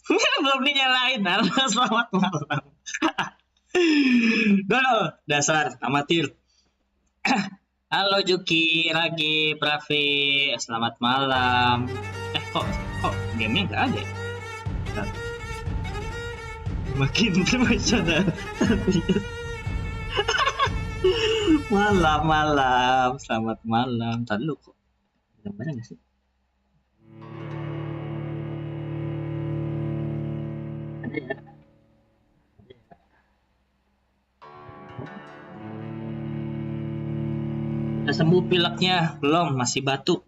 Belum dinyalain. Halo, selamat malam. Dolo, dasar amatir. Halo Juki, Ragi, Pravi, selamat malam. Kok gamenya nggak ada ya? Bentar. Makin terbaca. Malam, selamat malam. Tadi lu kok gambarnya nggak sih? Ada ya? Udah sembuh pileknya? Belum, masih batuk.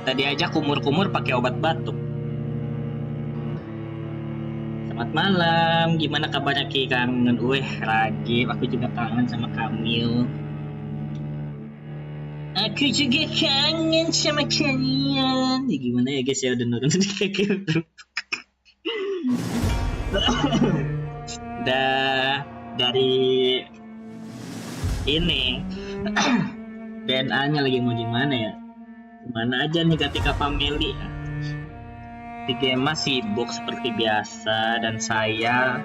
Tadi aja kumur-kumur pakai obat batuk. Selamat malam, gimana kabarnya Ki? Kangen, Ragi, aku juga kangen sama Kamil. Aku juga kangen sama kalian. Ya, gimana ya guys ya, udah nurun di kaki. Dari ini DNA-nya lagi mau gimana ya? Gimana aja nih ketika family ya? Di game sibuk seperti biasa dan saya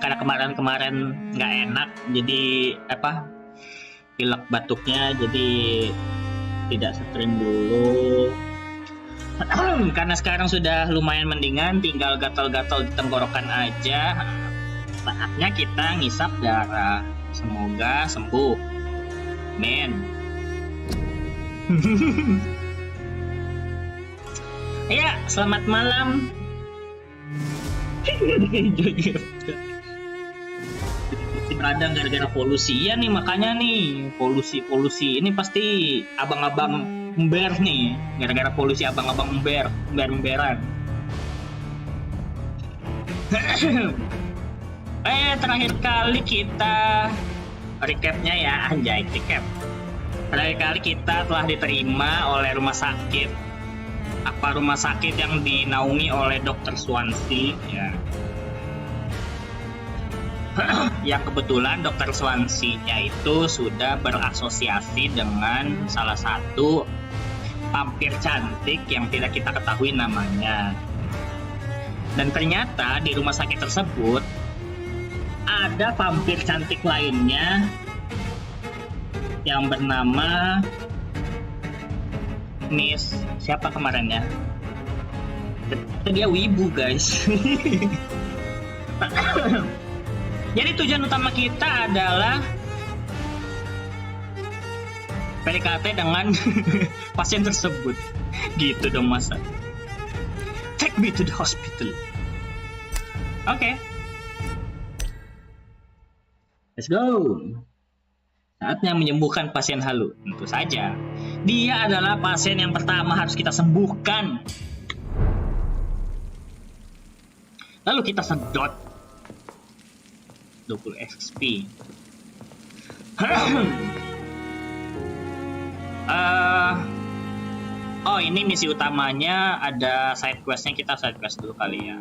karena kemarin nggak enak jadi pilek batuknya jadi tidak sering dulu. Karena sekarang sudah lumayan mendingan, tinggal gatal-gatal di tenggorokan aja. Saatnya kita ngisap darah. Semoga sembuh. Men. Ya, selamat malam. Radang gara-gara polusi. Iya nih, makanya nih polusi ini pasti abang-abang ember nih, gara-gara polusi abang-abang emberan. Terakhir kali kita recapnya ya, anjay recap. Terakhir kali kita telah diterima oleh rumah sakit yang dinaungi oleh dokter Swansea ya. Yang kebetulan dokter Swansea-nya itu sudah berasosiasi dengan salah satu vampir cantik yang tidak kita ketahui namanya. Dan ternyata di rumah sakit tersebut ada vampir cantik lainnya yang bernama Miss siapa kemarin ya? Dia wibu guys. Jadi tujuan utama kita adalah PDKT dengan pasien tersebut. Gitu dong masa. Take me to the hospital. Oke. Let's go. Saatnya menyembuhkan pasien halu. Tentu saja. Dia adalah pasien yang pertama harus kita sembuhkan. Lalu kita sedot 20 XP. Ini misi utamanya ada side questnya, kita side quest dulu kali ya.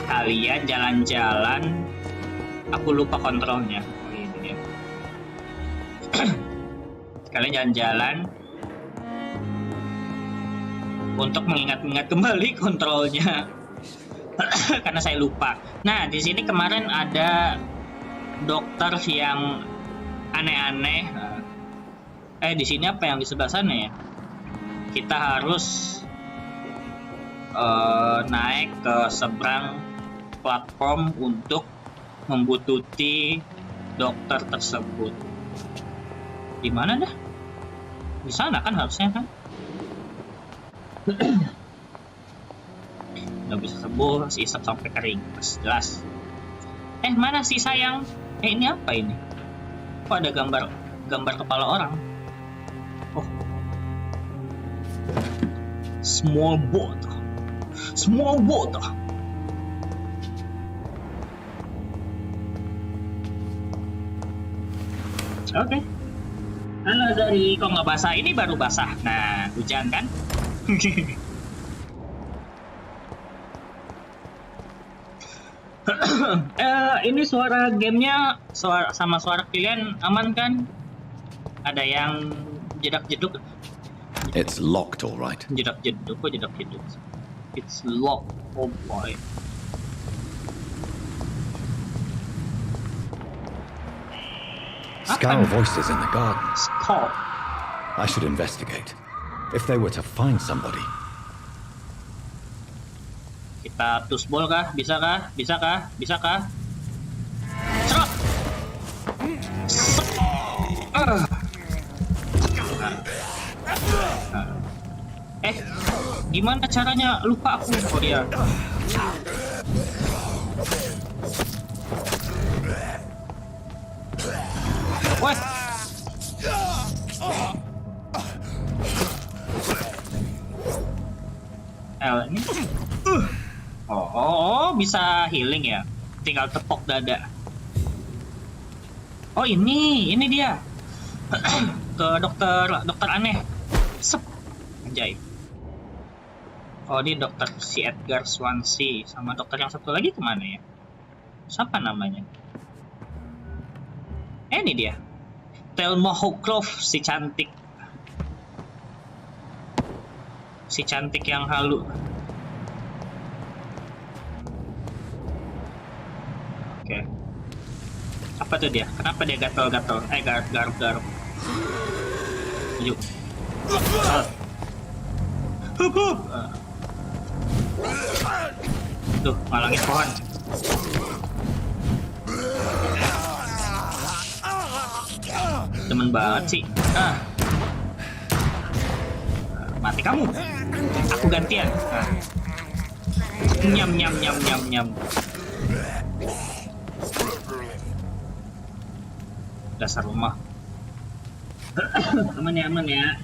Kalian jalan-jalan, aku lupa kontrolnya. Ini dia. Kalian jalan-jalan untuk mengingat-ingat kembali kontrolnya. Karena saya lupa. Nah, di sini kemarin ada dokter yang aneh-aneh. Di sini apa yang di sebelah sana ya? Kita harus naik ke seberang platform untuk membututi dokter tersebut. Di mana dah? Di sana kan harusnya kan? Nggak bisa sembuh, isap sampai kering, jelas. Mana sih sayang? Ini apa ini? Kok ada gambar kepala orang? Oh, small boat. Oke. Halo Zari, kok nggak basah? Ini baru basah. Nah, hujan kan? Ini suara gamenya sama suara kalian aman kan? Ada yang jedak-jeduk It's locked, all right. Jedak-jeduk, kok jedak-jeduk? It's locked, oh boy. Scowl voices in the garden. Skull. I should investigate. If they were to find somebody. Kita tusbol kah? Bisa kah? Bisa kah? Bisa kah? Serot! Gimana caranya? Lupa aku. Oh dia. What? Ini. Oh, bisa healing ya. Tinggal tepok dada. Oh ini dia. Ke dokter aneh. Sep. Anjay. Oh ini dokter si Edgar Swansea sama dokter yang satu lagi kemana ya? Siapa namanya? Ini dia. Thelma Hawcroft si cantik yang halu. Oke. Apa tuh dia? Kenapa dia gatal-gatal? Garuk-garuk. Yuk. Hup. Tuh, malangin pohon. Temen banget sih. Mati kamu. Aku gantian. Nyam. Dasar rumah. Aman ya.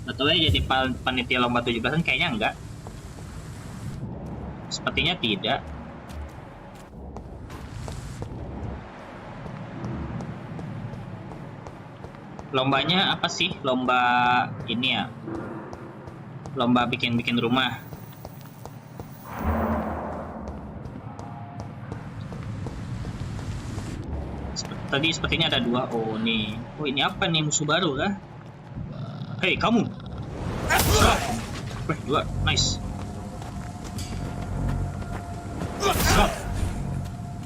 Atau ya jadi panitia lomba 17-an kayaknya enggak. Sepertinya tidak. Lombanya apa sih? Lomba ini ya. Lomba bikin rumah. Tadi sepertinya ada 2. Oh nih. Oh ini apa nih, musuh baru kah? Hei kamu. Wih 2. Nice.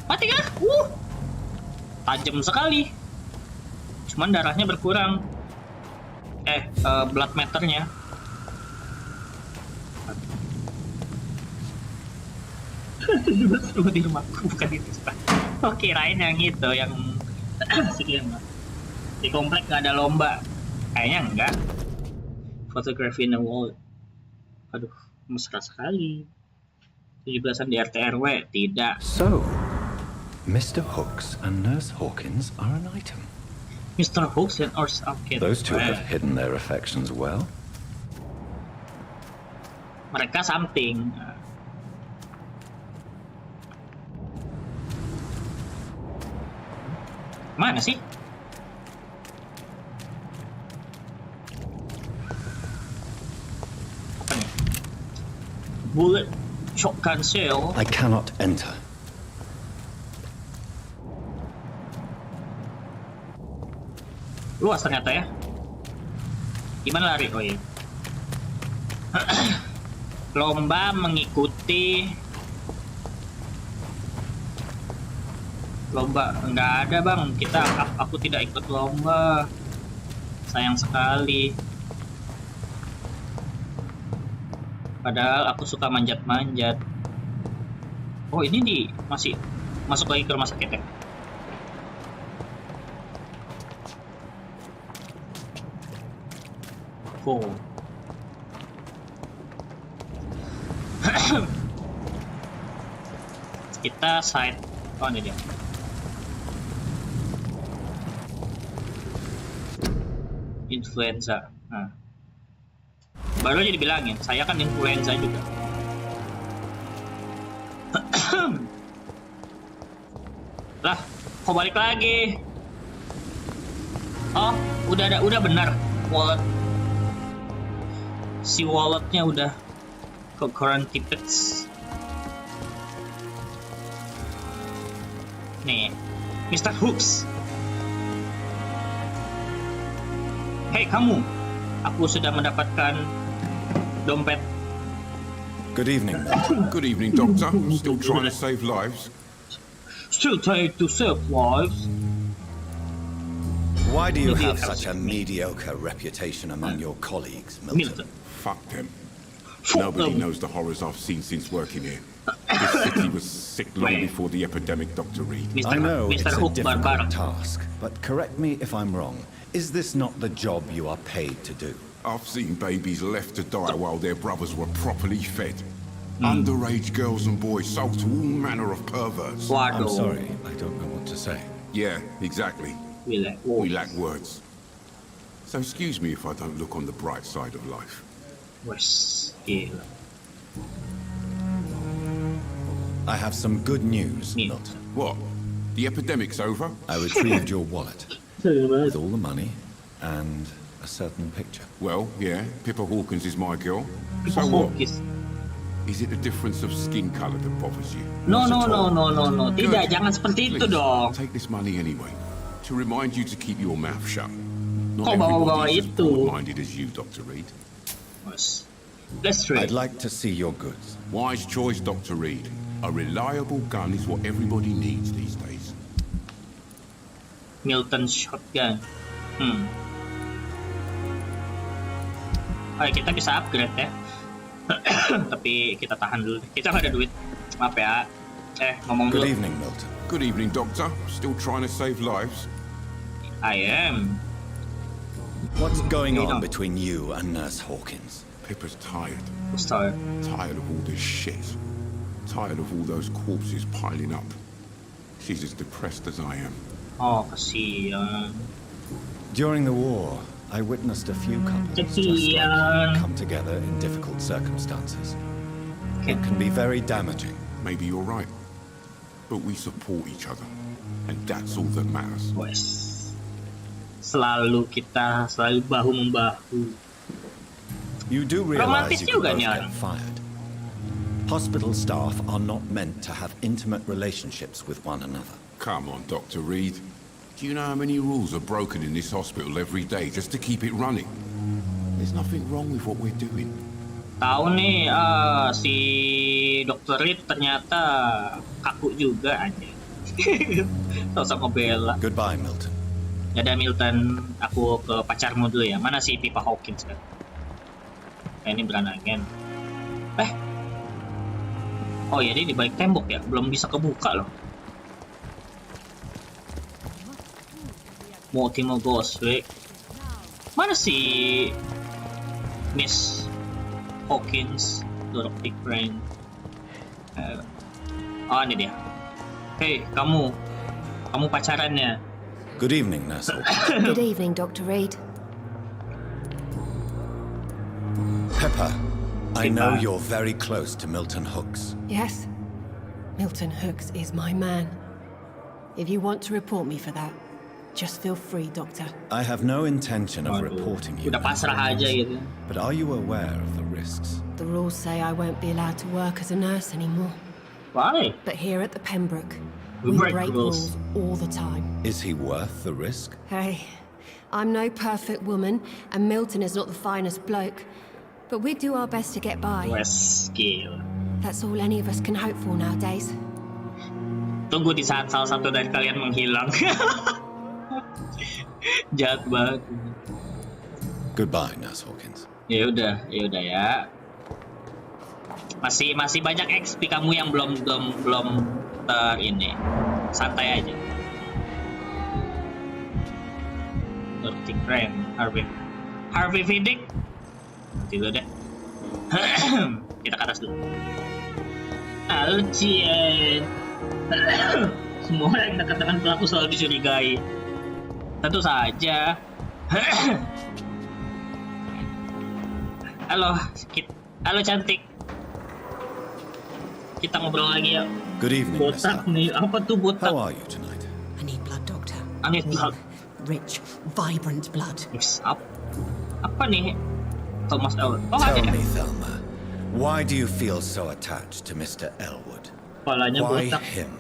Mati kah? Tajam sekali. Cuman darahnya berkurang. Blood meternya. Di rumahku bukan itu. Oh kirain yang itu yang di komplek nggak ada lomba. Kayaknya enggak. Photography in the wall. Aduh, mesra sekali. 17-an di RT RW tidak. So, Mr. Hooks and Nurse Hawkins are an item. Mr. Hooks and Nurse Hawkins. Those two have hidden their affections well. Mereka something. Mana sih? Bullet shotgun shell. I cannot enter. Luas ternyata ya. Gimana lari? Oh iya. Lomba mengikuti lomba nggak ada bang. Aku tidak ikut lomba. Sayang sekali. Padahal aku suka manjat-manjat. Oh ini masih masuk lagi ke rumah sakit ya. Oh. Kita side. Oh ini dia. Influenza. Nah. Baru aja dibilangin, saya kan influenza juga. Lah, kok balik lagi? Oh, udah benar. Wallet. Si walletnya udah ke current tickets. Nih, Mr. Hooks. Hei kamu, Aku sudah mendapatkan dompet. Good evening. Good evening, Doctor. Still trying to save lives? Still trying to save lives. Why do you have such a mediocre reputation among your colleagues, Milton? Fuck them. Nobody knows the horrors I've seen since working here. This city was sick long before the epidemic, Dr. Reed. I know it's Mr. a Hook difficult Barbara. task, but correct me if I'm wrong. Is this not the job you are paid to do? I've seen babies left to die while their brothers were properly fed. Underage girls and boys sold to all manner of perverts. I'm sorry, I don't know what to say. Yeah, exactly. We lack words. So excuse me if I don't look on the bright side of life. Wes, gila. I have some good news, Milton. What? The epidemic's over? I retrieved your wallet with all the money and a certain picture. Well, yeah, Pippa Hawkins is my girl. So what? Is it the difference of skin color that bothers you? No. Tidak, jangan seperti itu Please, dong. take this money anyway. To remind you to keep your mouth shut. Kok Not bawa-bawa everybody is as itu? broad-minded as you, Dr. Reed. Wes. Let's try. I'd like to see your goods. Wise choice, Dr. Reed. A reliable gun is what everybody needs these days. Milton shotgun. Oke, kita bisa upgrade ya. Tapi kita tahan dulu. Kita nggak ada duit. Maaf ya. Ngomong dulu. Good evening, Milton. Good evening, Doctor. Still trying to save lives? I am. What's going on between you and Nurse Hawkins? Pippa's tired. Star. Tired of all this shit. Tired of all those corpses piling up. She's as depressed as I am. Oh, kasihan. During the war, I witnessed a few couples just like you come together in difficult circumstances. It can be very damaging. Maybe you're right. But we support each other. And that's all that matters. Wes. Kita selalu bahu-membahu. You do realize Romantis you juga can nih both orang. get fired. Hospital staff are not meant to have intimate relationships with one another. Come on, Dr. Reed. Do you know how many rules are broken in this hospital every day just to keep it running? There's nothing wrong with what we're doing. Tahu nih, si Dr. Reed ternyata kaku juga aja. Tahu sama Bella. Goodbye, Milton. Ada Milton, aku ke pacarmu dulu ya. Mana si Pippa Hawkins kan? Ini beranagen. Oh ya, dia di balik tembok ya, belum bisa kebuka loh. Multimo Ghostwick. Mana si Miss Hawkins, Dorothy Crane? Oh, ini dia. Hey, kamu pacarannya. Good evening, Nurse Hawkins. Good evening, Dr. Reed. Pepper, I know you're very close to Milton Hooks. Yes, Milton Hooks is my man. If you want to report me for that, just feel free, Doctor. I have no intention of reporting you, Udah pasrah aja gitu. but are you aware of the risks? The rules say I won't be allowed to work as a nurse anymore. Why? But here at the Pembroke, We we break break rules. rules all the time. Is he worth the risk? Hey, I'm no perfect woman, and Milton is not the finest bloke, but we do our best to get by. Wes, gila. That's all any of us can hope for nowadays. Tunggu di saat salah satu dari kalian menghilang. Jahat banget. Goodbye, Nurse Hawkins. Ya udah ya. Masih banyak XP kamu yang belum ini. Santai aja. Dorothy Crane, Harvey Vidic. Nanti dulu deh. Kita ke atas dulu. Alcien. Semua yang dekat dengan pelaku selalu dicurigai. Tentu saja. Halo cantik. Kita ngobrol lagi ya. Good evening, Miss Botak Hunt. nih, apa tuh botak? How are you tonight? I need blood, Doctor. I need blood. Rich, vibrant blood. Yes, apa nih? Thomas Elwood. Oh, Tell ada. me, Thelma, why do you feel so attached to Mr. Elwood? Kepalanya Why botak. him?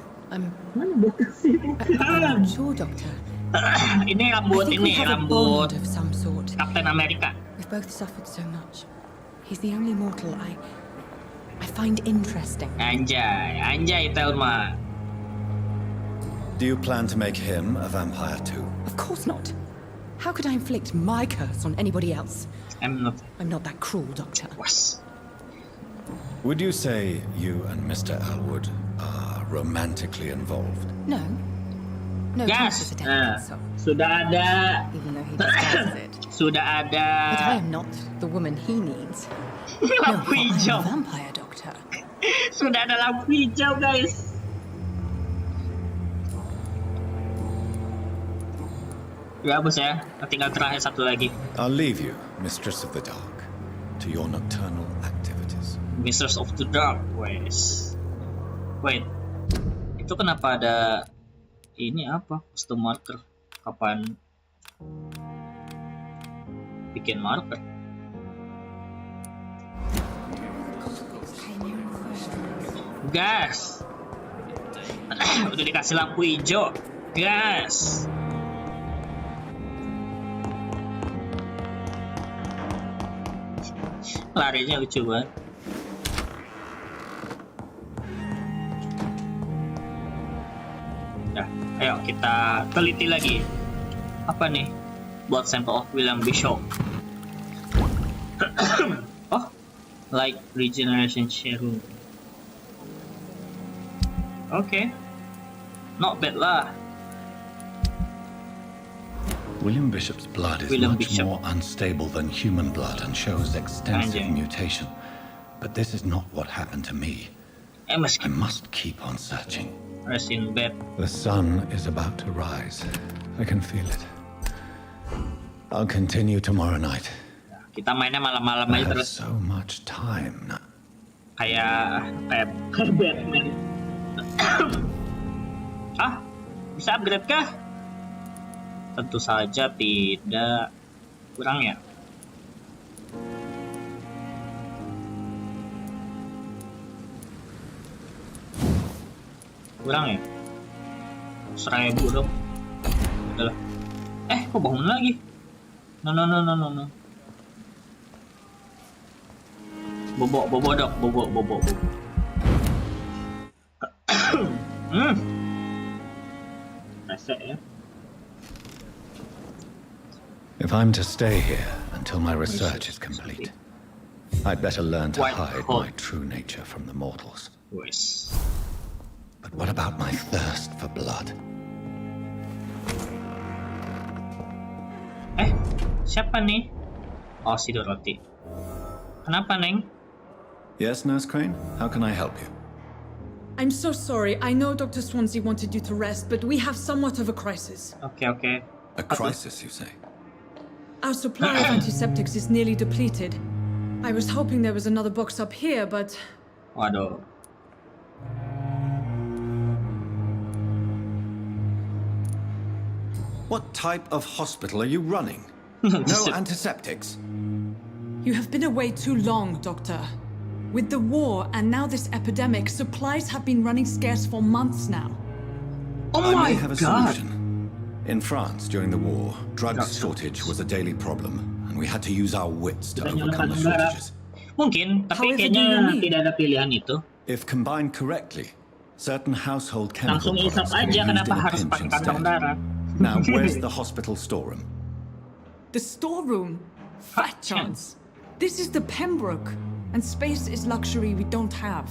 Mana botak sih? I'm not sure, Doctor. Ini I rambut think we have a rambut bond of some sort. Kapten Amerika. We've We've both suffered so much. He's the only mortal I find interesting. Anjay, Thelma. Do you plan to make him a vampire too? Of course not. How could I inflict my curse on anybody else? I'm not. I'm not that cruel, Doctor. Was. Would you say you and Mr. Elwood are romantically involved? No. No Gas. chances attempted so. Sudah ada. Even though he disguises it. Sudah ada. But I am not the woman he needs. Lampu I'm a hijau. vampire, Doctor. Sudah ada lampu hijau, guys. Ya bos ya, tinggal terakhir satu lagi. I'll leave you, Mistress of the Dark, to your nocturnal activities. Mistress of the Dark, wes. Wait, itu kenapa ada ini apa? Custom marker. Kapan bikin marker? Gas. Udah dikasih lampu hijau. Gas. Larinya lucu banget. Nah, ayo kita teliti lagi. Apa nih? Blood sample of William Bishop. Oh, like regeneration serum. Oke. Not bad lah. William Bishop's blood is much more unstable than human blood and shows extensive mutation. But this is not what happened to me. I must keep on searching. Rest in bed. The sun is about to rise. I can feel it. I'll continue tomorrow night. Kita mainnya malam-malam I aja have terus. so much time now. Kayak Batman. Ah, bisa upgrade kah? Tentu saja tidak. Kurang ya? Kurang ya? 1000 dong. Udahlah. Kok bangun lagi? No. Bobo dok. Rese ya. If I'm to stay here until my research is complete, I'd better learn to hide my true nature from the mortals. Wes. But what about my thirst for blood? Siapa nih? Oh, si Dorothy. Kenapa, Neng? Yes, Nurse Crane? How can I help you? I'm so sorry. I know Dr. Swansea wanted you to rest, but we have somewhat of a crisis. Okay. A crisis, you say? Our supply of antiseptics is nearly depleted. I was hoping there was another box up here, but... Waduh. What type of hospital are you running? No antiseptics? You have been away too long, Doctor. With the war and now this epidemic, supplies have been running scarce for months now. Oh I my may have a God. solution. In France, during the war, drug shortage was a daily problem, and we had to use our wits to overcome the shortages. Mungkin, tapi However, kayaknya do you mean? tidak ada pilihan itu. If combined correctly, certain household chemical Langsung isap products can be aja, used kenapa in a harus pinch pakai kantong instead. darah? Now, where's the hospital storeroom? The storeroom? Fat chance. This is the Pembroke, and space is luxury we don't have.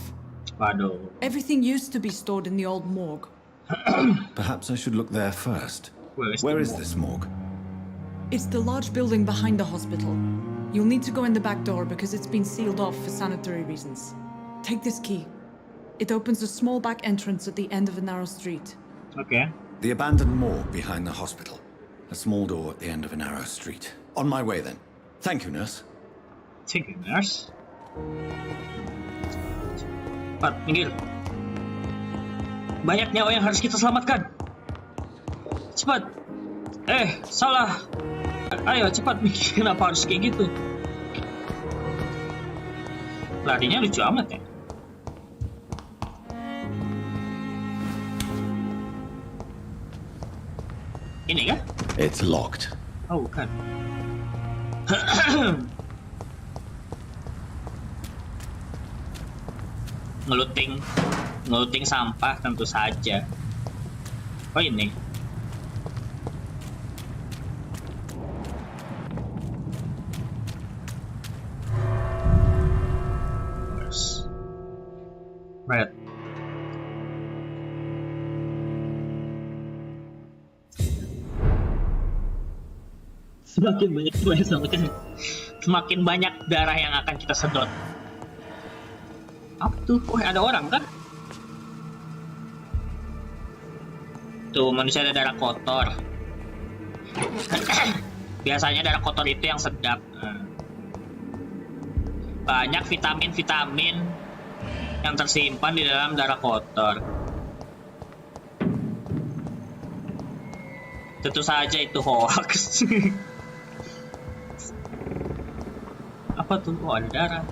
Waduh. Everything used to be stored in the old morgue. Perhaps I should look there first. Where Where is this morgue? It's the large building behind the hospital. You'll need to go in the back door because it's been sealed off for sanitary reasons. Take this key. It opens a small back entrance at the end of a narrow street. Okay. The abandoned morgue behind the hospital. A small door at the end of a narrow street. On my way then. Thank you, nurse. Thank you, nurse. Cepat, minggir. Banyak nyawa yang harus kita selamatkan. Cepat. Salah. Ayo, cepat mikir kenapa harus kayak gitu. Larinya lucu amat ya. Ini kan? It's locked. Oh, bukan. ngeluting sampah tentu saja. Oh ini. Red. Semakin banyak darah yang akan kita sedot. Apa tuh? Oh, ada orang kan? Tuh, manusia ada darah kotor. Biasanya darah kotor itu yang sedap. Banyak vitamin-vitamin yang tersimpan di dalam darah kotor. Tentu saja itu hoax. Apa tuh? Oh, ada darah.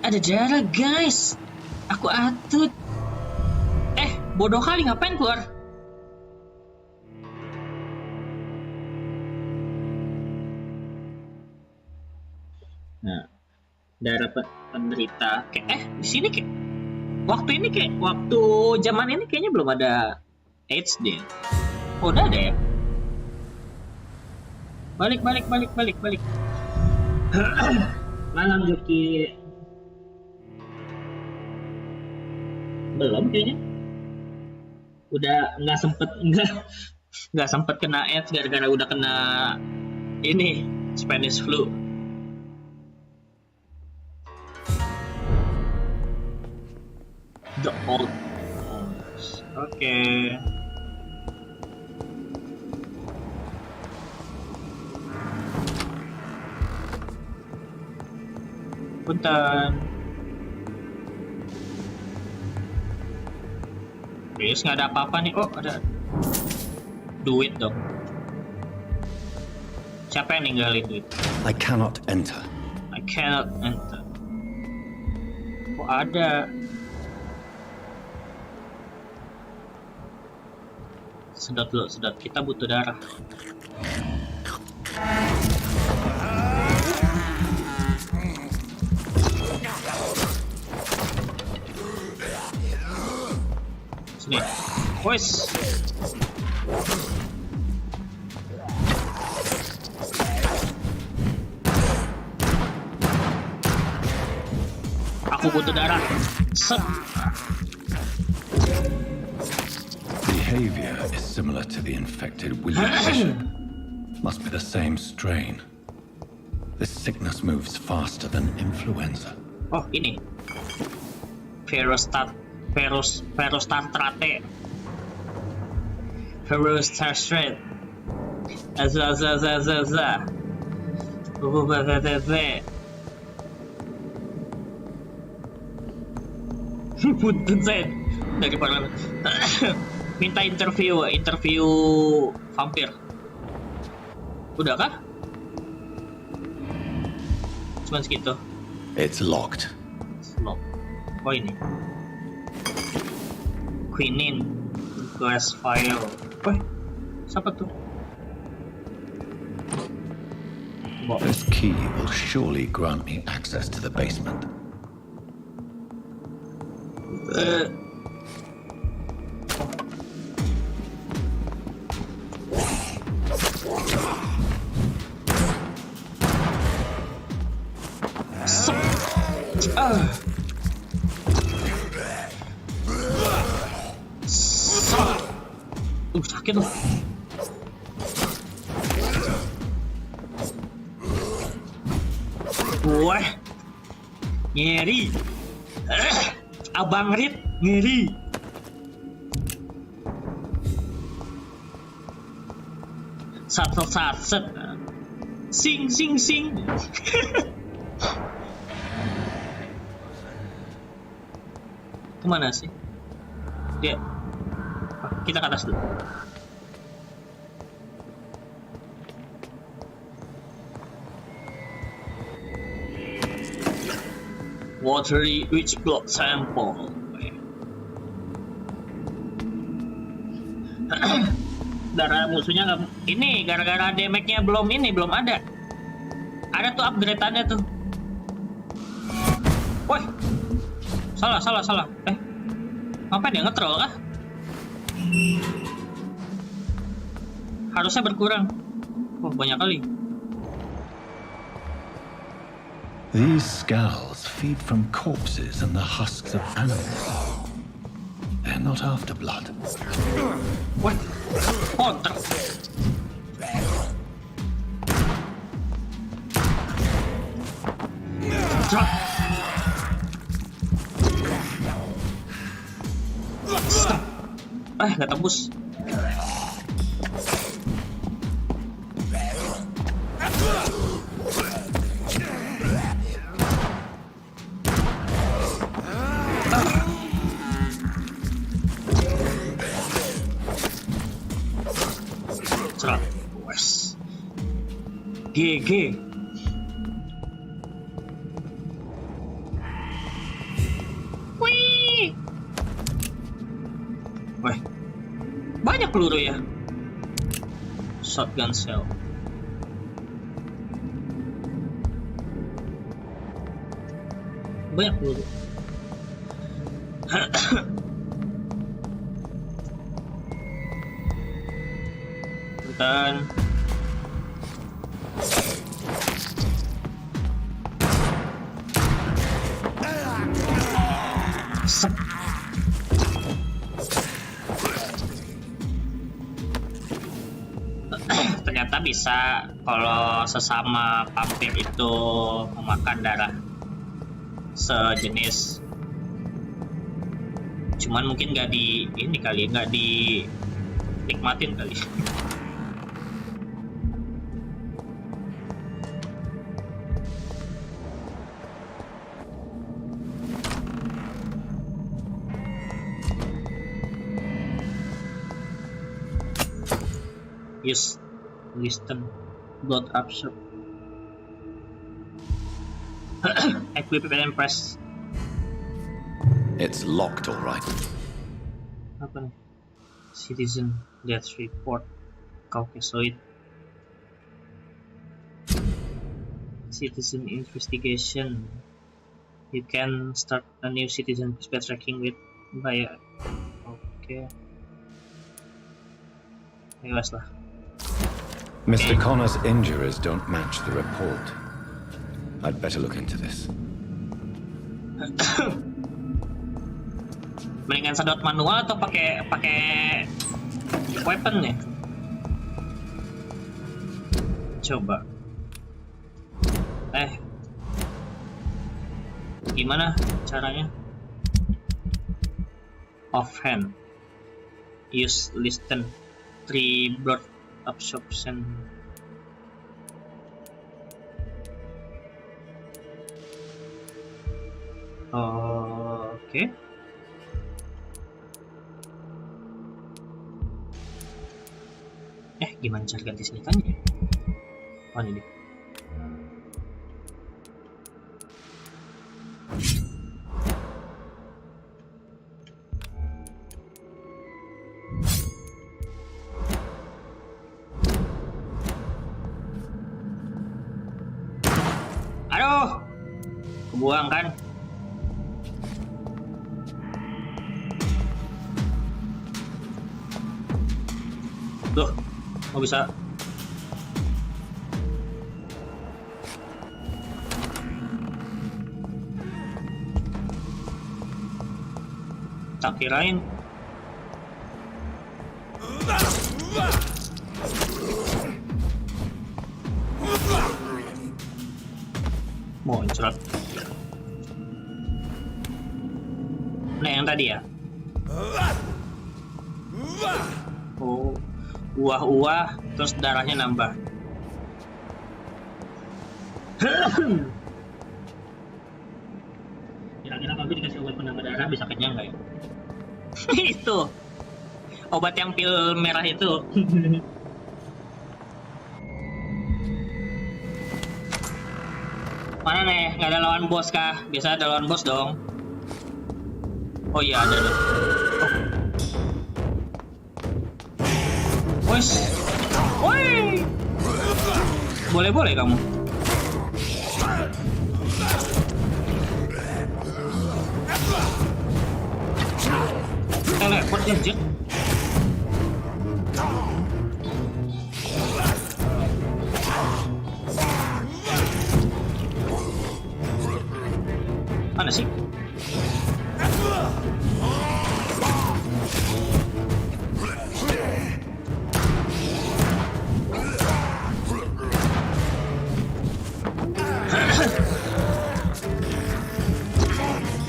Ada darah, guys. Aku atut. Bodoh kali, ngapain keluar? Nah, darah penderita. Di sini kayak waktu zaman ini kayaknya belum ada AIDS deh. Oh, udah ada ya? Balik. Malam joki. Belum kayaknya. Udah nggak sempet kena AIDS gara-gara udah kena ini Spanish flu. The old. Oke. Punten. Guys, nggak ada apa-apa nih. Oh, ada duit dong. Siapa yang ninggalin duit? I cannot enter. Oh, ada. Sedot dulu, kita butuh darah. Sini. Wes. Aku butuh darah. Set. Behavior is similar to the infected William Bishop. Must be the same strain. This sickness moves faster than influenza. Oh, ini. Verostatrate. Punten saya dari para minta interview vampir. Udah kah? Cuman segitu. It's locked. Oh, ini. Quinine glass vial. Siapa tuh? This key will surely grant me access to the basement. Sakit loh. Wah, nyeri. Abang Rit ngeri. Satset. Sing. Kemana sih? Dia. Kita ke atas dulu. Watery rich blood sample. Darah musuhnya nggak. Ini gara-gara damage-nya belum ada. Ada tuh upgrade-annya tuh. Woi. Salah. Ngapain dia nge-troll kah? Harusnya berkurang. Oh, banyak kali. These skulls feed from corpses and the husks of animals. They're not after blood. Woi. Counter. Nggak tembus. Cerat. Wes. GG. Wih. Weh. Banyak peluru ya. Shotgun shell. Banyak peluru. Dan ternyata bisa kalau sesama Pampir itu memakan darah sejenis. Cuman mungkin nggak di ini kali, nggak dinikmatin kali. Use listen blood absorb. Equip and press. It's locked, all right. Apa nih? Citizen death report. Caucasoid. Citizen investigation. You can start a new citizen case tracking with via. Oke. Awas lah. Mr. Connor's injuries don't match the report. I'd better look into this. Mendingan sedot manual atau pakai weapon nih? Coba. Gimana caranya? Offhand. Use listen. 3 blood absorption. Oke. Gimana cara ganti senjatanya? Oh, ini. Aduh, kebuang kan? Loh, mau bisa? Tak kirain. Muncrat. Nah, yang tadi ya. Oh, uah-uah, terus darahnya nambah. Kira-kira Pampir dikasih obat penambah darah bisa kenyang nggak ya? Itu obat yang pil merah itu. Mana nih? Nggak ada lawan bos kah? Biasa ada lawan bos dong. Oh iya ada dong. Woi, boleh kamu. teleport anjir. Mana sih?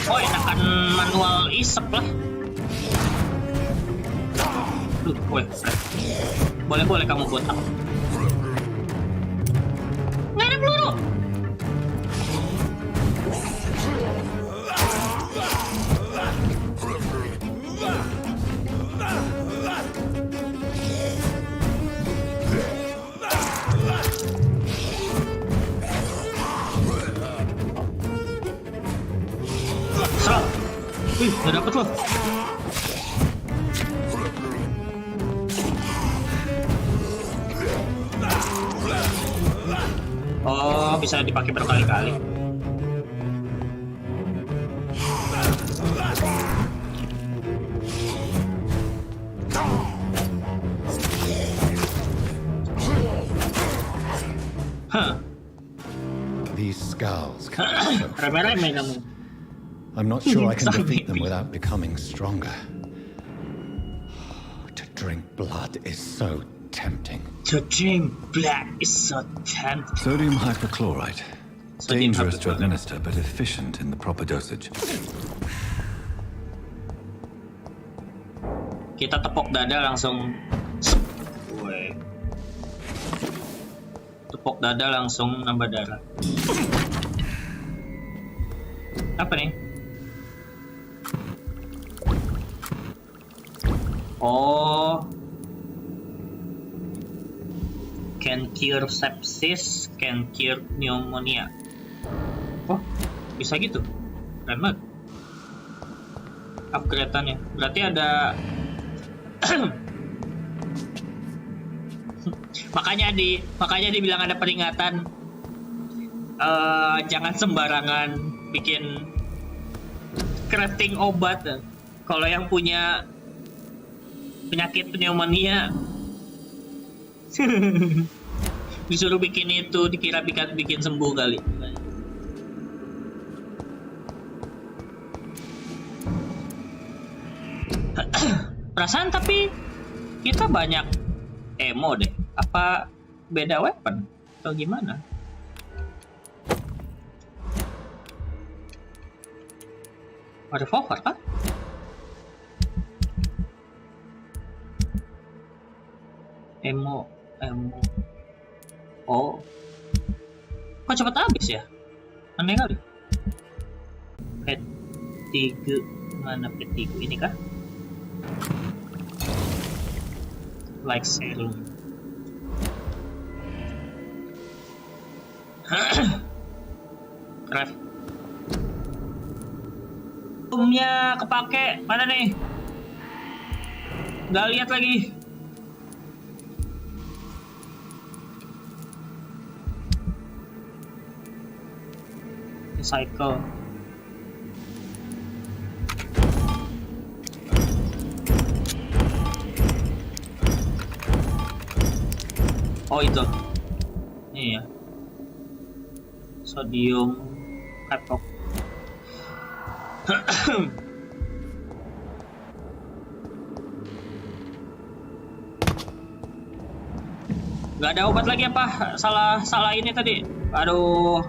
Oh, enakan manual isep lah. Weh, boleh kamu botak. Nggak ada peluru. Serang. Wih, udah dapet loh. Oh, bisa dipakai berkali-kali. These skulls can be so Remeh-remeh kamu. I'm not sure I can Sorry. defeat them without becoming stronger. To drink blood is so tempting. To drink blood is so tempting. Sodium hypochlorite. Sodium Dangerous to hypochlorite. administer, but efficient in the proper dosage. Kita tepok dada langsung. Woi. Tepok dada langsung nambah darah. Apa nih? Oh. Can cure sepsis, can cure pneumonia. Oh, bisa gitu. Keren banget. Upgrade-annya. Berarti ada makanya dibilang ada peringatan. Jangan sembarangan bikin crafting obat. Kalau yang punya penyakit pneumonia disuruh bikin itu, dikira bikin sembuh kali. Perasaan tapi kita banyak emo deh. Apa beda weapon atau gimana? Revolver kan? Emo. Oh, kok cepat habis ya? Aneh kali. P3 mana P3 ini kah? Like serum. Craft. Umnya kepake mana nih? Nggak lihat lagi. Cycle. Oh itu. Iya. Sodium hypochlorite. Gak ada obat lagi apa? Salah ini tadi. Aduh.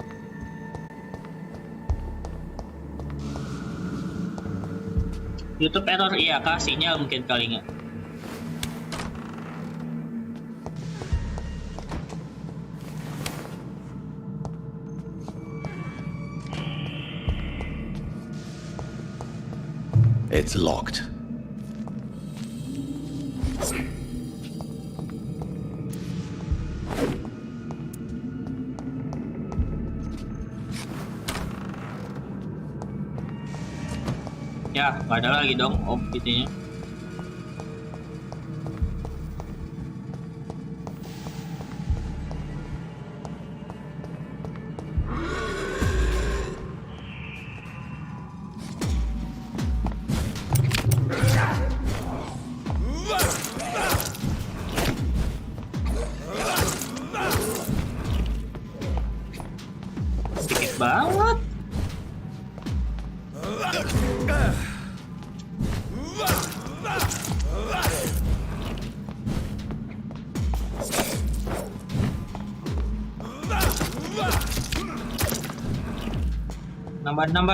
YouTube error, iya kah? Sinyal mungkin kali nggak. It's locked. Ya, nggak ada lagi dong itunya. banget.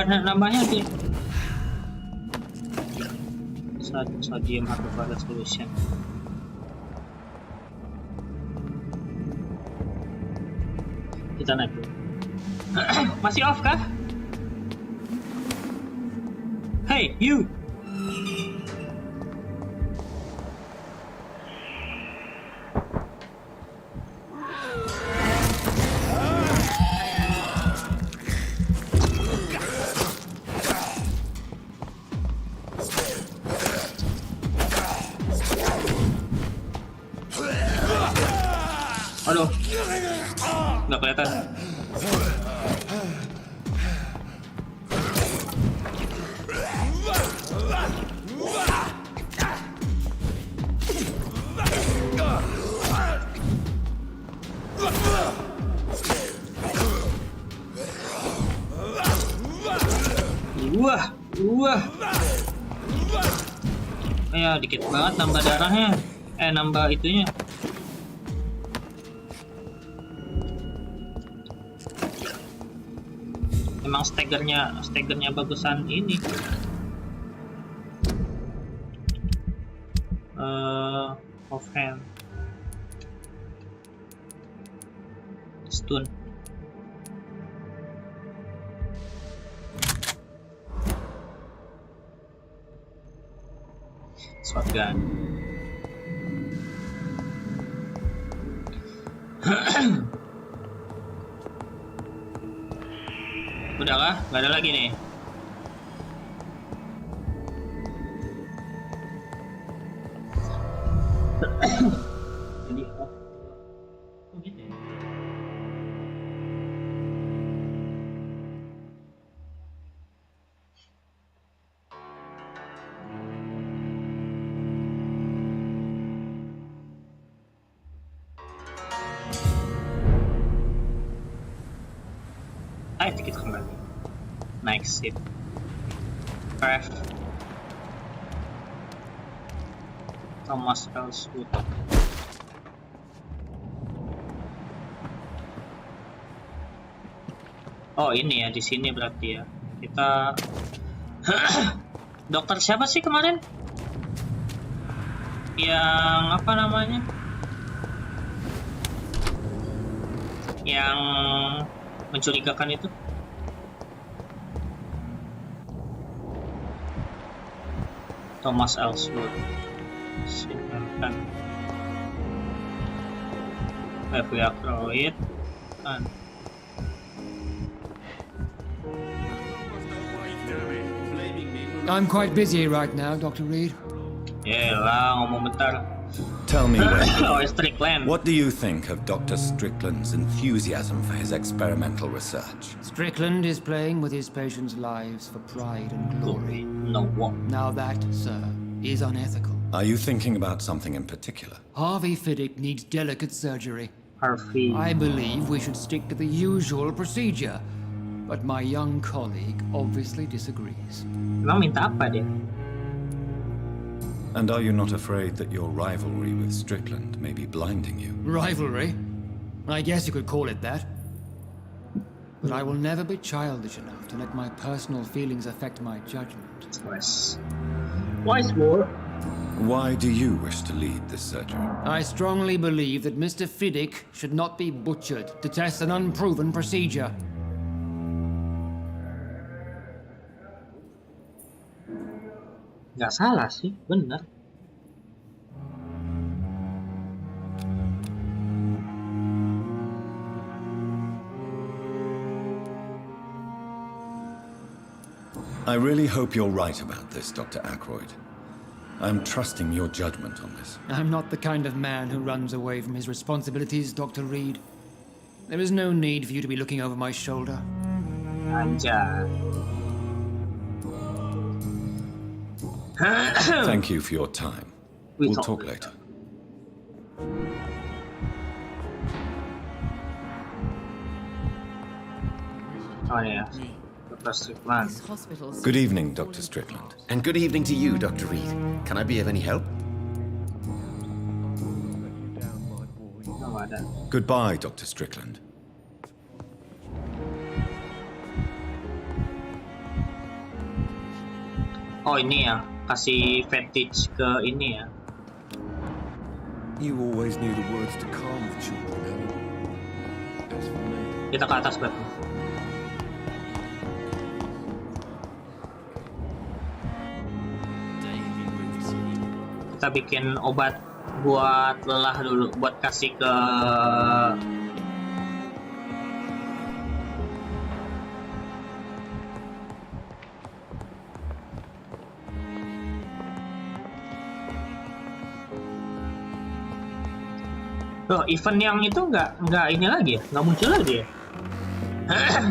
Nambahnya sih. Sodium hydrochloride solution. Kita naik dulu. Masih off kah? Hey, you. Aduh, nggak kelihatan. Wah. Ya, dikit banget nambah darahnya. Nambah itunya. Emang staggernya bagusan ini. Offhand. Stun. Shotgun. Udah kah? Gak ada lagi nih. Jadi oh gitu ya. Ayo kita kembali. Naik ship. Craft. Thomas Ellswood. Oh ini ya, di sini berarti ya. Kita dokter siapa sih kemarin? Yang apa namanya? Yang mencurigakan itu. Thomas Ellswood. Silahkan. Evacuate. I'm quite busy right now, Dr. Reed. Yelah, ngomong bentar. Tell me, Wayne, Oh, Strickland. what do you think of Dr. Strickland's enthusiasm for his experimental research? Strickland is playing with his patients' lives for pride and glory. No one. Now that, sir, is unethical. Are you thinking about something in particular? Harvey Fiddick needs delicate surgery. Harvey. I believe we should stick to the usual procedure, but my young colleague obviously disagrees. Emang minta apa dia? And are you not afraid that your rivalry with Strickland may be blinding you? Rivalry? I guess you could call it that. But I will never be childish enough to let my personal feelings affect my judgment. Wise war. Why do you wish to lead this surgery? I strongly believe that Mr. Fiddick should not be butchered to test an unproven procedure. Nggak salah sih, bener. I really hope you're right about this, Dr. Aykroyd. I'm trusting your judgment on this. I'm not the kind of man who runs away from his responsibilities, Dr. Reed. There is no need for you to be looking over my shoulder. Anjay. Thank you for your time. We'll talk later. Oh ya, Dr. Strickland. This hospital's Good evening, Dr. Strickland. And good evening to you, Dr. Reed. Can I be of any help? Oh, ada. Goodbye, Dr. Strickland. Oh ini ya, kasih vantage ke ini ya. You always knew the words to calm the children, Ellie. As for me, Kita ke atas berarti. Kita bikin obat buat lelah dulu, buat kasih ke Loh, event yang itu nggak ini lagi ya? Nggak muncul lagi ya?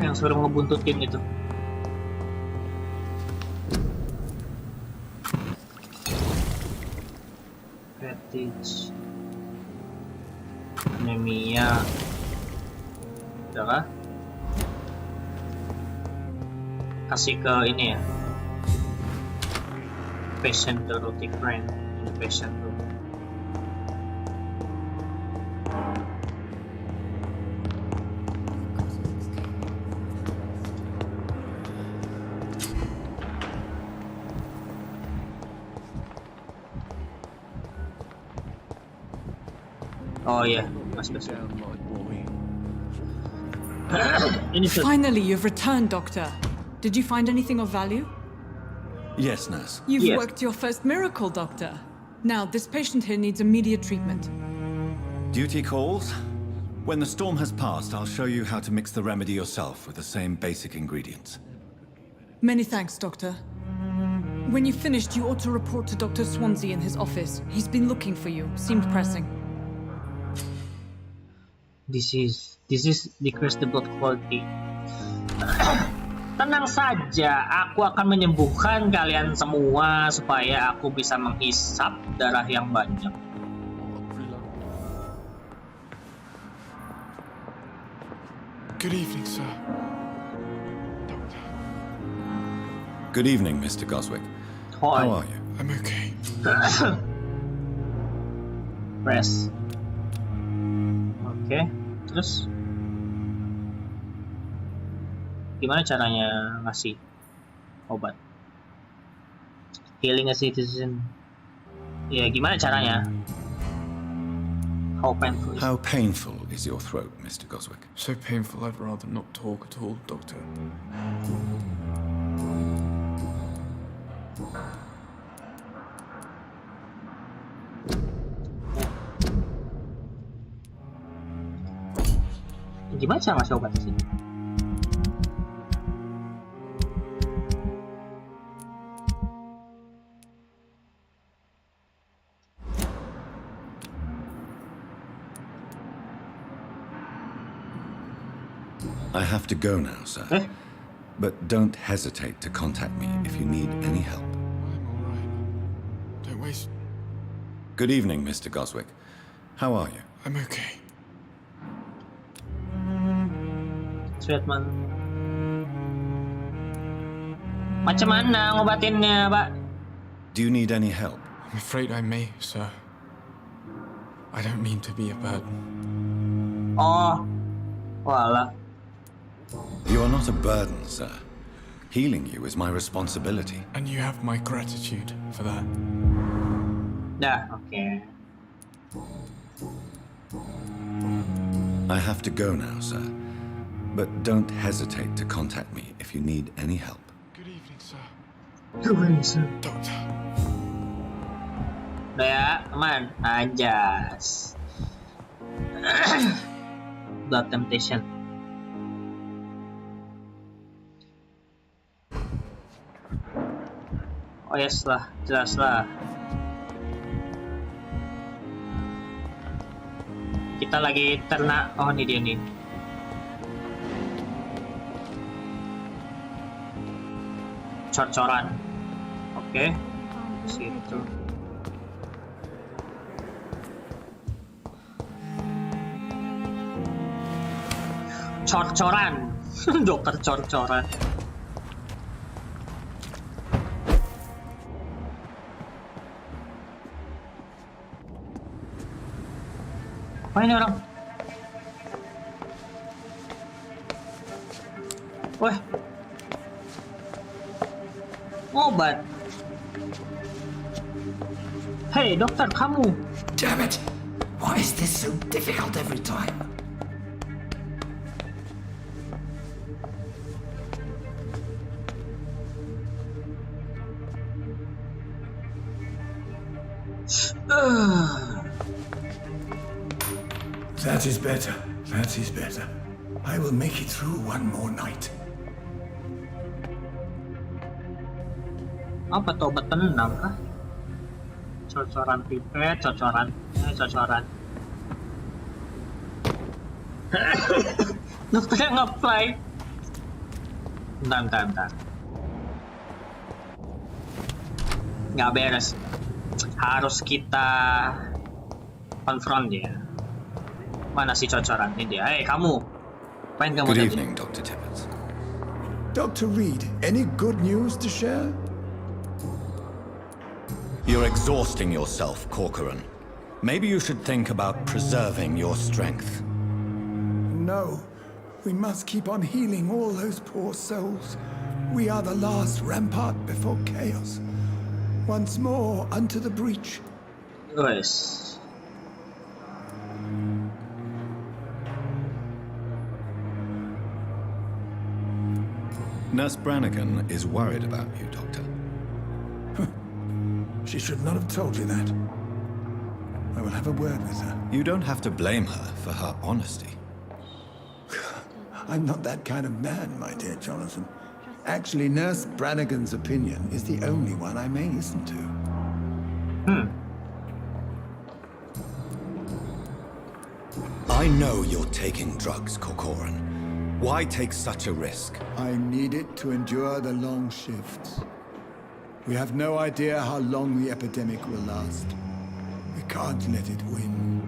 Yang suruh ngebuntutin itu. Fetish. Anemia. Udah kah? Kasih ke ini ya. Patient erotic friend. Ini patient tuh. Oh iya, Mas Bes. down, my boy. Ini tuh. Finally, you've returned, Doctor. Did you find anything of value? Yes, nurse. You've Yes. worked your first miracle, Doctor. Now, this patient here needs immediate treatment. Duty calls. When the storm has passed, I'll show you how to mix the remedy yourself with the same basic ingredients. Many thanks, Doctor. When you've finished, you ought to report to Dr. Swansea in his office. He's been looking for you. Seemed pressing. This is decrease the blood quality. Tenang saja, aku akan menyembuhkan kalian semua supaya aku bisa menghisap darah yang banyak. Good evening, sir. Doctor, Good evening, Mr. Goswick. How How are you? I'm okay. Press. Oke, terus gimana caranya ngasih obat? Healing a citizen. Ya, gimana caranya? How painful? How painful is your throat, Mr. Goswick? So painful, I'd rather not talk at all, Doctor. Gimana cara ngasih obat sih? I have to go now, sir. But don't hesitate to contact me if you need any help. I'm all right. Don't waste... Good evening, Mr. Goswick. How are you? I'm okay. Treatment. Macam mana ngobatinnya, Pak? Do you need any help? I'm afraid I may, sir. I don't mean to be a burden. Oh, walah. You are not a burden, sir. Healing you is my responsibility. And you have my gratitude for that. Dah, oke. I have to go now, sir. But don't hesitate to contact me if you need any help. Good evening, sir. Gimana sih? Doctor. Udah ya, aman. Anjas. Blood temptation. Oh yes lah, jelas lah. Kita lagi ternak. Oh ini dia nih. Cor-coran. Oke. Situ. cor-coran. Dokter cor-coran. Apa ini orang? Wah. Obat. Hey, dokter, kamu. Damn it! Why is this so difficult every time? That is better. That is better. I will make it through one more night. Apa tuh obat penenang kah? Cocoran pipet, cocoran. Dokternya nge-fly. Bentar. Nggak beres. Harus kita konfront dia. Mana si cocoran ini dia? Hey, kamu. Apa yang kamu Good tadi? evening, Dr. Tibbets. Dr. Reed, any good news to share? You're exhausting yourself, Corcoran. Maybe you should think about preserving your strength. No. We must keep on healing all those poor souls. We are the last rampart before chaos. Once more unto the breach. Guys. Nurse Brannigan is worried about you, Doctor. She should not have told you that. I will have a word with her. You don't have to blame her for her honesty. I'm not that kind of man, my dear Jonathan. Actually, Nurse Brannigan's opinion is the only one I may listen to. I know you're taking drugs, Corcoran. Why take such a risk? I need it to endure the long shifts. We have no idea how long the epidemic will last. We can't let it win.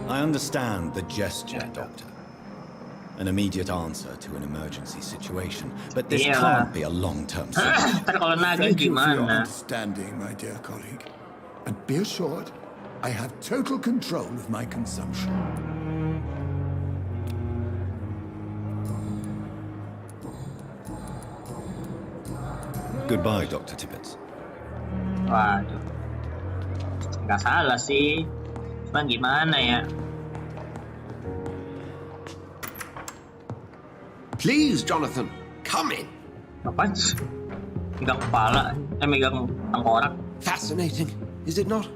I understand the gesture, Doctor. An immediate answer to an emergency situation. But this can't be a long-term solution. Kalau nagih Thank you for your gimana? understanding, my dear colleague. And be assured, I have total control of my consumption. Goodbye, Dr. Tibbets. Waduh. Nggak salah sih. Cuman gimana ya? Please, Jonathan, come in. Apaan sih? Megang kepala, megang tengkorak. Fascinating, is it not?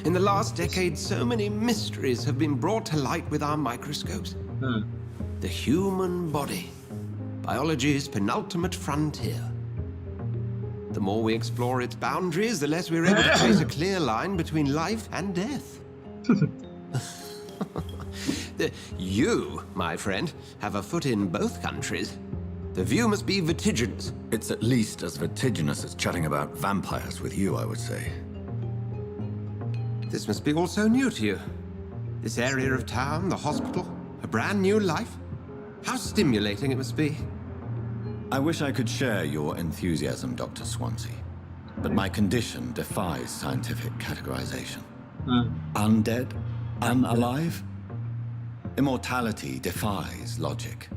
In the last decade, so many mysteries have been brought to light with our microscopes. The human body, biology's penultimate frontier. The more we explore its boundaries, the less we're able to trace a clear line between life and death. You, my friend, have a foot in both countries. The view must be vertiginous. It's at least as vertiginous as chatting about vampires with you, I would say. This must be all so new to you. This area of town, the hospital, a brand new life. How stimulating it must be. I wish I could share your enthusiasm, Dr. Swansea. But my condition defies scientific categorization. Undead? Unalive? Immortality defies logic.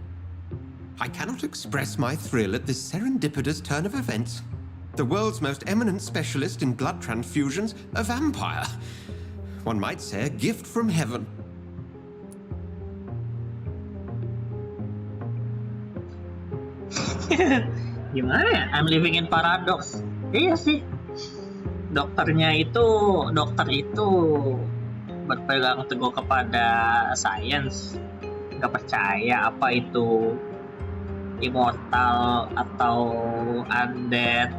I cannot express my thrill at this serendipitous turn of events. The world's most eminent specialist in blood transfusions, a vampire. One might say a gift from heaven. Gimana ya? I'm living in paradox. Iya sih. Dokter itu berpegang teguh kepada sains. Gak percaya apa itu immortal atau undead.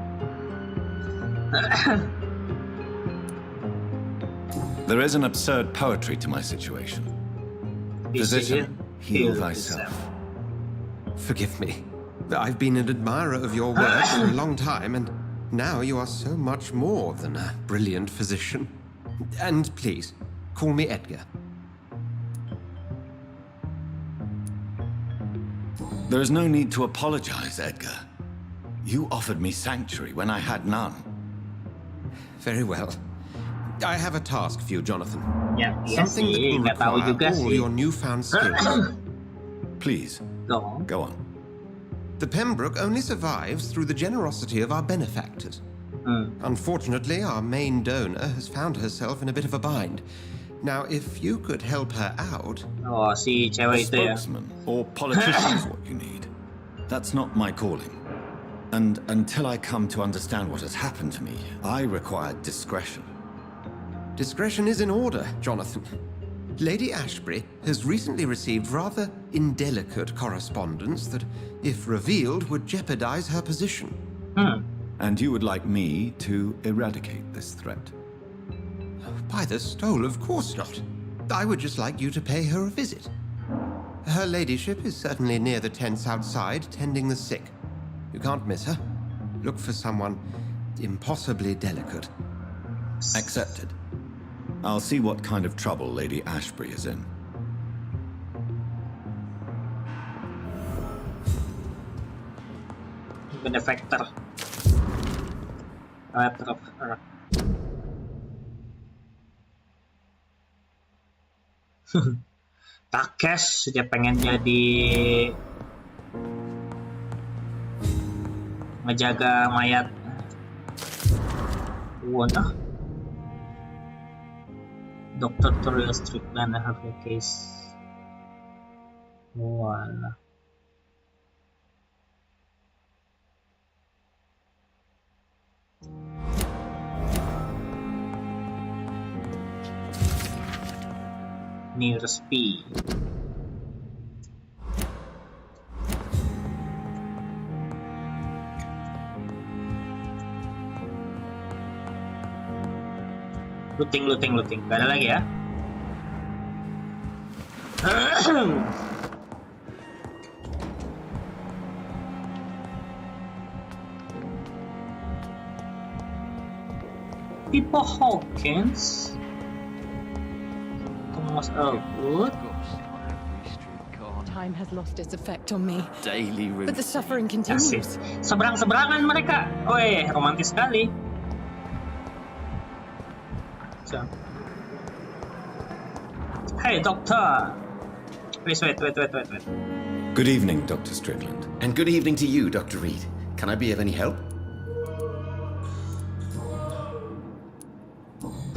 There is an absurd poetry to my situation. Physician, heal thyself. Forgive me. I've been an admirer of your work for a long time, and now you are so much more than a brilliant physician. And please, call me Edgar. There is no need to apologize, Edgar. You offered me sanctuary when I had none. Very well. I have a task for you, Jonathan. Ya, iya Something that sih, will nggak tahu require juga all sih. your newfound skills. Please, go on. The Pembroke only survives through the generosity of our benefactors. Unfortunately, our main donor has found herself in a bit of a bind. Now, if you could help her out... Oh, si A cewek itu ya. spokesman or politician is what you need. That's not my calling. And until I come to understand what has happened to me, I require discretion. Discretion is in order, Jonathan. Lady Ashbury has recently received rather indelicate correspondence that, if revealed, would jeopardize her position. And you would like me to eradicate this threat? By the stole, of course not. I would just like you to pay her a visit. Her ladyship is certainly near the tents outside, tending the sick. You can't miss her. Look for someone impossibly delicate. Accepted. I'll see what kind of trouble Lady Ashbury is in. Benefactor. Takes, dia pengen jadi ngejaga mayat. Nah. Dokter Toriel Strickland, I have a case. Walah. Nearest P. Looting. Gak ada lagi ya? People Hawkins. Thomas Elwood. Time has lost its effect on me. Daily But the suffering continues. Seberang-seberangan mereka. Woi, romantis sekali. So. Hey, doctor. Wait. Good evening, Dr. Strickland. And good evening to you, Dr. Reed. Can I be of any help?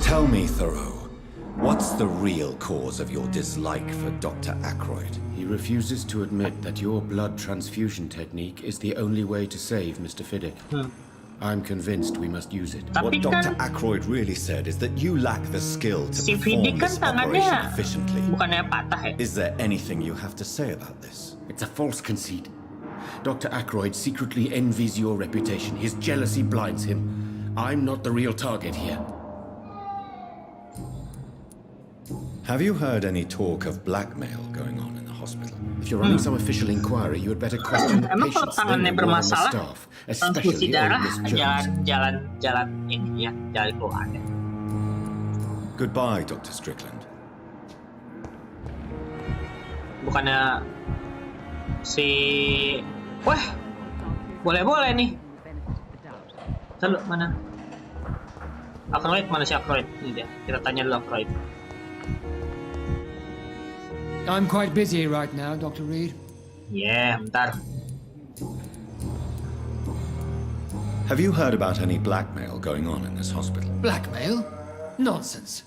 Tell me, Thoreau, what's the real cause of your dislike for Dr. Ackroyd? He refuses to admit that your blood transfusion technique is the only way to save Mr. Fiddick. I'm convinced we must use it. What Dr. Ackroyd really said is that you lack the skill to Si perform Fiddick kan this operation tangannya efficiently. bukannya patah ya? Is there anything you have to say about this? It's a false conceit. Dr. Ackroyd secretly envies your reputation. His jealousy blinds him. I'm not the real target here. Have you heard any talk of blackmail going on in the hospital? If you're running some official inquiry, you had better question the Emang kalau patients, tangannya then the on the bermasalah, staff, transfusi especially darah, old Miss Jones. jalan ini ya, jalan keluar. Goodbye, Dr. Strickland. Bukannya si, wah, boleh nih. Lalu mana? Ackroyd, mana si Ackroyd? Ini dia. Kita tanya dulu Ackroyd. I'm quite busy right now, Dr. Reed. Yeah, bentar. Have you heard about any blackmail going on in this hospital? Blackmail? Nonsense.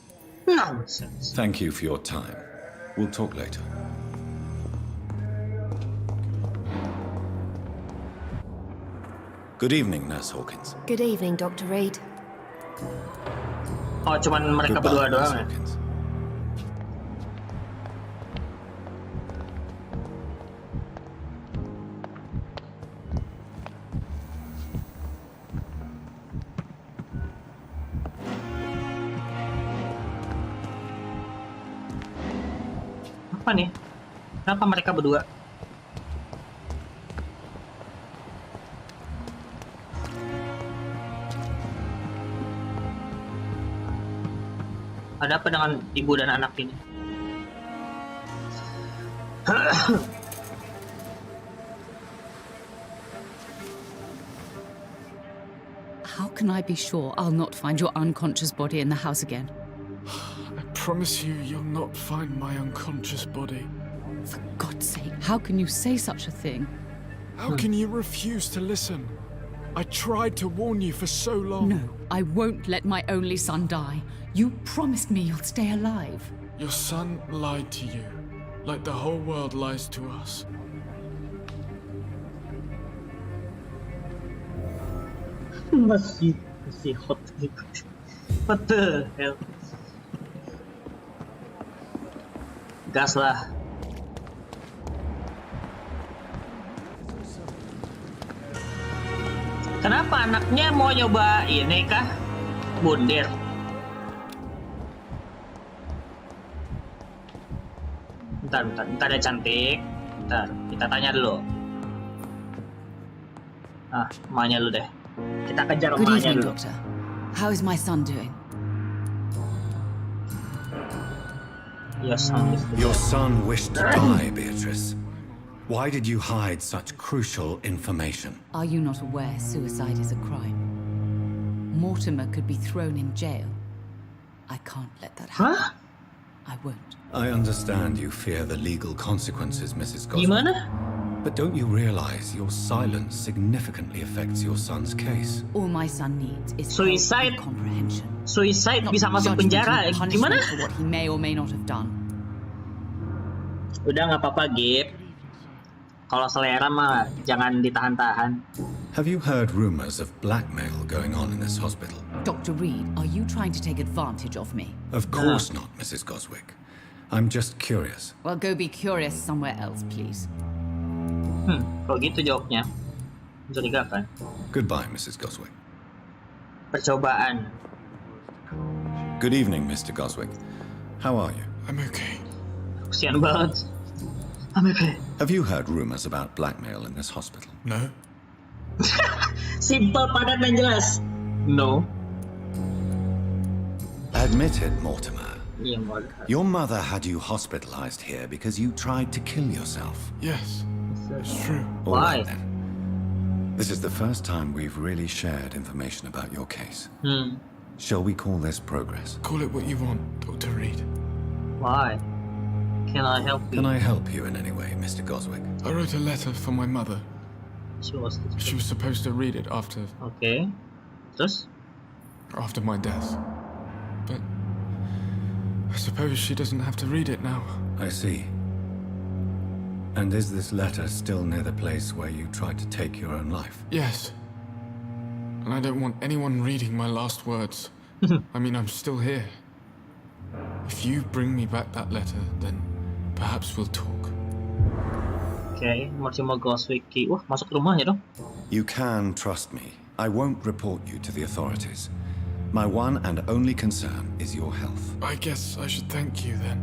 Nonsense. Thank you for your time. We'll talk later. Good evening, Nurse Hawkins. Good evening, Dr. Reed. Oh, cuman mereka Goodbye, berdua Nurse doang ya? Hawkins. Apa nih? Kenapa mereka berdua? Ada apa dengan ibu dan anak ini? How can I be sure I'll not find your unconscious body in the house again? I promise you, you'll not find my unconscious body. For God's sake, how can you say such a thing? How can you refuse to listen? I tried to warn you for so long. No, I won't let my only son die. You promised me you'll stay alive. Your son lied to you, like the whole world lies to us. masih hot gitu. What the hell? Gas lah. Kenapa anaknya mau nyoba ini kah? Bundir. Bentar ya cantik. Bentar, kita tanya dulu. Emaknya lu deh. Kita kejar Good emaknya evening, dulu. Doctor. How is my son doing? Your son is Your son wished to die, Beatrice. Why did you hide such crucial information? Are you not aware suicide is a crime? Mortimer could be thrown in jail. I can't let that happen. Hah? I won't. I understand you fear the legal consequences, Mrs. Goswick. Gimana? But don't you realize your silence significantly affects your son's case? All my son needs is Suicide. help and comprehension. Suicide Not bisa masuk judgment penjara. and Gimana? punishment for what he may or may not have done. Udah nggak apa-apa, Gip. Kalau selera mah jangan ditahan-tahan. Have you heard rumors of blackmail going on in this hospital? Dr. Reed, are you trying to take advantage of me? Of course not, Mrs. Goswick. I'm just curious. Well, go be curious somewhere else, please. Kalau gitu jawabnya. Mencurigakan. Goodbye, Mrs. Goswick. Percobaan. Good evening, Mr. Goswick. How are you? I'm okay. Kesian banget. I'm okay. Have you heard rumors about blackmail in this hospital? No? Simple, padat, dan jelas. No. Admit it, Mortimer. Iya, boleh. Your mother had you hospitalized here because you tried to kill yourself. Yes, it's true. All Why? right, then. This is the first time we've really shared information about your case. Shall we call this progress? Call it what you want, Dr. Reed. Why? Can I help you? Can I help you in any way, Mr. Goswick? I wrote a letter for my mother. She was supposed to read it after Okay. Terus? after my death. But I suppose she doesn't have to read it now. I see. And is this letter still near the place where you tried to take your own life? Yes. And I don't want anyone reading my last words. I mean, I'm still here. If you bring me back that letter, then perhaps we'll talk. Okay, Mortimer Goswick. Wah, masuk rumahnya dong. You can trust me. I won't report you to the authorities. My one and only concern is your health. I guess I should thank you then.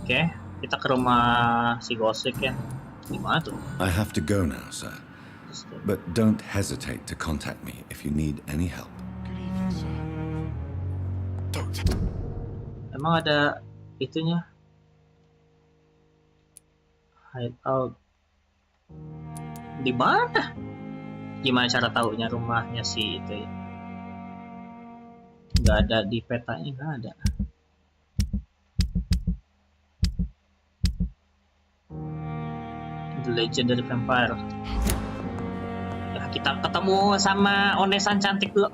Okay, kita ke rumah si Goswick ya. Gimana tuh? I have to go now, sir. But don't hesitate to contact me if you need any help. Good evening, sir. Doctor. Emang ada itunya? Hideout. Di mana? Gimana cara tahunya rumahnya si itu ya? Nggak ada di petanya, nggak ada. The Legendary Vampyr. Ya, kita ketemu sama Onesan cantik dulu.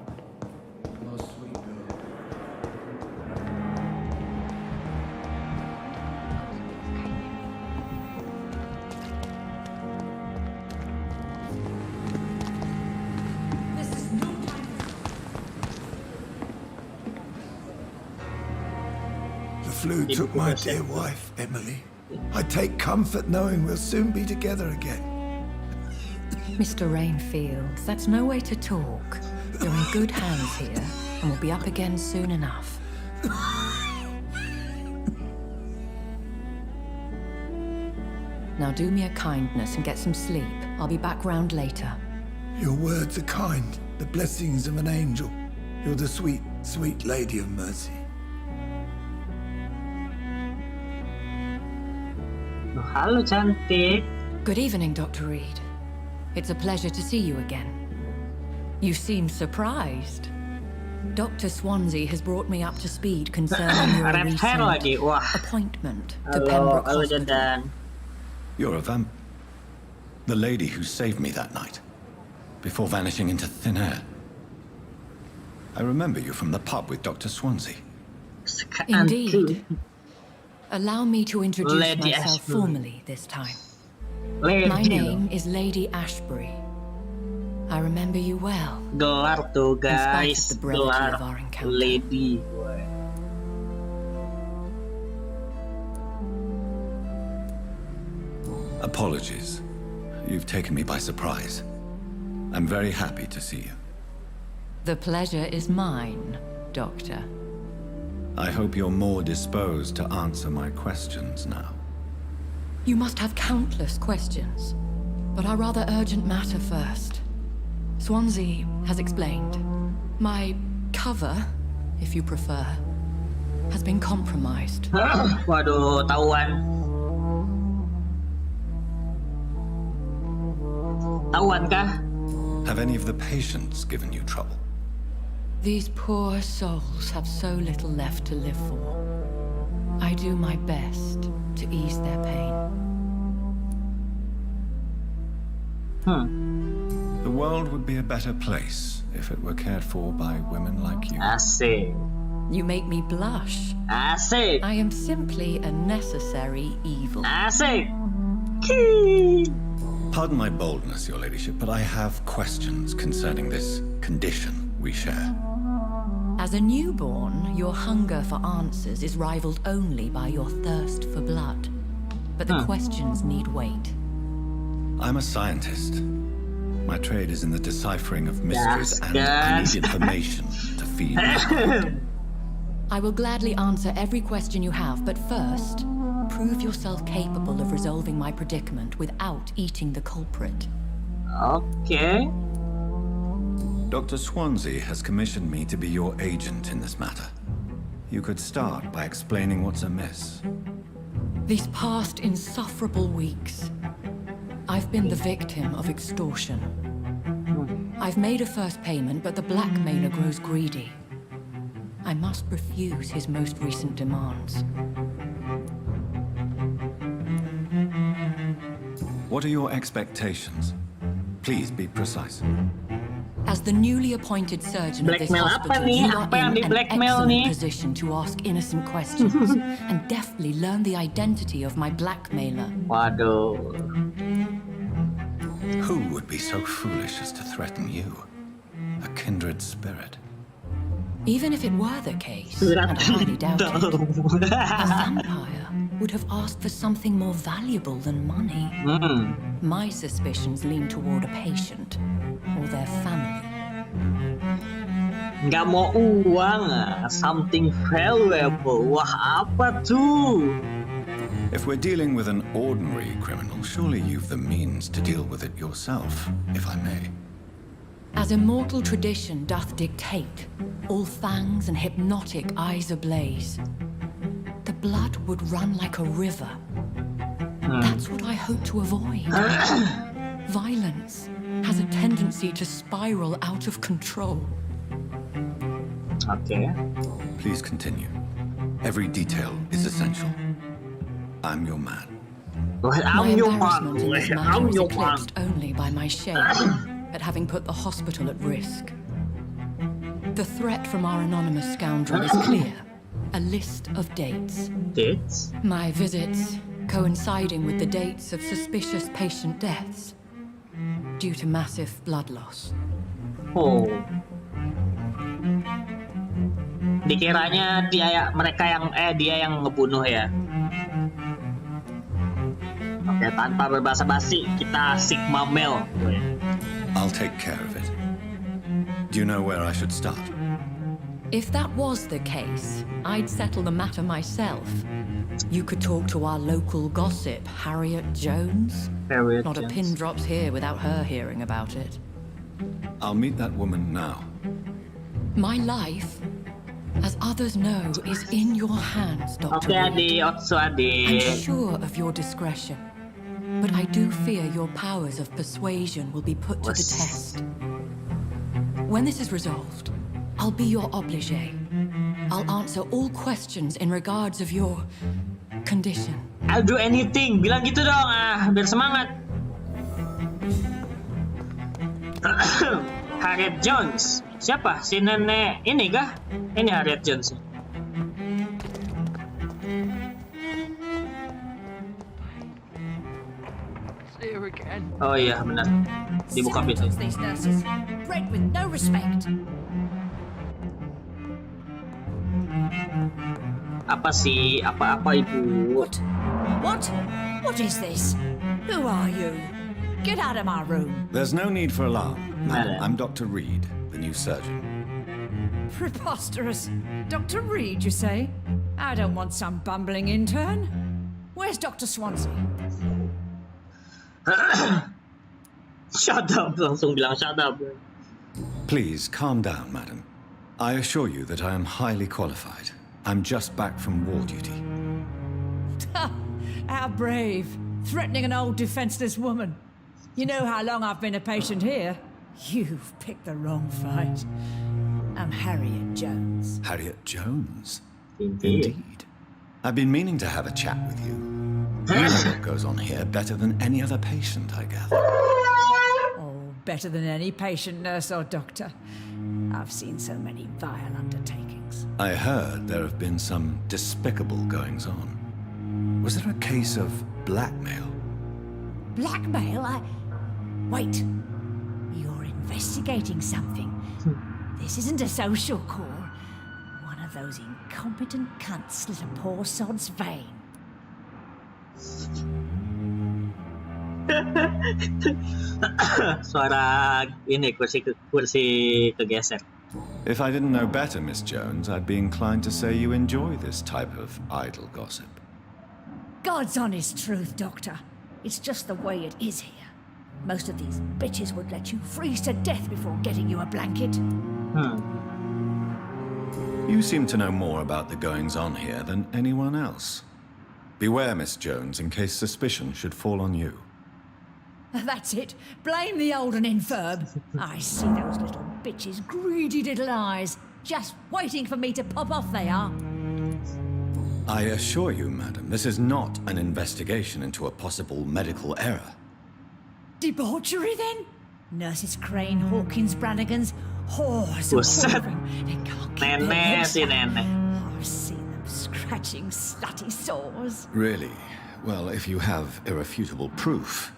The flu took my dear wife, Emily. I take comfort knowing we'll soon be together again. Mr. Rainfield, that's no way to talk. You're in good hands here, and we'll be up again soon enough. Now do me a kindness and get some sleep. I'll be back round later. Your words are kind, the blessings of an angel. You're the sweet, sweet lady of mercy. Halo cantik. Good evening, Dr. Reed. It's a pleasure to see you again. You seem surprised. Dr. Swansea has brought me up to speed concerning your recent appointment to Pembroke Hospital. You're a the lady who saved me that night, before vanishing into thin air. I remember you from the pub with Dr. Swansea. Indeed. Allow me to introduce Lady myself Ashbury. formally this time. Lady My name is Lady Ashbury. I remember you well. Gelar tuh In spite guys, of the brevity of our gelar encounter. lady. Apologies. You've taken me by surprise. I'm very happy to see you. The pleasure is mine, Doctor. I hope you're more disposed to answer my questions now. You must have countless questions, but our rather urgent matter first. Swansea has explained. My cover, if you prefer, has been compromised. Waduh, tahuan. Tahuan kah? Have any of the patients given you trouble? These poor souls have so little left to live for. I do my best to ease their pain. The world would be a better place if it were cared for by women like you. Asik. You make me blush. Asik. I am simply a necessary evil. Asik. Pardon my boldness, Your Ladyship, but I have questions concerning this condition we share. As a newborn, your hunger for answers is rivaled only by your thirst for blood. But the questions need wait. I'm a scientist. My trade is in the deciphering of mysteries, and I need information to feed me. I will gladly answer every question you have, but first, prove yourself capable of resolving my predicament without eating the culprit. Okay. Dr. Swansea has commissioned me to be your agent in this matter. You could start by explaining what's amiss. These past insufferable weeks, I've been the victim of extortion. I've made a first payment, but the blackmailer grows greedy. I must refuse his most recent demands. What are your expectations? Please be precise. As the newly appointed surgeon of this Blackmail apa hospital, nih? you are Apa yang in di an blackmail excellent nih? position to ask innocent questions and deftly learn the identity of my blackmailer. Waduh. Who would be so foolish as to threaten you? A kindred spirit. Even if it were the case, and I highly doubt it, a vampire would have asked for something more valuable than money. My suspicions lean toward a patient or their family. Nggak mau uang, something valuable. Wah, apa tuh? If we're dealing with an ordinary criminal, surely you've the means to deal with it yourself, if I may. As immortal tradition doth dictate, all fangs and hypnotic eyes ablaze, the blood would run like a river. That's what I hope to avoid. Violence has a tendency to spiral out of control. Okay. Please continue. Every detail is essential. I'm your man. My embarrassment in this matter is eclipsed only by my shame at having put the hospital at risk. The threat from our anonymous scoundrel is clear. A list of dates. Dates? My visits coinciding with the dates of suspicious patient deaths due to massive blood loss. Oh. Dikiranya dia yang ngebunuh ya. Oke, tanpa berbasa-basi kita Sigma Male. I'll take care of it. Do you know where I should start? If that was the case, I'd settle the matter myself. You could talk to our local gossip, Harriet Jones. Not a pin drops here without her hearing about it. I'll meet that woman now. My life, as others know, is in your hands, Dr. Oke, Adi, Otsu Adi. I'm sure of your discretion, but I do fear your powers of persuasion will be put to the test. When this is resolved, I'll be your obligé. I'll answer all questions in regards of your condition. I'll do anything. Bilang gitu dong, biar semangat. Harriet Jones. Siapa? Si nenek ini kah? Ini Harriet Jones. Oh iya, benar. Dibuka pintu. Bred with no respect. Apa sih? Apa ibu? What is this? Who are you? Get out of my room. There's no need for alarm, madam. I'm Dr. Reed, the new surgeon. Preposterous. Dr. Reed, you say? I don't want some bumbling intern. Where's Dr. Swansea? Shut up, langsung bilang shut up. Please, calm down, madam. I assure you that I am highly qualified. I'm just back from war duty. How brave. Threatening an old defenseless woman. You know how long I've been a patient here? You've picked the wrong fight. I'm Harriet Jones. Harriet Jones? Indeed. I've been meaning to have a chat with you. You know what goes on here better than any other patient, I gather. Oh, better than any patient, nurse or doctor. I've seen so many vile undertakings. I heard there have been some despicable goings-on. Was there a case of blackmail? Blackmail? Wait. You're investigating something. This isn't a social call. One of those incompetent cunts slit a poor sod's vein. Suara ini kursi kegeser. If I didn't know better, Miss Jones, I'd be inclined to say you enjoy this type of idle gossip. God's honest truth, Doctor. It's just the way it is here. Most of these bitches would let you freeze to death before getting you a blanket. You seem to know more about the goings-on here than anyone else. Beware, Miss Jones, in case suspicion should fall on you. That's it. Blame the old and infirm. I see those little bitches' greedy little eyes. Just waiting for me to pop off they are. I assure you, madam, this is not an investigation into a possible medical error. Debauchery, then? Nurses Crane, Hawkins, Brannigans, whores and whoring. They can't keep their heads down. I've seen them scratching slutty sores. Really? Well, if you have irrefutable proof,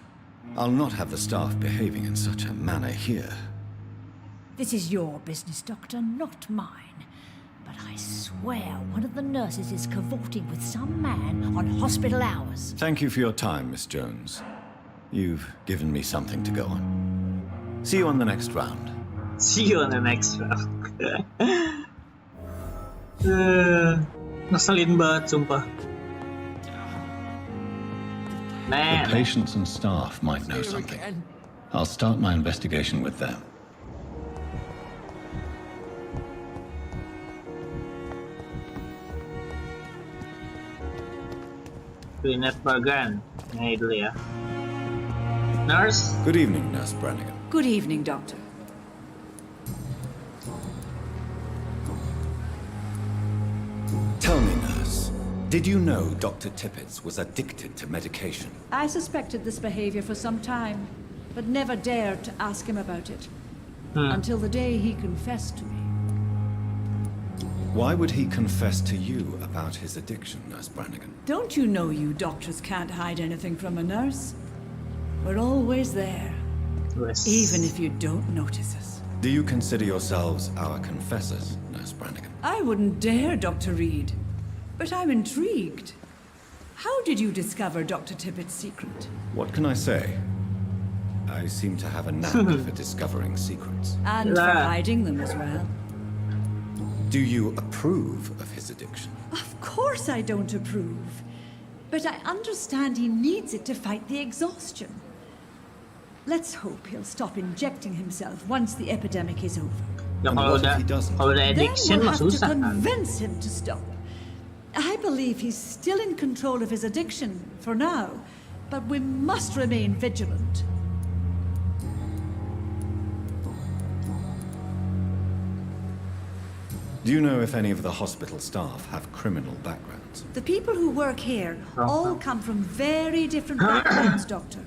I'll not have the staff behaving in such a manner here. This is your business, Doctor, not mine. But I swear one of the nurses is cavorting with some man on hospital hours. Thank you for your time, Miss Jones. You've given me something to go on. See you on the next round. See you on the next round. Ngeselin banget, sumpah. The patients and staff might know something. I'll start my investigation with them. Brunette Bargan. Ini dulu ya. Nurse. Good evening, Nurse Brannigan. Good evening, Doctor. Tell me, nurse, did you know Dr. Tippett was addicted to medication? I suspected this behavior for some time, but never dared to ask him about it. Until the day he confessed to me. Why would he confess to you about his addiction, Nurse Brannigan? Don't you know you doctors can't hide anything from a nurse? We're always there. Yes. Even if you don't notice us. Do you consider yourselves our confessors, Nurse Brannigan? I wouldn't dare, Dr. Reed. But I'm intrigued. How did you discover Dr. Tippett's secret? What can I say? I seem to have a knack for discovering secrets. And for hiding them as well. Do you approve of his addiction? Of course I don't approve. But I understand he needs it to fight the exhaustion. Let's hope he'll stop injecting himself once the epidemic is over. Ya, kalau udah addiction mah susah kan. Convince him to stop. I believe he's still in control of his addiction for now, but we must remain vigilant. Do you know if any of the hospital staff have criminal backgrounds? The people who work here all come from very different backgrounds, Doctor.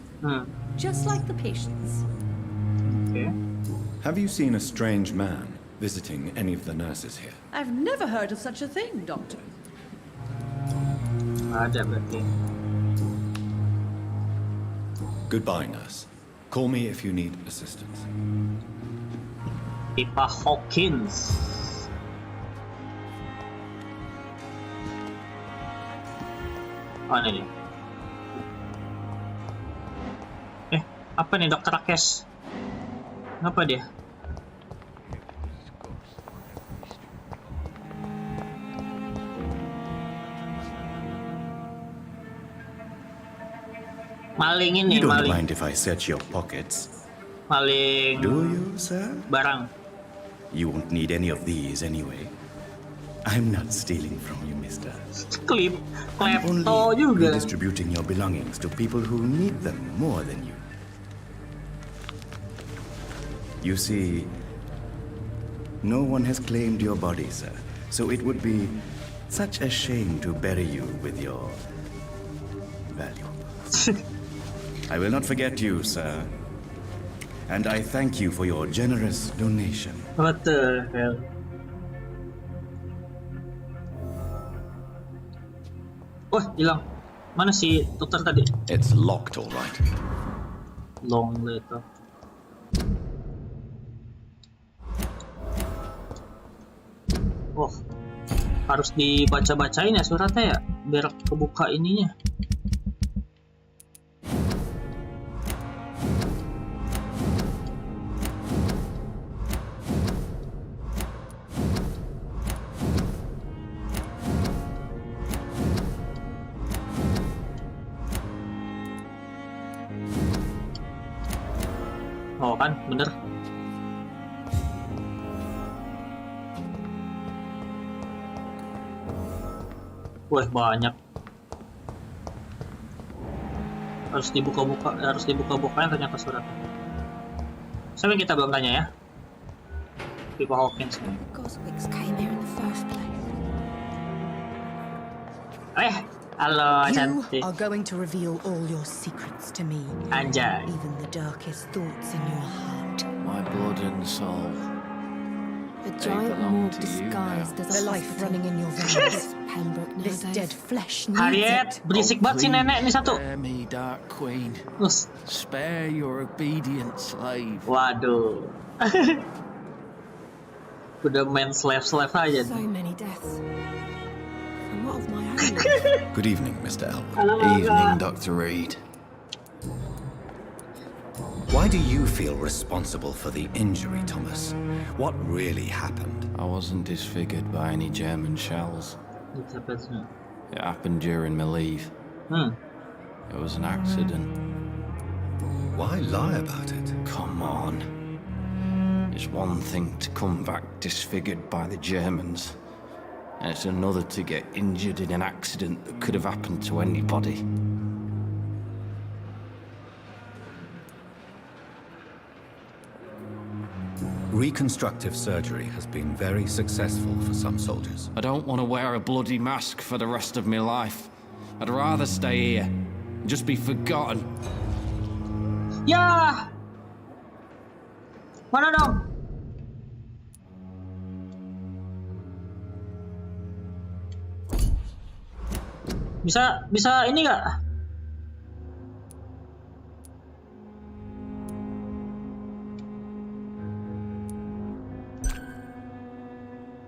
Just like the patients. Okay. Have you seen a strange man visiting any of the nurses here? I've never heard of such a thing, Doctor. Ada berarti. Goodbye, nurse. Call me if you need assistance. Pipa Hawkins. Oh, ini dia. Apa nih Dokter Akes? Apa dia? Maling ini, You don't maling. mind if I search your pockets? Maling. Do you, sir? Barang. You won't need any of these anyway. I'm not stealing from you, mister. Klepto juga. Redistributing your belongings to people who need them more than you. You see, no one has claimed your body, sir. So it would be such a shame to bury you with your valuables. I will not forget you, sir. And I thank you for your generous donation. What the hell? Wah, hilang. Mana si dokter tadi? It's locked, all right. Long letter. Oh, harus dibaca-bacain ya suratnya ya, biar kebuka ininya. Oh kan, bener. Wah, banyak. Harus dibuka-bukain ternyata suratnya. Sampai kita belum tanya ya. Pipa Hawkins. Halo, cantik. You are going to reveal all your secrets to me. Anjay. Even the darkest thoughts in your heart. My blood and soul. A giant morgue disguised as a life running in your veins. Pembroke This dead flesh needs Harriet, it. berisik banget si nenek ini satu. Spare me, Dark Queen. Spare your obedient slave. Waduh. Udah main slave aja. So many deaths. And what of my own? Good evening, Mr. Elwood. Evening, Dr. Reed. Why do you feel responsible for the injury, Thomas? What really happened? I wasn't disfigured by any German shells. It happened during my leave. It was an accident. Why lie about it? Come on. It's one thing to come back disfigured by the Germans, and it's another to get injured in an accident that could have happened to anybody. Reconstructive surgery has been very successful for some soldiers. I don't want to wear a bloody mask for the rest of my life. I'd rather stay here and just be forgotten. Ya! Mana dong? Bisa ini nggak?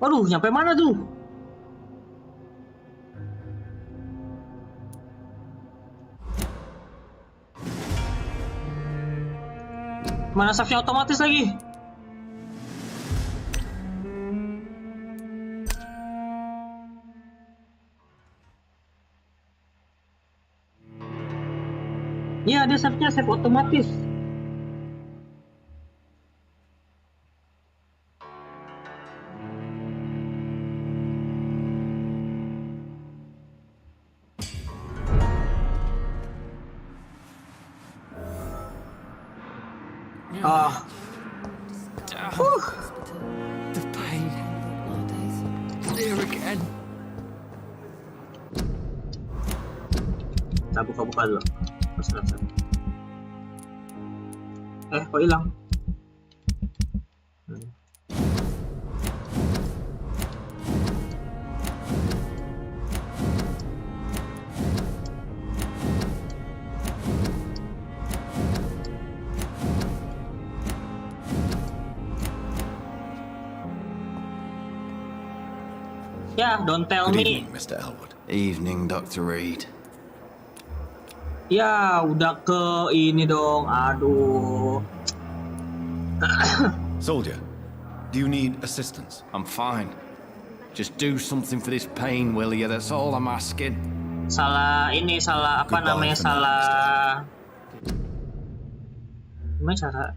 Waduh, nyampe mana tuh? Mana save-nya otomatis lagi? Iya, ada save-nya, save otomatis. The pain. Kita buka-buka dulu. Kok hilang? Ya, don't tell Good me. evening, Mr. Elwood. Evening, Dr. Reed. Ya, udah ke ini dong. Aduh. Soldier, do you need assistance? I'm fine. Just do something for this pain, will you? That's all I'm asking. Salah apa namanya? Salah.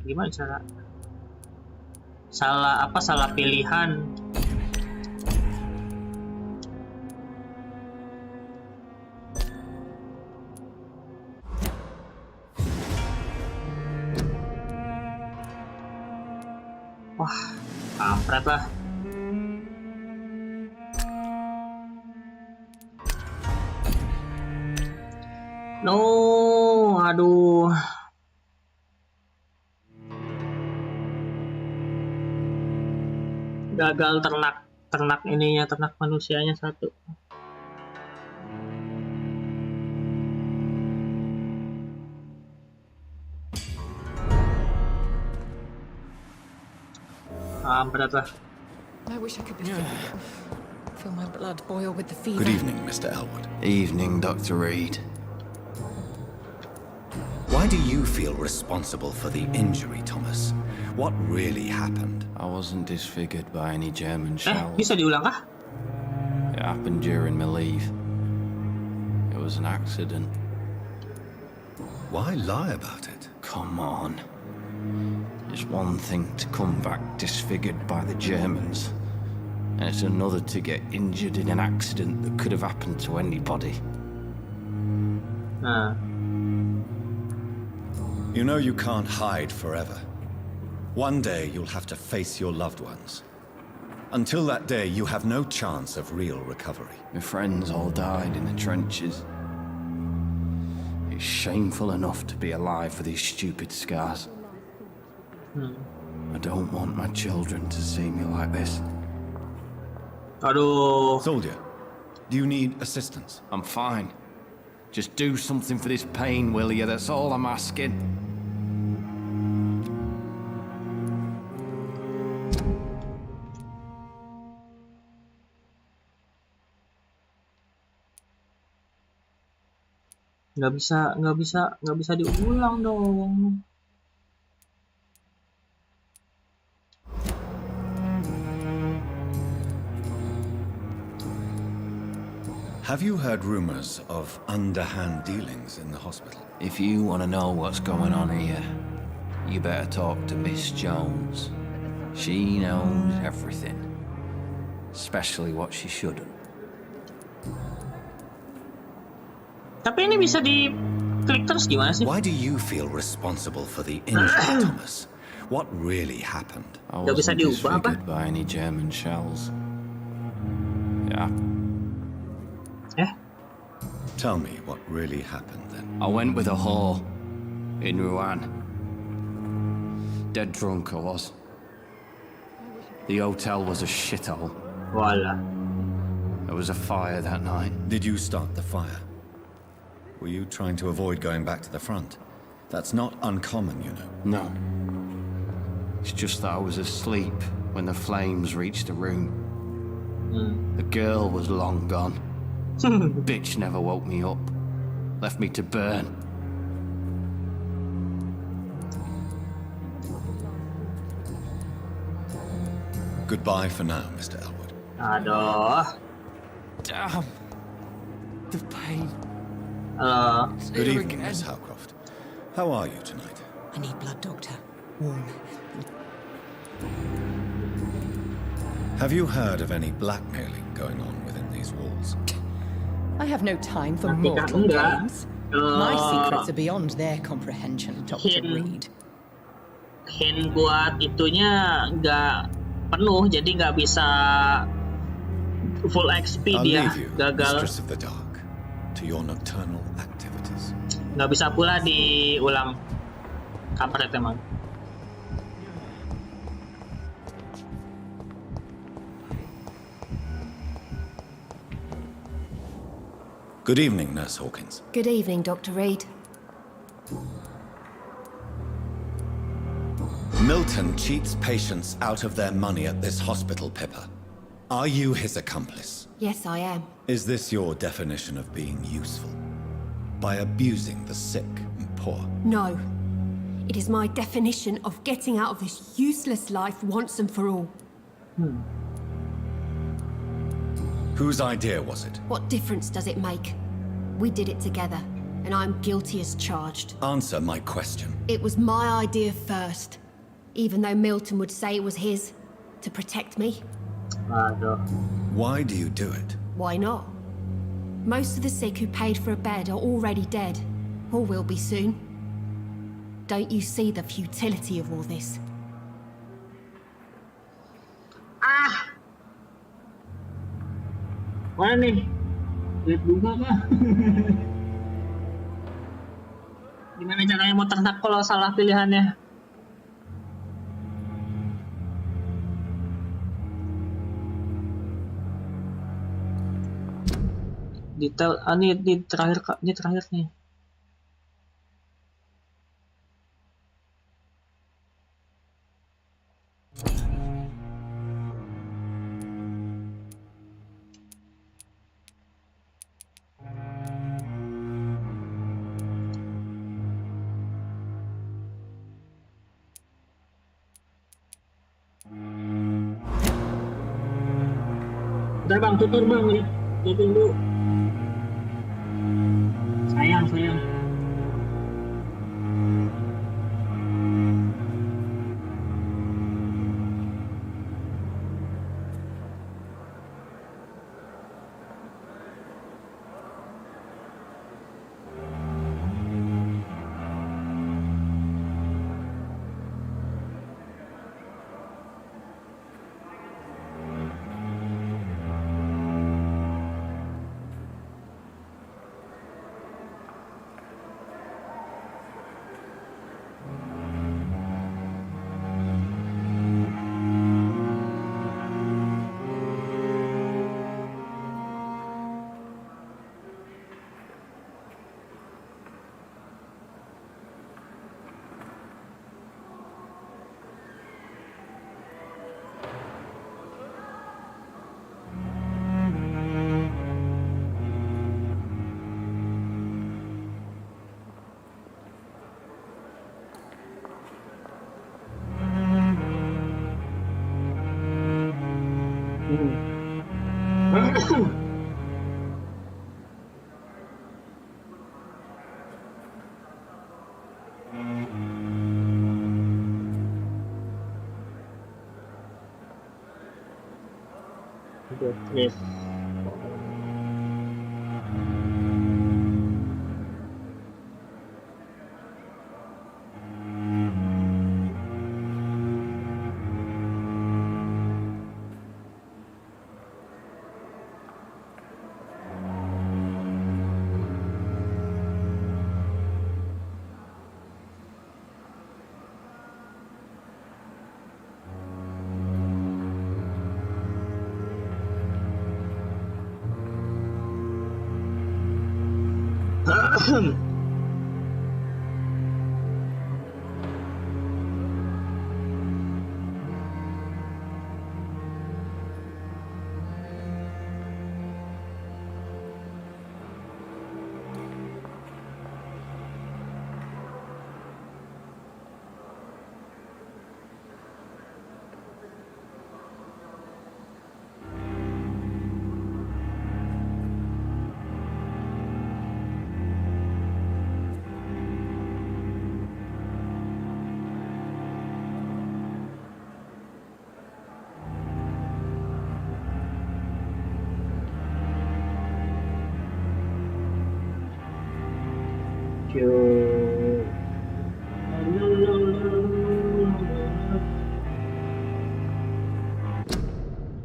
Gimana cara? Salah pilihan. Wah, kampret lah. No, aduh. Gagal ternak manusianya satu. Berat lah. I wish I could be fit again. Feel my blood boil with the fever. Good evening, Mr. Elwood. Evening, Dr. Reed. Why do you feel responsible for the injury, Thomas? What really happened? I wasn't disfigured by any German shells. Bisa diulang kah? It happened during my leave. It was an accident. Why lie about it? Come on. It's one thing to come back disfigured by the Germans, and it's another to get injured in an accident that could have happened to anybody. You know you can't hide forever. One day you'll have to face your loved ones. Until that day, you have no chance of real recovery. My friends all died in the trenches. It's shameful enough to be alive for these stupid scars. I don't want my children to see me like this. Aduh. Soldier, do you need assistance? I'm fine. Just do something for this pain, will you? That's all I'm asking. Nggak bisa diulang dong. Have you heard rumors of underhand dealings in the hospital? If you want to know what's going on here, you better talk to Miss Jones. She knows everything. Especially what she shouldn't. Tapi ini bisa diklik terus gimana sih? Why do you feel responsible for the injury, Thomas? What really happened? I wasn't disfigured by any German shells. Yeah. Tell me what really happened then. I went with a whore in Rouen. Dead drunk I was. The hotel was a shithole. Voila. There was a fire that night. Did you start the fire? Were you trying to avoid going back to the front? That's not uncommon, you know. No. It's just that I was asleep when the flames reached the room. The girl was long gone. Bitch never woke me up. Left me to burn. Goodbye for now, Mr. Elwood. Aduh. Damn. The pain. Halo. Good evening, Miss Howcroft. How are you tonight? I need blood, Doctor. Warm. Have you heard of any blackmailing going on within these walls? I have no time for mortal games. My secrets are beyond their comprehension, Dr. Reed. Hint buat itunya nggak penuh, jadi nggak bisa full XP dia. Leave you, gagal. Mistress of the Dark, to for your nocturnal activities. Nggak bisa pula diulang. Kampret emang. Good evening, Nurse Hawkins. Good evening, Dr. Reed. Milton cheats patients out of their money at this hospital, Pippa. Are you his accomplice? Yes, I am. Is this your definition of being useful? By abusing the sick and poor? No. It is my definition of getting out of this useless life once and for all. Whose idea was it? What difference does it make? We did it together, and I'm guilty as charged. Answer my question. It was my idea first, even though Milton would say it was his, to protect me. Why do you do it? Why not? Most of the sick who paid for a bed are already dead, or will be soon. Don't you see the futility of all this? Mana nih? Lihat bunga kah? Gimana caranya mau ternak kalau salah pilihannya? Detail, ini terakhir kak, ini terakhir nih. Bentar bang, tutur bang, lihat dulu. Sayang. Yes.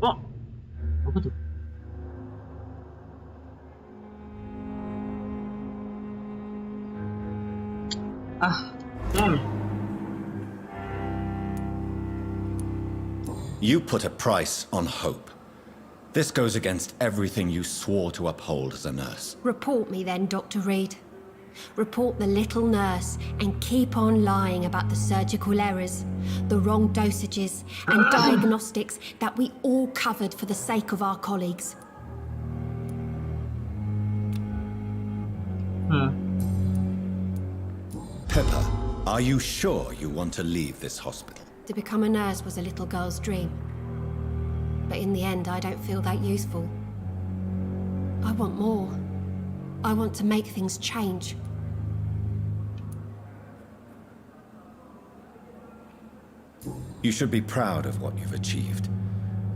Oh, apa tuh? Damn. You put a price on hope. This goes against everything you swore to uphold as a nurse. Report me then, Dr. Reed. Report the little nurse and keep on lying about the surgical errors, the wrong dosages and diagnostics that we all covered for the sake of our colleagues. Pippa, are you sure you want to leave this hospital? To become a nurse was a little girl's dream. But in the end, I don't feel that useful. I want more. I want to make things change. You should be proud of what you've achieved.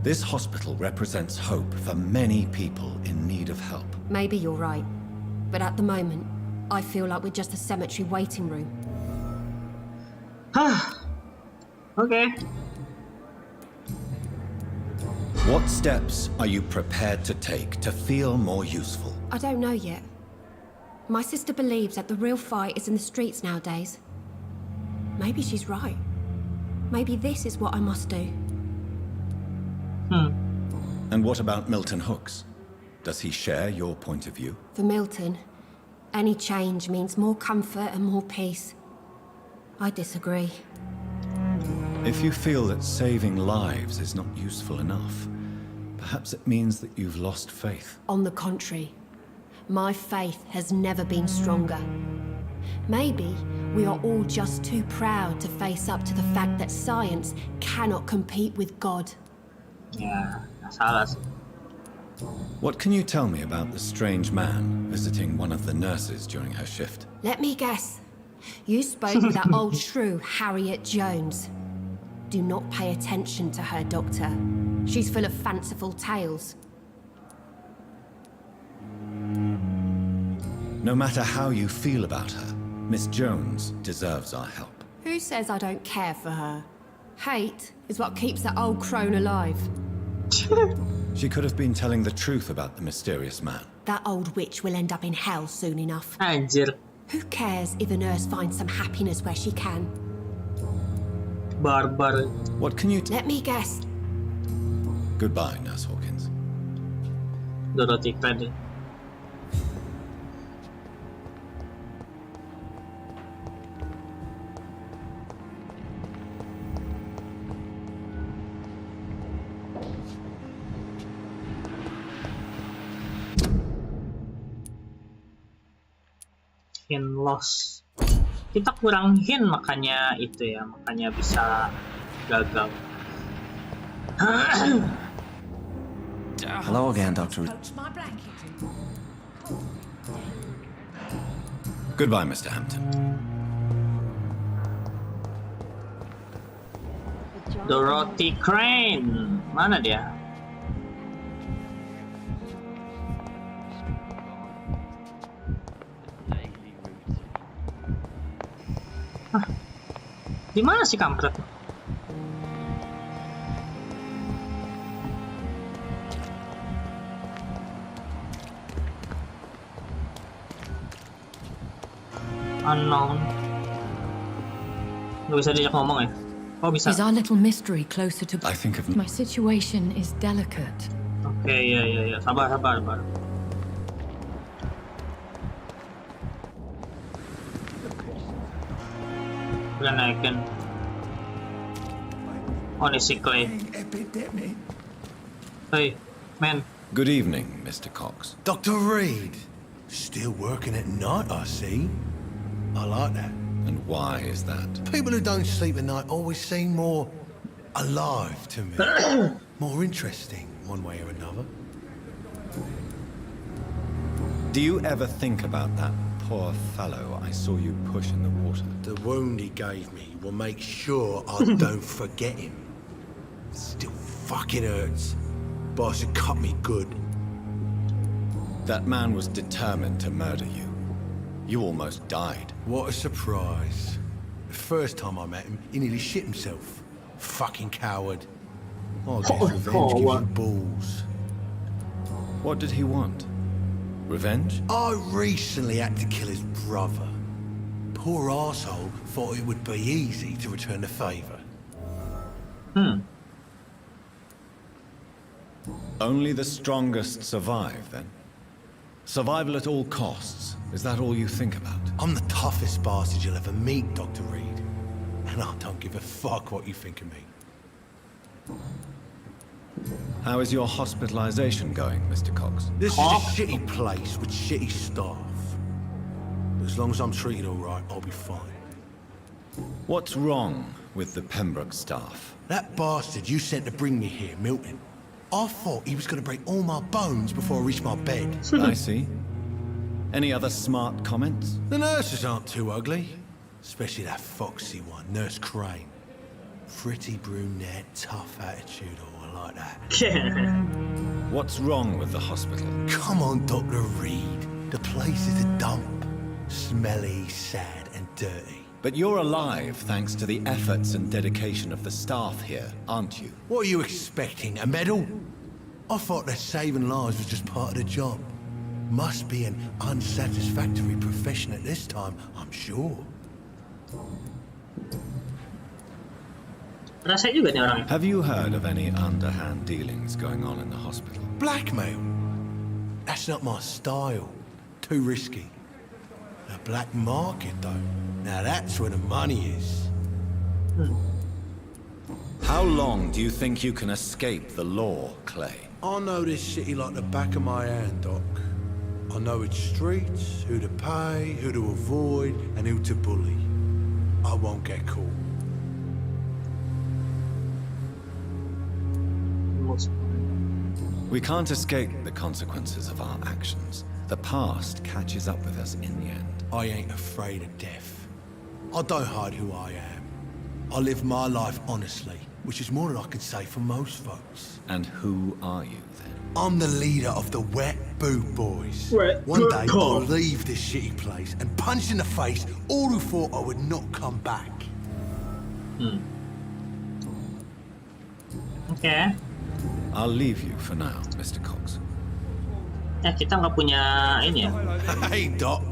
This hospital represents hope for many people in need of help. Maybe you're right. But at the moment, I feel like we're just a cemetery waiting room. Okay. What steps are you prepared to take to feel more useful? I don't know yet. My sister believes that the real fight is in the streets nowadays. Maybe she's right. Maybe this is what I must do. And what about Milton Hooks? Does he share your point of view? For Milton, any change means more comfort and more peace. I disagree. If you feel that saving lives is not useful enough, perhaps it means that you've lost faith. On the contrary, my faith has never been stronger. Maybe we are all just too proud to face up to the fact that science cannot compete with God. Ya, salah sih. What can you tell me about the strange man visiting one of the nurses during her shift? Let me guess. You spoke with that old shrew, Harriet Jones. Do not pay attention to her, Doctor. She's full of fanciful tales. No matter how you feel about her, Miss Jones deserves our help. Who says I don't care for her? Hate is what keeps that old crone alive. She could have been telling the truth about the mysterious man. That old witch will end up in hell soon enough. Anjir. Who cares if a nurse finds some happiness where she can? Barbar. What can you Let me guess. Goodbye, Nurse Hawkins. Dorothy Credit. Hint loss. Kita kurang hint makanya itu ya, makanya bisa gagal. Hello again, Doctor. Goodbye, Mr. Hampton. Dorothy Crane. Mana dia? Di mana sih kampret? Unknown. Nggak bisa diajak ngomong ya? Oh bisa. Is our little mystery closer to... I think of... My situation is delicate. Oke, ya. Sabar. Udah naikin. Oh, ini si Clay. Hey, man. Good evening, Mr. Cox. Dr. Reed. Still working at night, I see. I like that. And why is that? People who don't sleep at night always seem more alive to me. More interesting, one way or another. Do you ever think about that poor fellow I saw you push in the water? The wound he gave me will make sure I don't forget him. Still fucking hurts. Boss had cut me good. That man was determined to murder you. You almost died. What a surprise. The first time I met him, he nearly shit himself. Fucking coward. I guess revenge gives you balls. What did he want? Revenge? I recently had to kill his brother. poor arsehole thought it would be easy to return the favor. Only the strongest survive, then? Survival at all costs. Is that all you think about? I'm the toughest bastard you'll ever meet, Dr. Reed. And I don't give a fuck what you think of me. How is your hospitalization going, Mr. Cox? This is a shitty place with shitty staff. But as long as I'm treated all right, I'll be fine. What's wrong with the Pembroke staff? That bastard you sent to bring me here, Milton. I thought he was going to break all my bones before I reached my bed. I see. Any other smart comments? The nurses aren't too ugly. Especially that foxy one, Nurse Crane. Pretty brunette, tough attitude, all like that. What's wrong with the hospital? Come on, Dr. Reed. The place is a dump. Smelly, sad, and dirty. But you're alive thanks to the efforts and dedication of the staff here, aren't you? What are you expecting, a medal? I thought that saving lives was just part of the job. Must be an unsatisfactory profession at this time, I'm sure. Have you heard of any underhand dealings going on in the hospital? Blackmail? That's not my style. Too risky. The black market, though. Now that's where the money is. How long do you think you can escape the law, Clay? I know this city like the back of my hand, Doc. I know its streets, who to pay, who to avoid, and who to bully. I won't get caught. We can't escape the consequences of our actions. The past catches up with us in the end. I ain't afraid of death. I don't hide who I am. I live my life honestly, which is more than I can say for most folks. And who are you, then? I'm the leader of the Wet Boot Boys. One day I'll leave this shitty place and punch in the face all who thought I would not come back. Okay. I'll leave you for now, Mr. Cox. Kita nggak punya ini ya. Hey, Doc.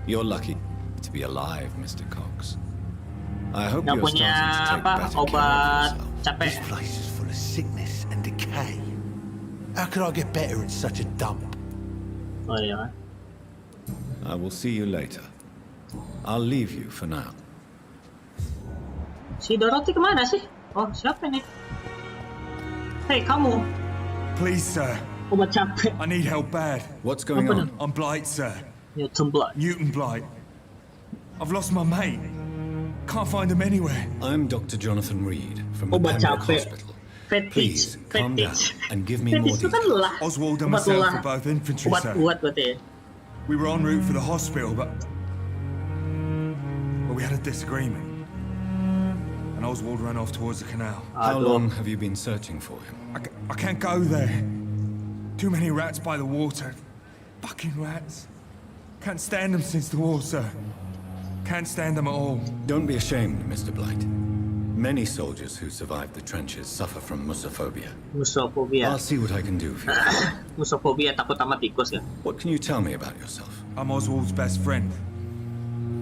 You're lucky to be alive, Mr. Cox. I hope Nggak you're punya starting to take apa better care of obat yourself. capek. This place is full of sickness and decay. How could I get better in such a dump? Oh iya. I will see you later. I'll leave you for now. Si Dorothy kemana sih? Oh, siapa nih? Hey, kamu. Please, sir. Obat capek. I need help bad. What's going on? I'm Blight, sir. Newton Blight. Newton Blight. I've lost my mate. Can't find him anywhere. I'm Dr. Jonathan Reed from the Obat Pembroke capek. Hospital. Fetish. Please, calm down and give me more Fetish itu kan details. lelah. Oswald and Obat myself lelah. were both infantry, Obat sir. buat berarti ya. We were en route for the hospital, but we had a disagreement. And Oswald ran off towards the canal. How long have you been searching for him? I can't go there. Too many rats by the water. Fucking rats. Can't stand them since the war, sir. Can't stand them at all. Don't be ashamed, Mr. Blight. Many soldiers who survived the trenches suffer from musophobia. Musophobia. I'll see what I can do for you. Musophobia, takut sama tikus ya. What can you tell me about yourself? I'm Oswald's best friend.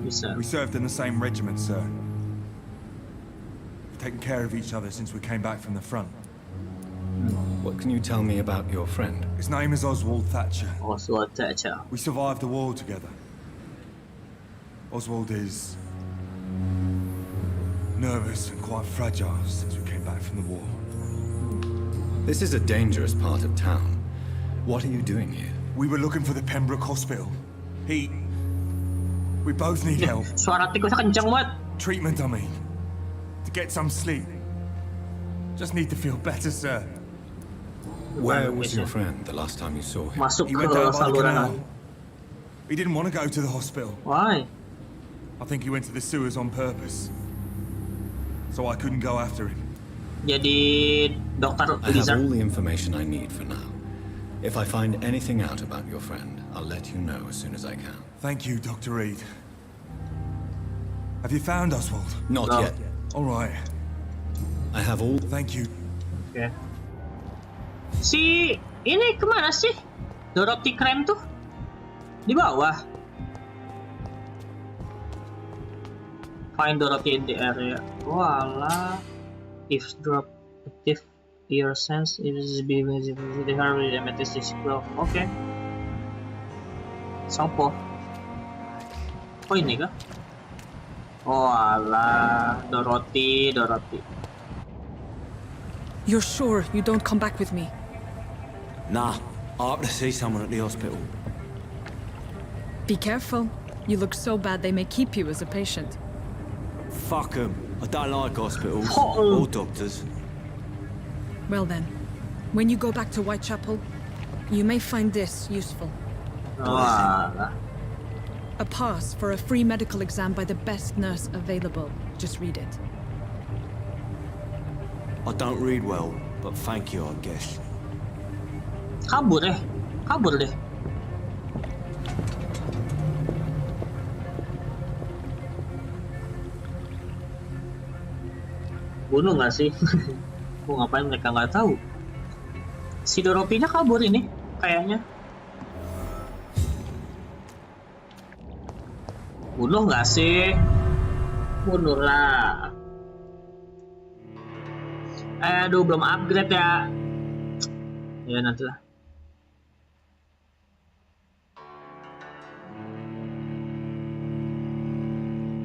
Bisa. We served in the same regiment, sir. We've taken care of each other since we came back from the front. What can you tell me about your friend? His name is Oswald Thatcher. Oswald Thatcher. We survived the war together. Oswald is nervous and quite fragile since we came back from the war. This is a dangerous part of town. What are you doing here? We were looking for the Pembroke Hospital. We both need help. Suara tikusnya kencang banget. Treatment, I mean. To get some sleep. Just need to feel better, sir. Where was your friend the last time you saw him? Masuk He ke went down by the saluran. canal. He didn't want to go to the hospital. Why? I think he went to the sewers on purpose. So I couldn't go after him. Jadi dokter I have Lizard. all the information I need for now. If I find anything out about your friend, I'll let you know as soon as I can. Thank you, Dr. Reed. Have you found Oswald? Not No. yet. All right. I have all... Thank you. Oke. Si ini kemana sih? Dorothy Crane tuh di bawah. Find Dorothy in the area. Walah. Eavesdrop. Active your sense. It is being the Harvey amethyst is glow. Oke. Sopo? Oh ini kah? Oh alah, Dorothy. You're sure you don't come back with me? Nah, I have to see someone at the hospital. Be careful. You look so bad they may keep you as a patient. Fuck 'em. I don't like hospitals or doctors. Well then, when you go back to Whitechapel, you may find this useful. Walah. A pass for a free medical exam by the best nurse available. Just read it. I don't read well, but thank you, I guess. Kabur deh. Bunuh nggak sih? Ngapain mereka nggak tahu? Si Dorothy-nya kabur ini, kayaknya. Bunuh nggak sih? Bunuh lah. Aduh, belum upgrade ya. Ya nantilah.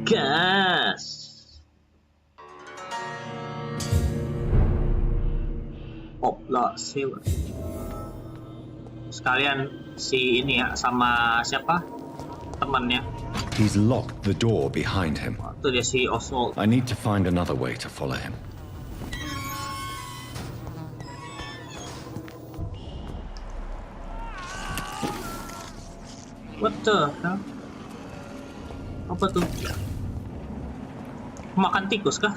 Gas. Sewa. Sekalian si ini ya sama siapa temannya. He's locked the door behind him. Itu dia si Oswald. I need to find another way to follow him. What the hell? Apa tuh? Makan tikus kah?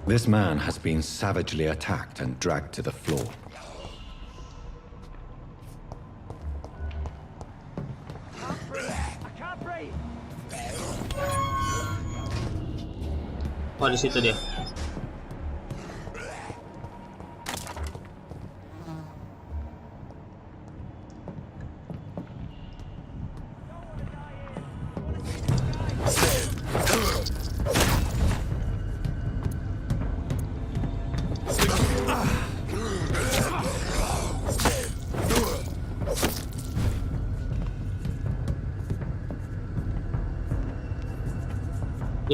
This man has been savagely attacked and dragged to the floor. Oh, di situ dia.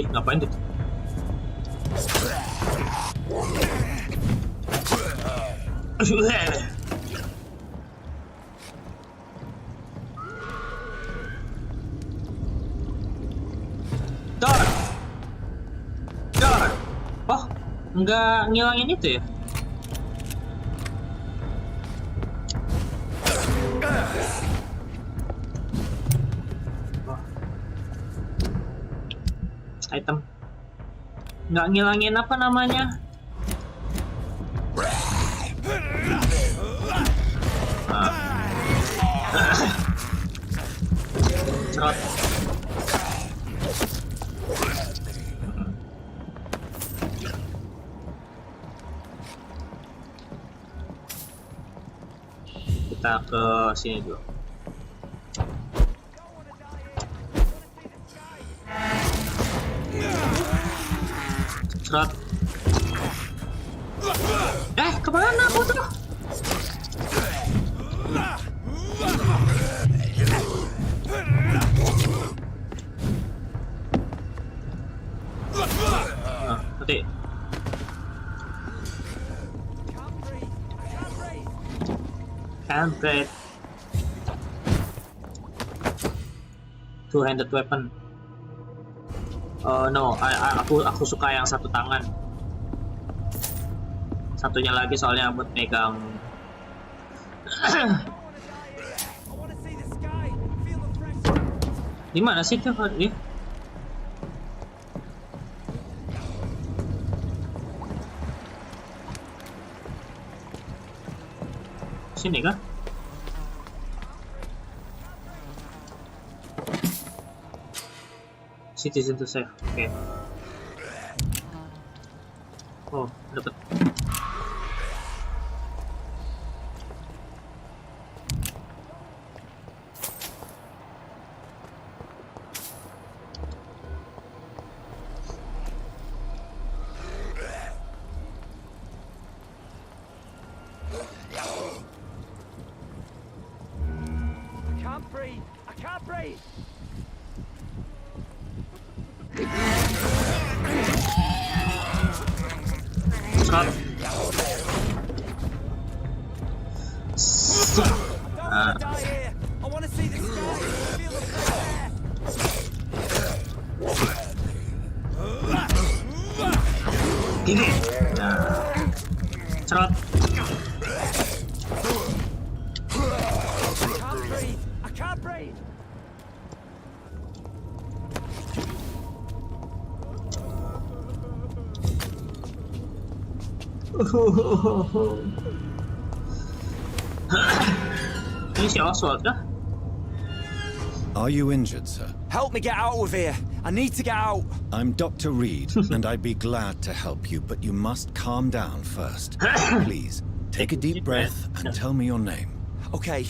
Ngapain tuh? Dor. Oh, nggak ngilangin itu ya? Item nggak ngilangin apa namanya? Cerot. Kita ke sini dulu. Cerot. Kemana aku tuh? Mati. Can't break. Two-handed weapon. No, aku suka yang satu tangan. Satunya lagi soalnya buat megang. Di mana sih tuh dia? Sini kah? Citizen to save. Oke. Oh, dapat. can't breathe. Serot. I don't want to die here. I want to see the sky. Feel the fresh air. Gigi. Nah. Serot. I can't breathe. Ini si Oswald kah? Are you injured, sir? Help me get out of here. I need to get out. I'm Dr. Reed, and I'd be glad to help you, but you must calm down first. Please, take a deep breath and tell me your name. Okay.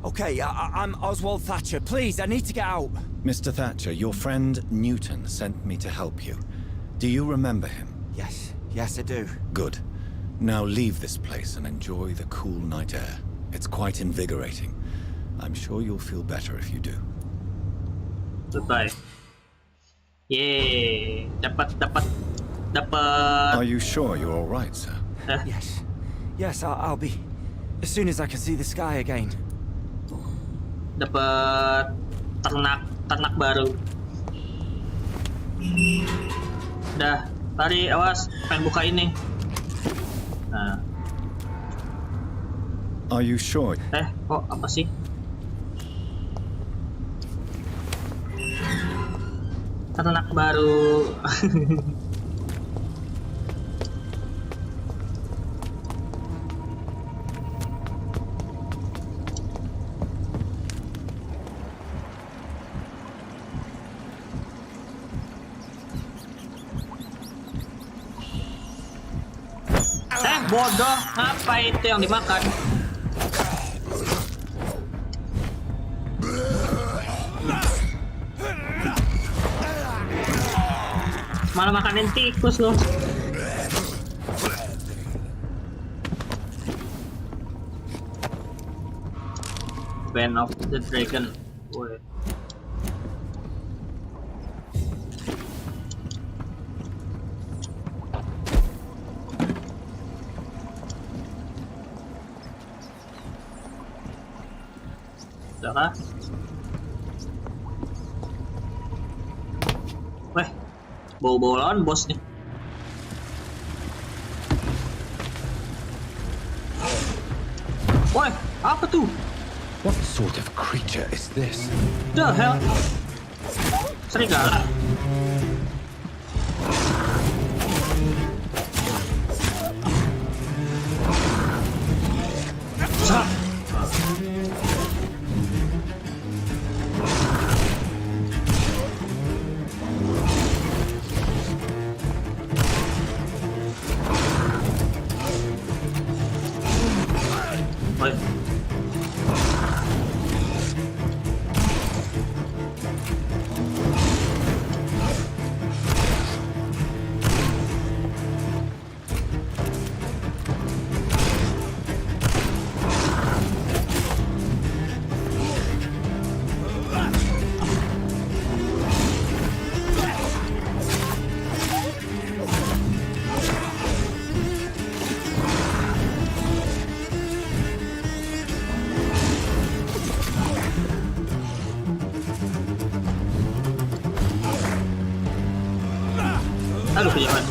I'm Oswald Thatcher. Please, I need to get out. Mr. Thatcher, your friend Newton sent me to help you. Do you remember him? Yes, I do. Good. Now leave this place and enjoy the cool night air. It's quite invigorating. I'm sure you'll feel better if you do. Goodbye. Yeay, dapat. Are you sure you're all right, sir? Yes, I'll be. As soon as I can see the sky again. Dapat ternak baru. Dah, tadi awas, pengen buka ini. Nah. Are you sure? Kok apa sih? Ternak baru. Bodoh, apa itu yang dimakan? Malah makanin tikus loh. Band of the Dragon. Woy. Udah kah? Weh, bau-bau lawan bos nih. Woi, apa tuh? What sort of creature is this? The hell? Serigala. Aduh, kejauhan.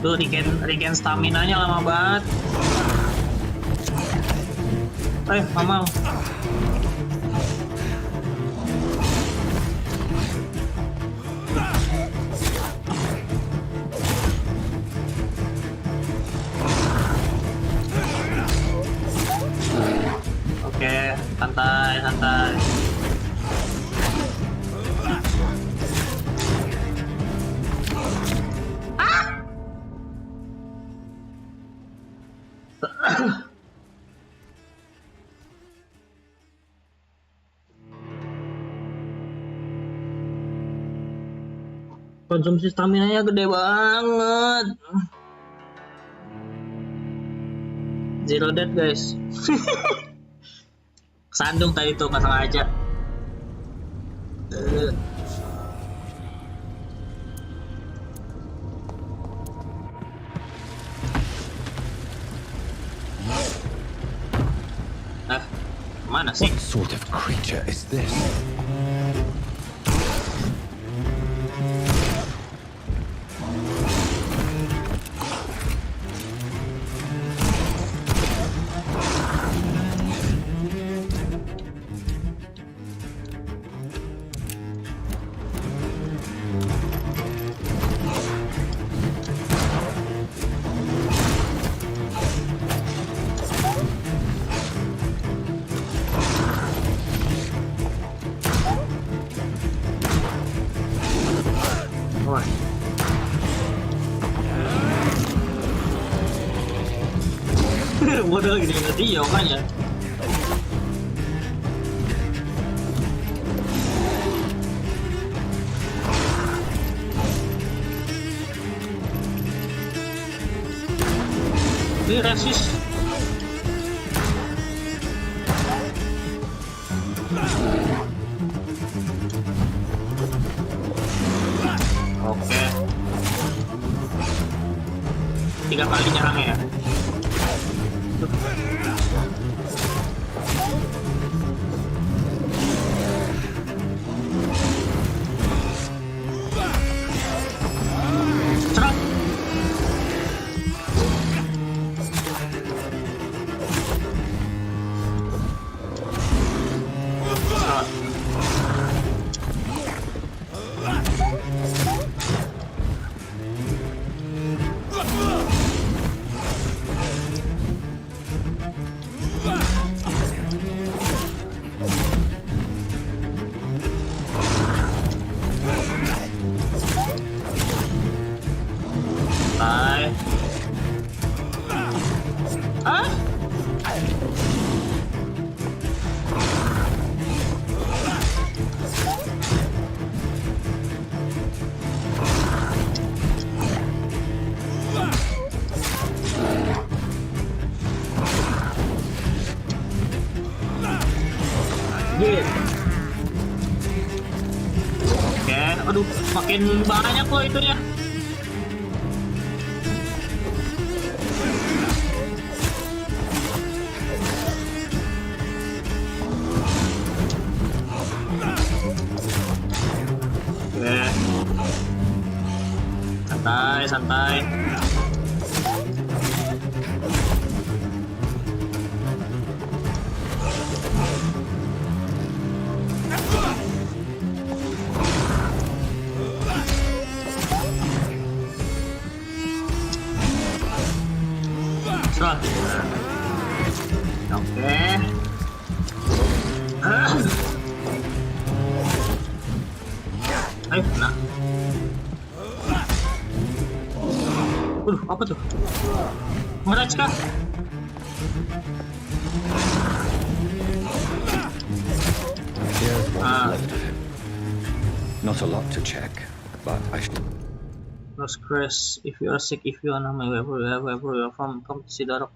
Tuh regen stamina-nya lama banget. Mamau. Konsumsi stamina-nya gede banget. Zero death guys. Sandung tadi tuh nggak sengaja. Mana sih? What sort of creature is this? Modal gini-gini dia makanya. Ini rasis. Oke. 3 kali nyerang ya. Oke, aduh, makin banyak loh itunya. Oke, santai. Oke. Ayo, nah. Apa tuh? Ngeraj kah? Here's what's left of him. Not a lot to check, but I should. Lost Crash, if you are sick, if you are not wherever you are from, come to see the rock.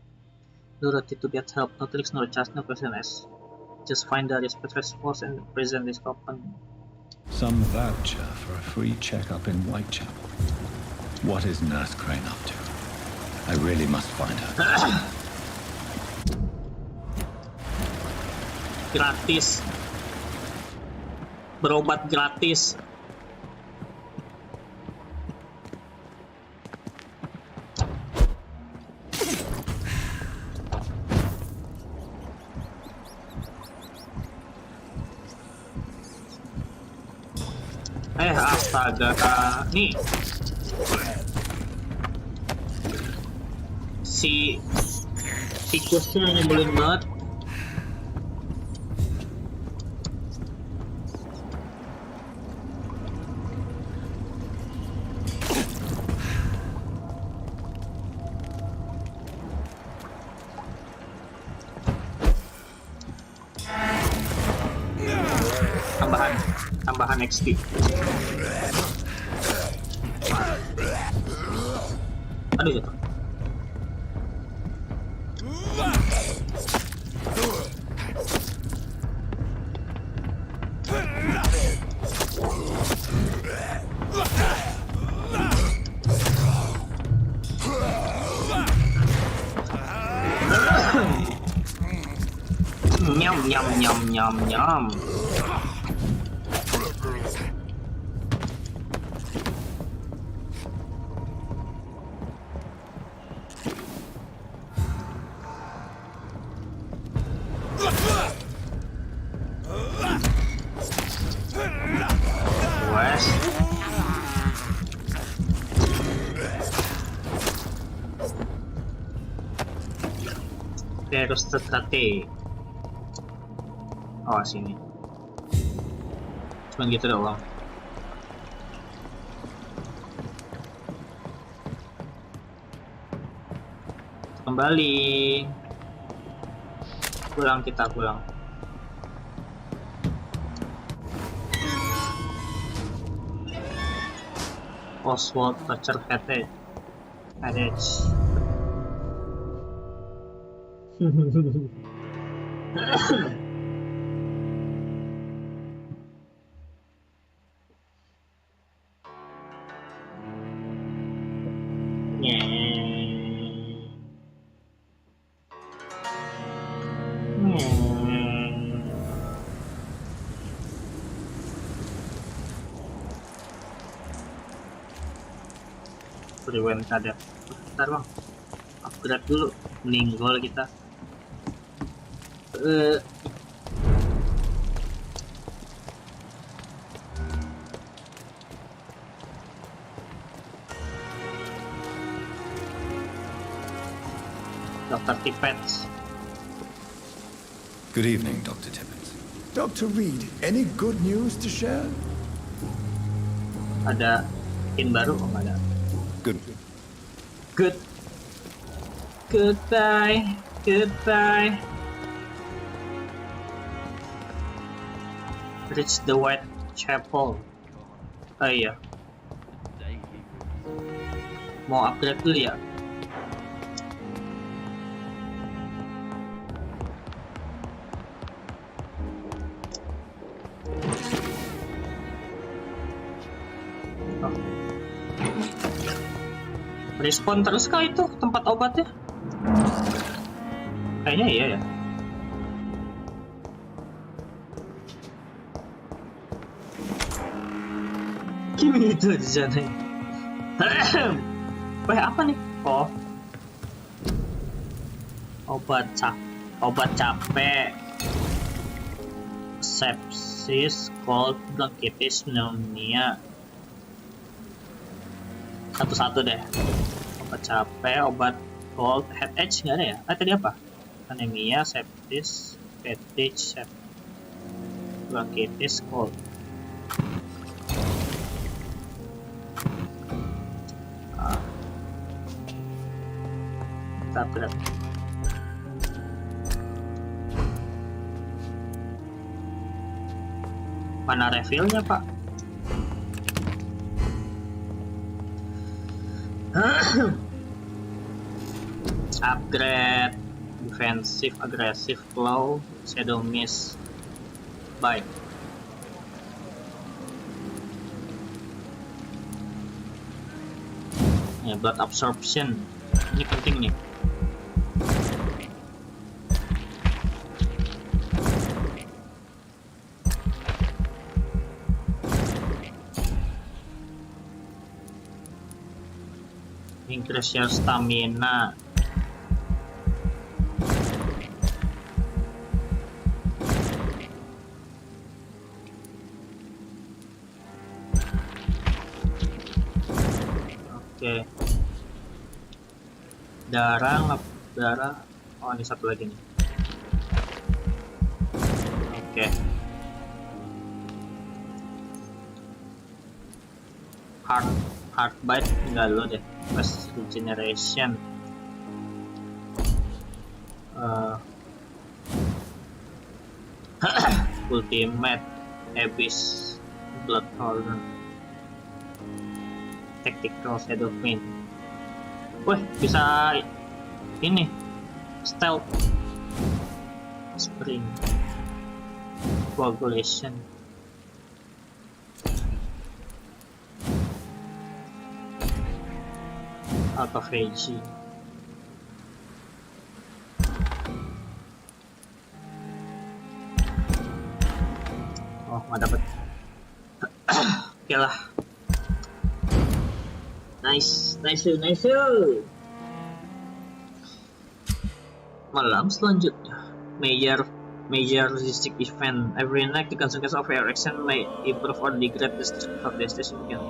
Do not need to get help, no tricks, no charge, no questions. Just find the respective force and present this open. Some voucher for a free checkup in Whitechapel. What is Nurse Crane up to? I really must find her. Gratis. Berobat gratis. Astaga, nih si tikusnya nyebelin banget. Tambahan XP. Aduh, jatuh. Nyam nyam nyam nyam nyam. Terus tertate. Oh, sini. Cuman gitu doang. Kembali. Pulang, kita pulang. Oswald Toucher Headage. Prevent ada. Bentar bang, upgrade dulu. Meninggal kita. Dr. Tippett. Good evening, Dr. Tippett. Dr. Reed, any good news to share? Ada skin baru? Oh, nggak ada. Goodbye. Reach the White Chapel. Oh iya. Mau upgrade dulu ya? Respon terus kah itu tempat obatnya? Kayaknya iya ya. Gini itu di sana. Apa nih? Oh, obat capek, sepsis, cold, bronchitis, pneumonia. Satu-satu deh. Obat capek, obat cold, headache nggak ada ya? Tadi apa? Anemia, sepsis, fatigue, bronchitis, cold. Kita upgrade. Mana refillnya, Pak? Upgrade defensive, aggressive, claw, shadow mist, bite. Ya, blood absorption ini penting nih. Increase your stamina. Oke. Darah. Oh, ini satu lagi nih. Oke. Heart bite enggak dulu deh. Fast regeneration. Ultimate Abyss Blood Holder. Tactical Shadow Pain. Wih, bisa ini stealth spring coagulation. Autophagy. Oh, nggak dapet. Oke lah. Nice. Malam selanjutnya, major logistic event. Every night, the consequence of your action may improve or degrade the destination again.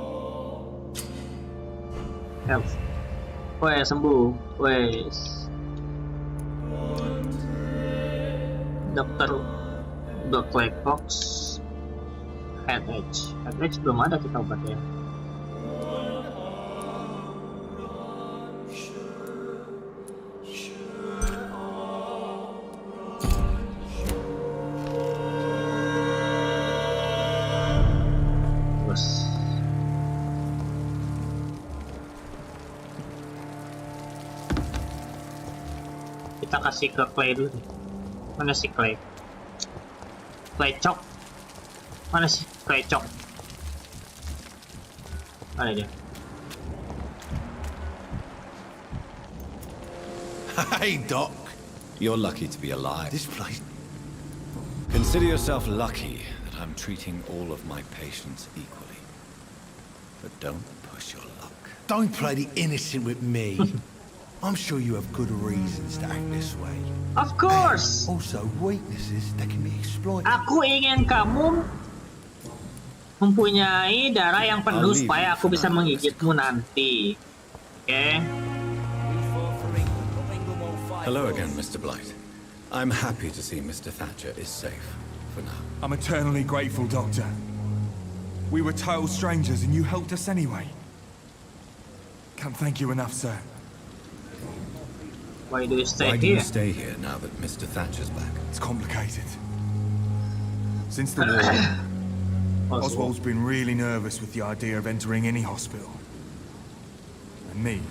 Health. Wes, sembuh. Wes. Dokter Black Box. Headache belum ada kita obatnya. Kita kasih ke Clay dulu nih. Mana si Clay? Clay Cok. Mana sih Clay Cok? Mana dia? Hey, Doc. You're lucky to be alive. This place... Consider yourself lucky that I'm treating all of my patients equally. But don't push your luck. Don't play the innocent with me. I'm sure you have good reasons to act this way. Of course. And also weaknesses that can be exploited. Aku ingin kamu mempunyai darah yang penuh supaya aku bisa menggigitmu nanti. Oke? Hello again, Mr. Blight. I'm happy to see Mr. Thatcher is safe for now. I'm eternally grateful, Doctor. We were total strangers and you helped us anyway. Can't thank you enough, sir. Why do you stay Why here? do you stay here now that Mr. Thatcher's back? It's complicated. Since the war, Oswald's been really nervous with the idea of entering any hospital. And me,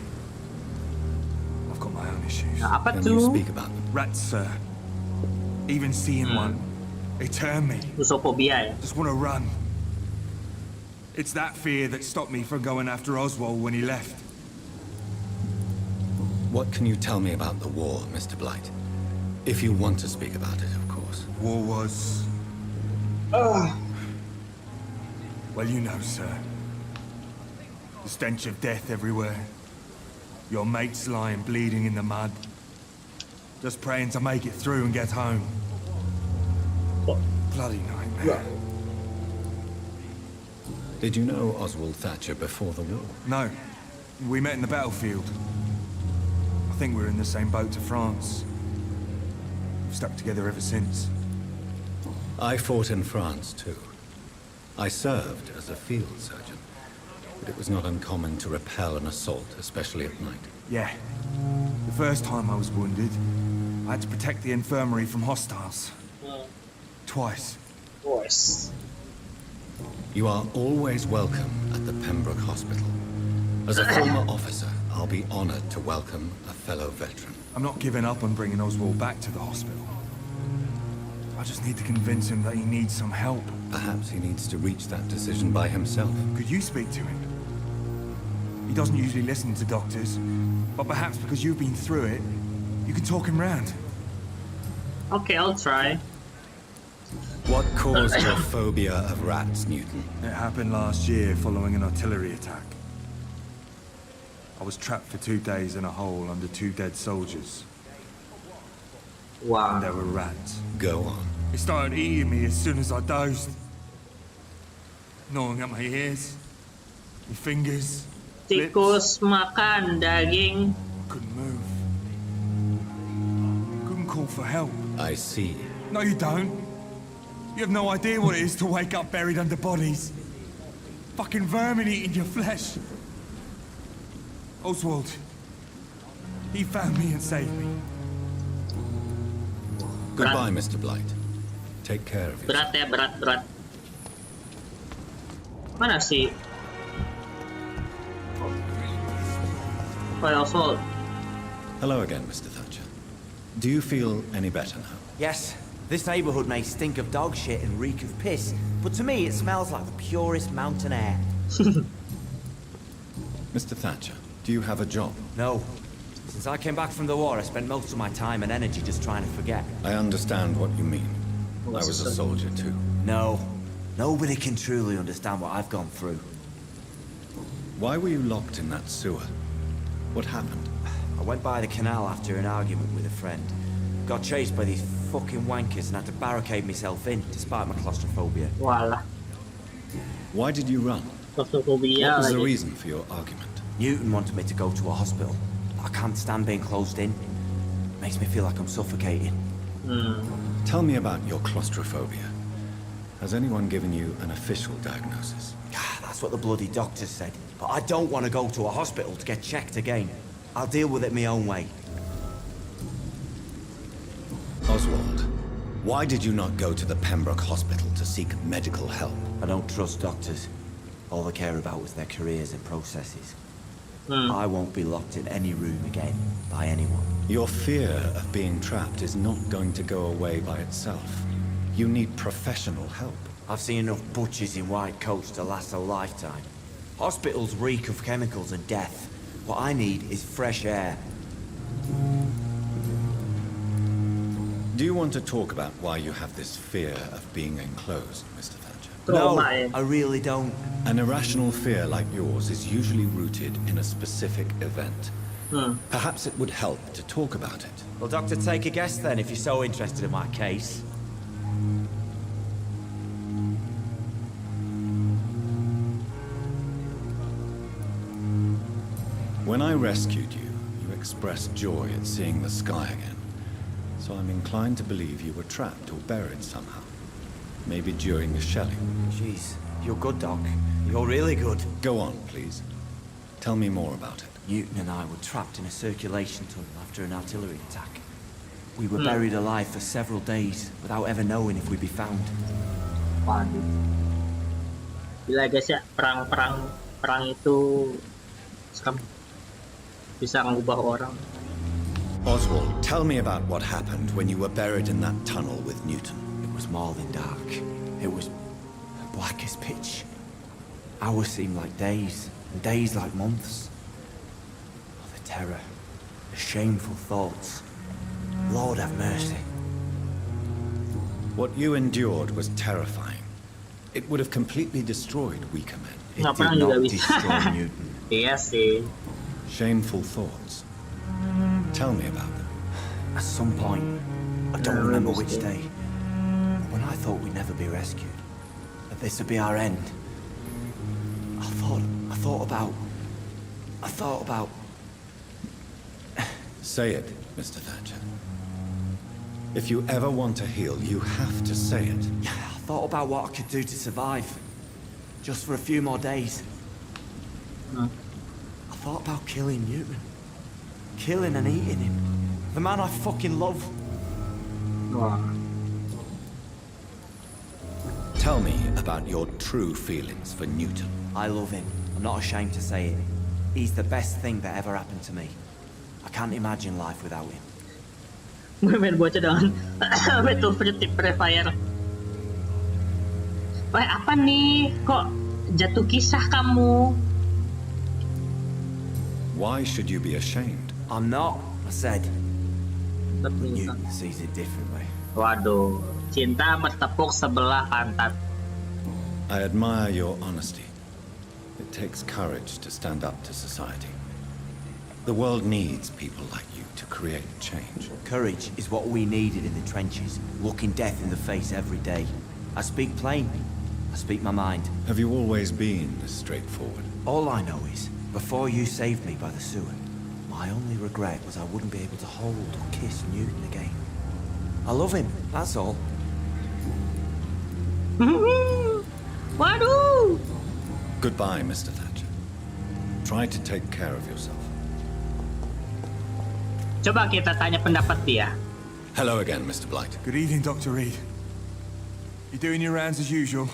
I've got my own issues. Can you speak about them? Rats, sir. Even seeing one, they turn me. Just want to run. It's that fear that stopped me from going after Oswald when he left. What can you tell me about the war, Mr. Blight? If you want to speak about it, of course. War was... Well, you know, sir. The stench of death everywhere. Your mates lying bleeding in the mud. Just praying to make it through and get home. Bloody nightmare. Did you know Oswald Thatcher before the war? No. We met in the battlefield. I think we're in the same boat to France. We've stuck together ever since. I fought in France, too. I served as a field surgeon, but it was not uncommon to repel an assault, especially at night. Yeah. The first time I was wounded, I had to protect the infirmary from hostiles. Twice. You are always welcome at the Pembroke Hospital. As a former officer, I'll be honored to welcome a fellow veteran. I'm not giving up on bringing Oswald back to the hospital. I just need to convince him that he needs some help. Perhaps he needs to reach that decision by himself. Could you speak to him? He doesn't usually listen to doctors, but perhaps because you've been through it, you can talk him round. Okay, I'll try. What caused your phobia of rats, Newton? It happened last year following an artillery attack. I was trapped for 2 days in a hole under 2 dead soldiers. Wow. And there were rats. Go on. They started eating me as soon as I dozed. Gnawing at my ears, my fingers, Tikus makan daging. couldn't move. Couldn't call for help. I see. No, you don't. You have no idea what it is to wake up buried under bodies. Fucking vermin eating your flesh. Oswald. He found me and saved me. Goodbye, Mr. Blight. Take care of yourself. Berat ya, berat. Mana sih? Oswald. Hello again, Mr. Thatcher. Do you feel any better now? Yes. This neighborhood may stink of dog shit and reek of piss, but to me it smells like the purest mountain air. Mr. Thatcher, do you have a job? No. Since I came back from the war, I spent most of my time and energy just trying to forget. I understand what you mean. I was a soldier too. No. Nobody can truly understand what I've gone through. Why were you locked in that sewer? What happened? I went by the canal after an argument with a friend. Got chased by these fucking wankers and had to barricade myself in, despite my claustrophobia. Walah. Why did you run? Claustrophobia. What was the reason for your argument? Newton wanted me to go to a hospital. I can't stand being closed in. Makes me feel like I'm suffocating. Tell me about your claustrophobia. Has anyone given you an official diagnosis? That's what the bloody doctor said. But I don't want to go to a hospital to get checked again. I'll deal with it my own way. Oswald, why did you not go to the Pembroke Hospital to seek medical help? I don't trust doctors. All they care about is their careers and processes. I won't be locked in any room again by anyone. Your fear of being trapped is not going to go away by itself. You need professional help. I've seen enough butchers in white coats to last a lifetime. Hospitals reek of chemicals and death. What I need is fresh air. Do you want to talk about why you have this fear of being enclosed, Mr. Thatcher? No, I really don't. An irrational fear like yours is usually rooted in a specific event. Perhaps it would help to talk about it. Well, Doctor, take a guess then, if you're so interested in my case. When I rescued you, you expressed joy at seeing the sky again. So I'm inclined to believe you were trapped or buried somehow. Maybe during the shelling. Jeez, you're good, Doc. You're really good. Go on, please. Tell me more about it. Newton and I were trapped in a circulation tunnel after an artillery attack. We were buried alive for several days without ever knowing if we'd be found. Waduh. Gila guys ya, perang itu bisa mengubah orang. Oswald, tell me about what happened when you were buried in that tunnel with Newton. It was more than dark. It was black as pitch. Hours seemed like days, and days like months. Oh, the terror, the shameful thoughts. Lord have mercy. What you endured was terrifying. It would have completely destroyed weaker men. It did not destroy Newton. Iya sih. Shameful thoughts. Tell me about them. At some point, I don't remember which day, when I thought we'd never be rescued, that this would be our end, I thought about... Say it, Mr. Thatcher. If you ever want to heal, you have to say it. Yeah, I thought about what I could do to survive, just for a few more days. I thought about killing Newton. Killing and eating him. The man I fucking love. Tell me about your true feelings for Newton. I love him. I'm not ashamed to say it. He's the best thing that ever happened to me. I can't imagine life without him. Main bocah dong. Battlefield Free Fire. Wah, apa nih? Kok jatuh kisah kamu? Why should you be ashamed? I'm not, I said. Newton sees it differently. Waduh, cinta bertepuk sebelah pantat. I admire your honesty. It takes courage to stand up to society. The world needs people like you to create change. Courage is what we needed in the trenches, looking death in the face every day. I speak plain. I speak my mind. Have you always been this straightforward? All I know is, before you saved me by the sewer, my only regret was I wouldn't be able to hold or kiss Newton again. I love him, that's all. Waduh! Goodbye, Mr. Thatcher. Try to take care of yourself. Coba kita tanya pendapat dia. Hello again, Mr. Blight. Good evening, Dr. Reed. You doing your rounds as usual?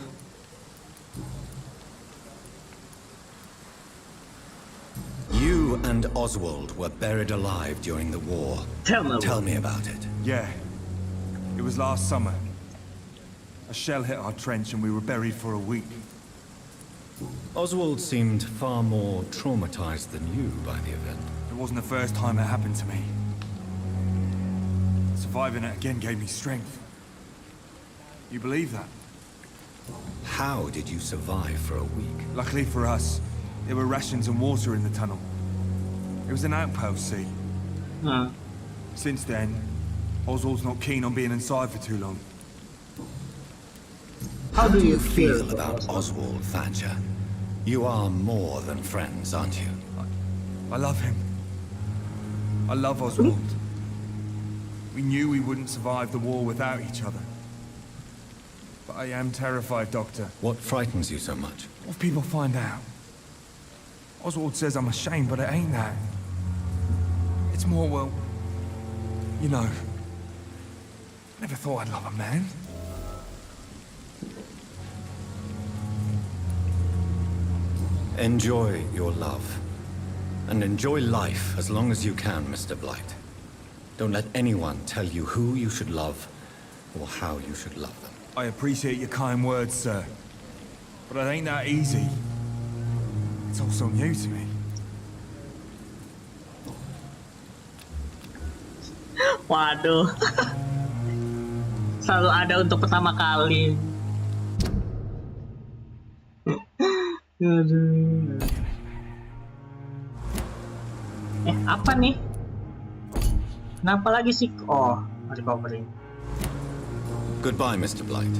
You You and Oswald were buried alive during the war. Tell me about it. Yeah. It was last summer. A shell hit our trench and we were buried for a week. Oswald seemed far more traumatized than you by the event. It wasn't the first time it happened to me. Surviving it again gave me strength. You believe that? How did you survive for a week? Luckily for us, there were rations and water in the tunnel. It was an outpost, see? Since then, Oswald's not keen on being inside for too long. How do you feel about Oswald, Thatcher? You are more than friends, aren't you? I love him. I love Oswald. We knew we wouldn't survive the war without each other. But I am terrified, Doctor. What frightens you so much? What if people find out? Oswald says I'm ashamed, but it ain't that. It's more, well, you know, never thought I'd love a man. Enjoy your love. And enjoy life as long as you can, Mr. Blight. Don't let anyone tell you who you should love or how you should love them. I appreciate your kind words, sir. But it ain't that easy. It's all so new to me. Waduh. Selalu ada untuk pertama kali. Apa nih? Kenapa lagi sih? Oh, recovering. Goodbye, Mr. Blight.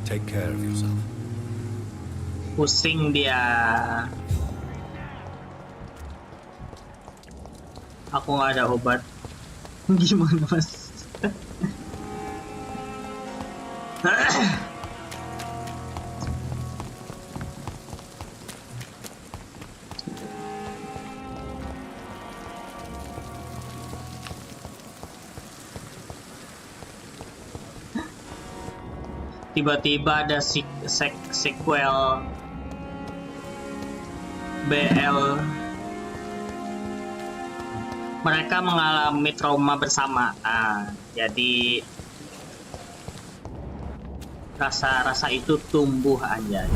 Take care of yourself. Pusing dia. Aku nggak ada obat. Gimana, Mas? Tiba-tiba ada sequel BL. Mereka mengalami trauma bersama. Jadi rasa-rasa itu tumbuh aja.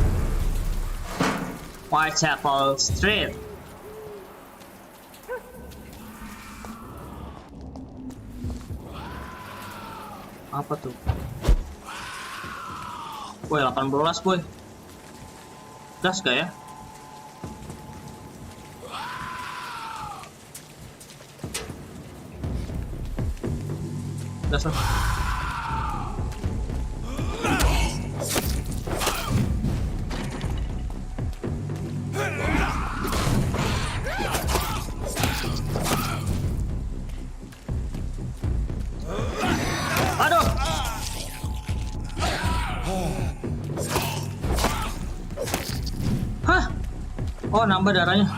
Whitechapel Street. Apa tuh? Woi, 18 boy. Gas gak ya? Gas lah. Aduh. Hah? Oh, nambah darahnya.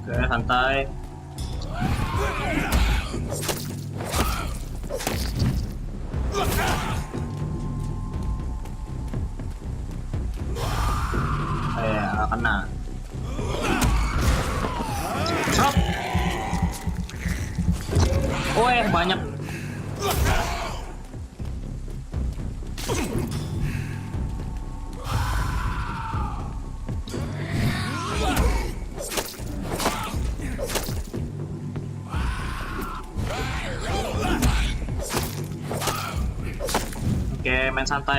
Oke, santai. Kena. Stop. Oh, banyak. Oke, main santai.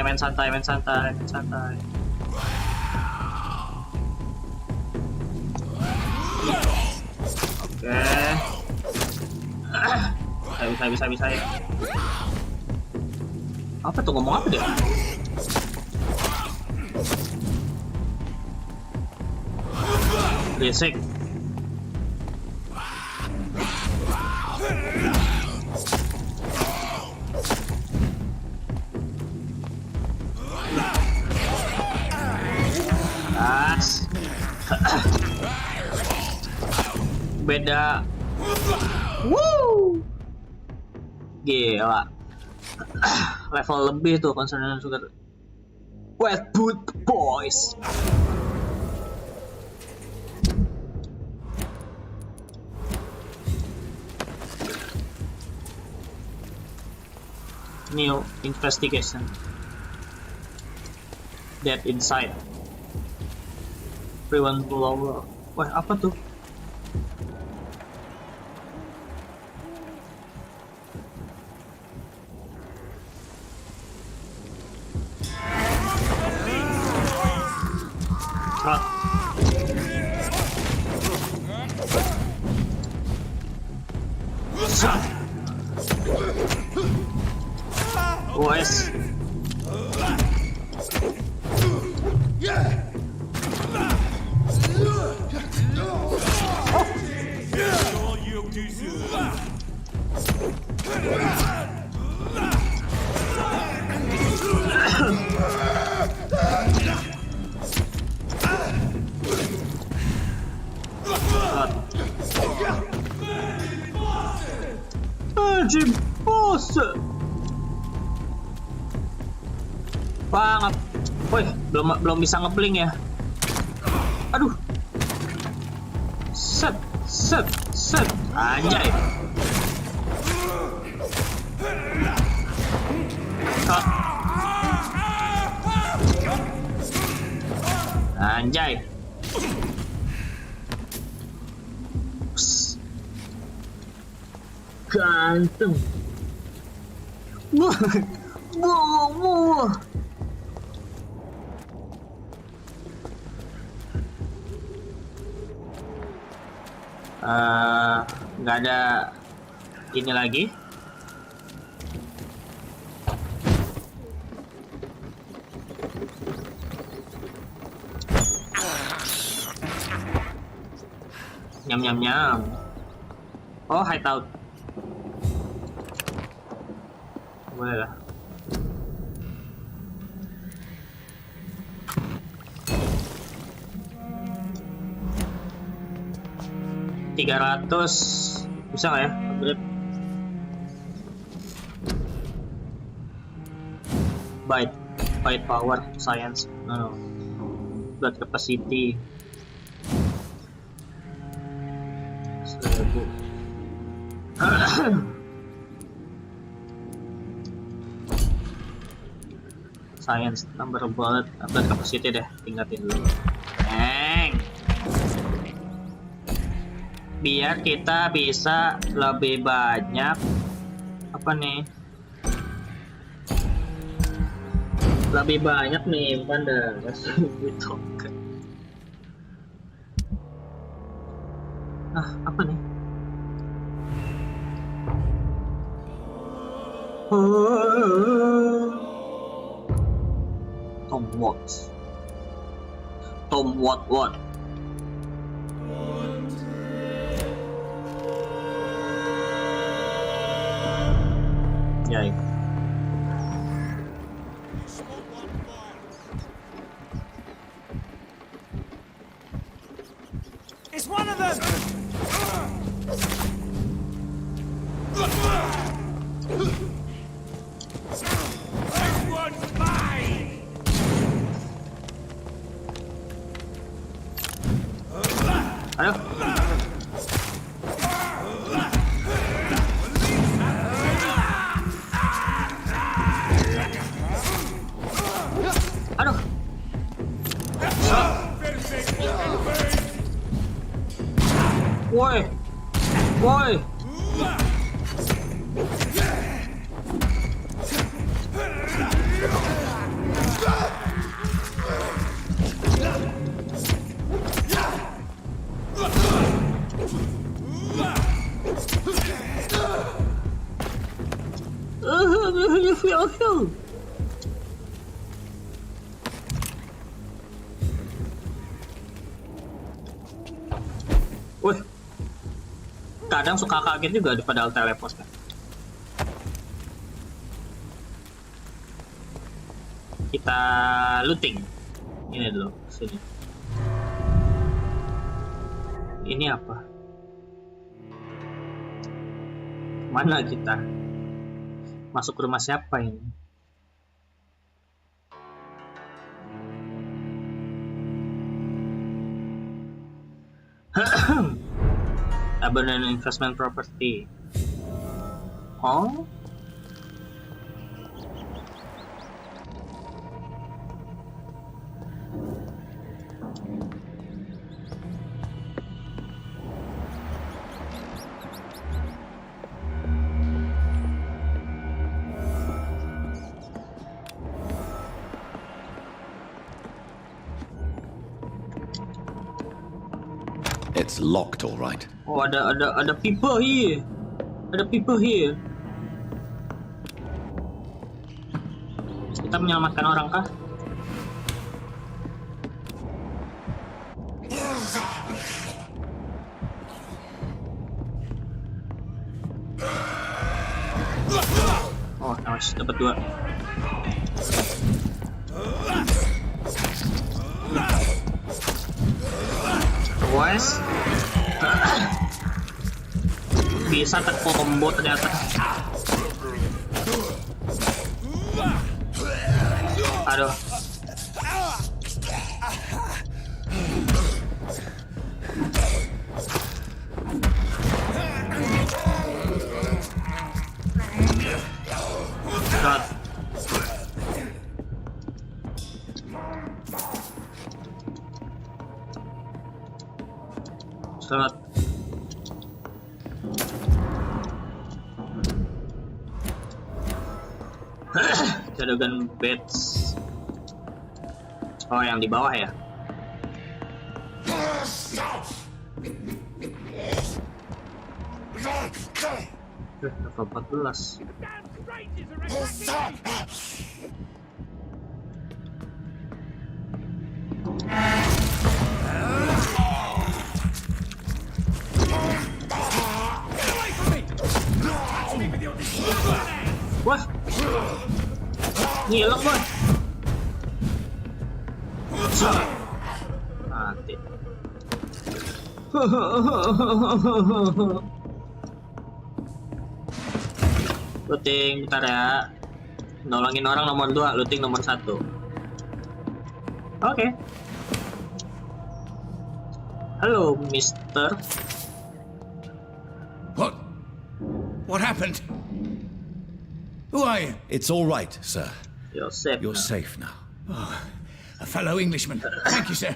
Oke. Bisa ya. Apa tuh, ngomong apa dia? Berisik. Beda. Woo. Gila. Level lebih tuh concentration sugar. Well, good boys. New investigation. That inside. Prevent blower. Wah, apa tuh? OS. Anjing bos. Wah, woi, belum bisa ngebling ya. Aduh. Set. Anjay. Anjay. Ganteng. Wah. Nggak ada ini lagi. Nyam. Oh, hideout. Boleh lah. $300 bisa nggak ya upgrade? Byte power science, no. Blood capacity 1000. Science number of blood capacity deh, tingkatin dulu. Biar kita bisa lebih banyak apa nih? Lebih banyak nih pada gitu. Apa nih? Tom what? Yay. It's one of them. Everyone's mine. Ayo. Aduh. Woi. Wih, kadang suka kaget juga padahal teleport kan. Kita looting. Ini dulu, sini. Ini apa? Mana kita? Masuk ke rumah siapa ini? Abandoned investment property. Oh? It's locked, all right. Oh, ada people here. Ada people here. Kita menyelamatkan orang kah? Oh, nice, dapat 2. Wes. Bisa terkombo ternyata. Aduh. God. Selamat. Cadangan beds. Oh, yang di bawah ya? Level 14. Wah, ngilang boy. Mati. Looting bentar ya. Nolongin orang nomor 2, looting nomor 1. Oke. Halo, Mister. What happened? Who are you? It's all right, sir. You're safe. You're safe now. Oh, a fellow Englishman. Thank you, sir.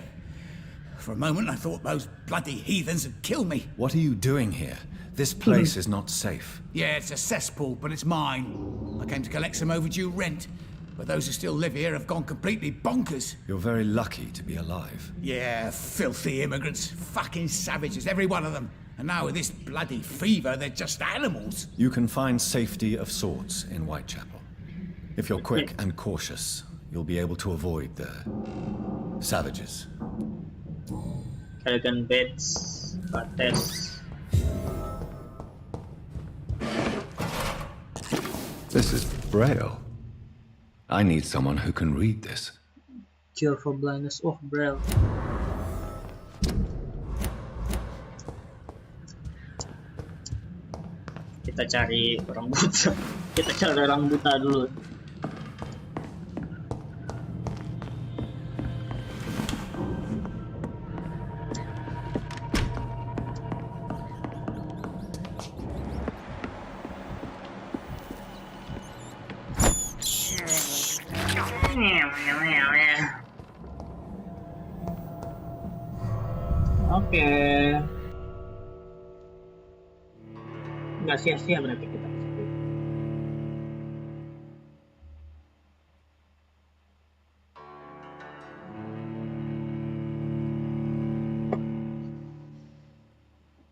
For a moment, I thought those bloody heathens had killed me. What are you doing here? This place is not safe. Yeah, it's a cesspool, but it's mine. I came to collect some overdue rent, but those who still live here have gone completely bonkers. You're very lucky to be alive. Yeah, filthy immigrants. Fucking savages, every one of them. And now with this bloody fever, they're just animals. You can find safety of sorts in Whitechapel. If you're quick and cautious, you'll be able to avoid the savages. Dragon beds, bates. This is Braille. I need someone who can read this. Cure for blindness. Oh, Braille. Kita cari orang buta. Kita cari orang buta dulu. Oke. Nggak sia-sia berarti kita ke situ.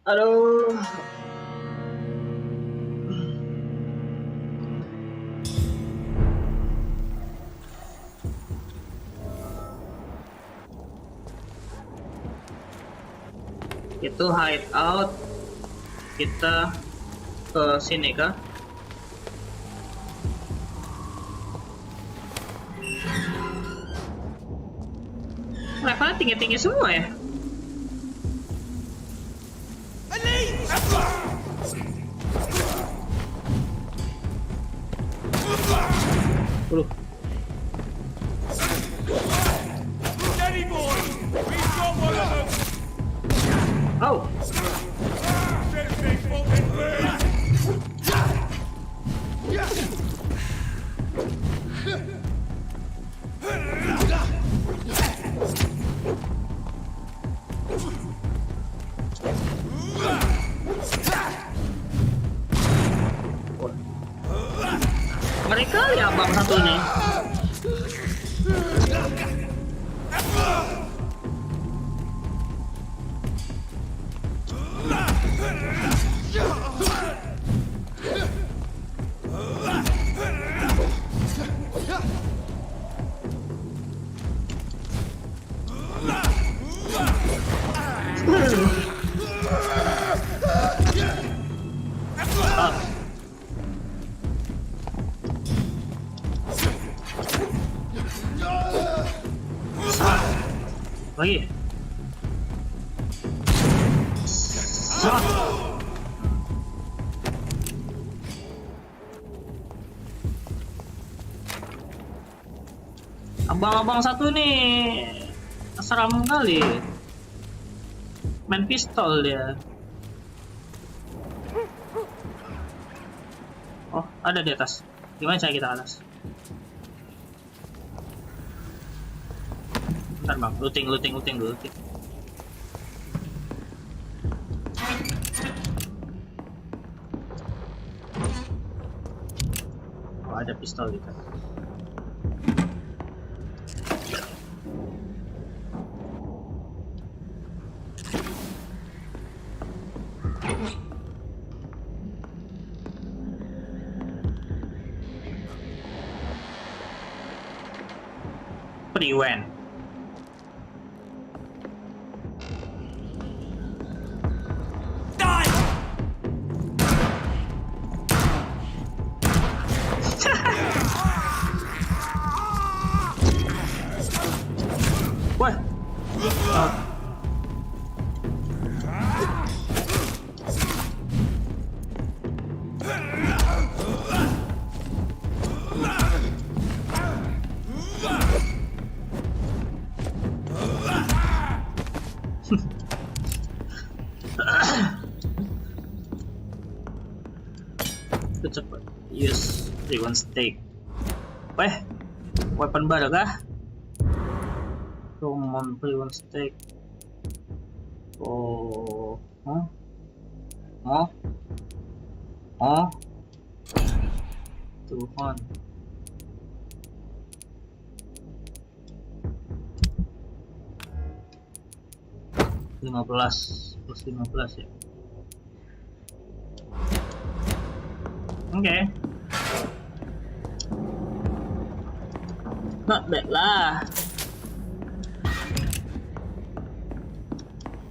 Aduh. Itu hideout. Kita ke sini kah? Levelnya tinggi-tinggi semua ya? Ngeri kali abang satu ini. Lagi. Abang-abang satu nih seram kali. Main pistol dia. Oh, ada di atas. Gimana cara kita ke atas? Bentar bang, looting dulu. Oh, ada pistol gitu. Prevent. Wah. Itu cepet. Use rewind stake. Weh, weapon baru kah? Summon rewind stake. Oh, Tuhan. plus 15 ya. Oke. Not bad lah.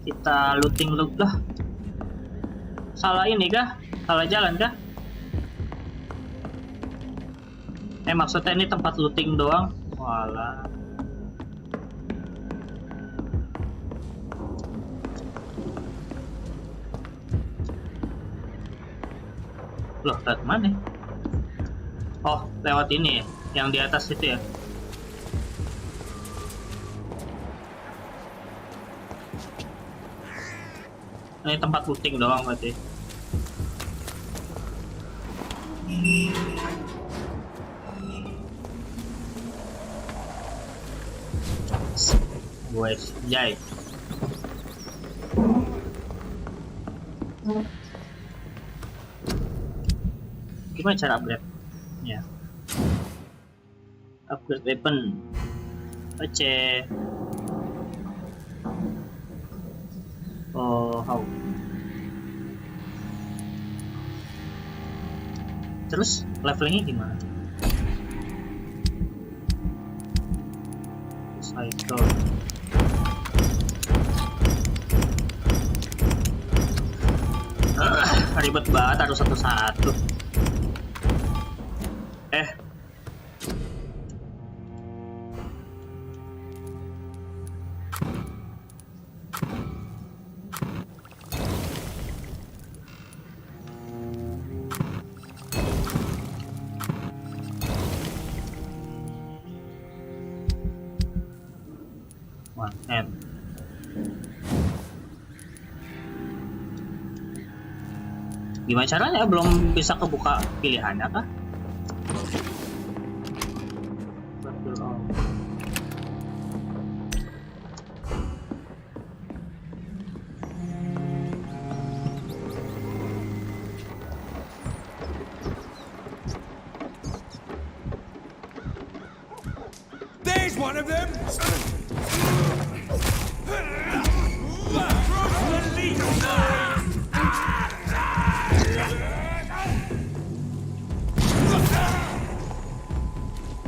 Kita looting loot lah. Salah ini kah? Salah jalan kah? Maksudnya ini tempat looting doang. Walah. Loh, lewat mana? Oh, lewat ini ya, yang di atas itu ya. Ini tempat looting doang berarti. Wes, jai. Gimana cara upgrade? Ya. Upgrade weapon. Oke. Oh, how? Terus levelingnya gimana? Cycle. Ribet banget, harus satu-satu. Gimana caranya? Belum bisa kebuka pilihannya kah? Here's one of them.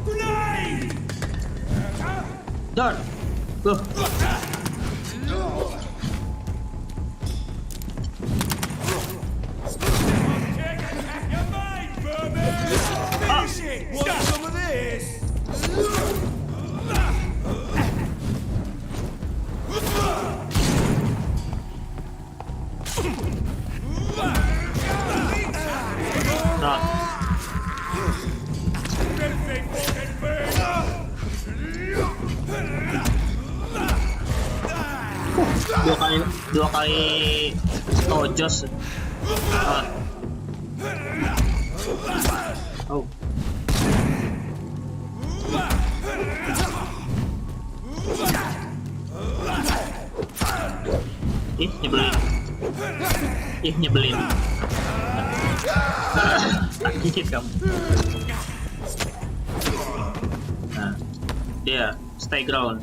Grenade! Done. Go. Want some of this? Dua kali tojos. Oh. Ih, nyebelin. Ih, nyebelin. Sakit kamu. Nah, dia stay ground.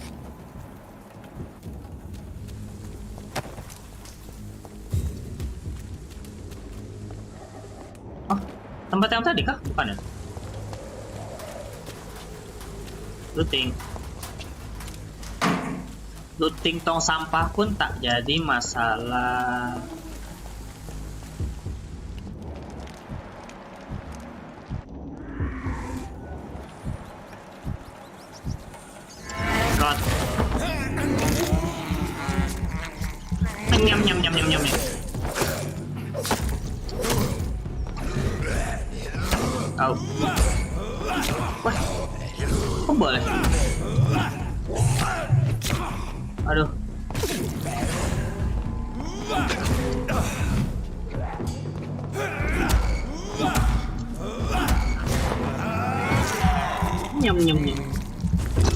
Oh, tempat yang tadi kah? Bukan ya? Looting tong sampah pun tak jadi masalah. Rot. Nyam nyam nyam nyam nyam. Oh. Wah. Kok boleh? Aduh. Nyam nyam nyam.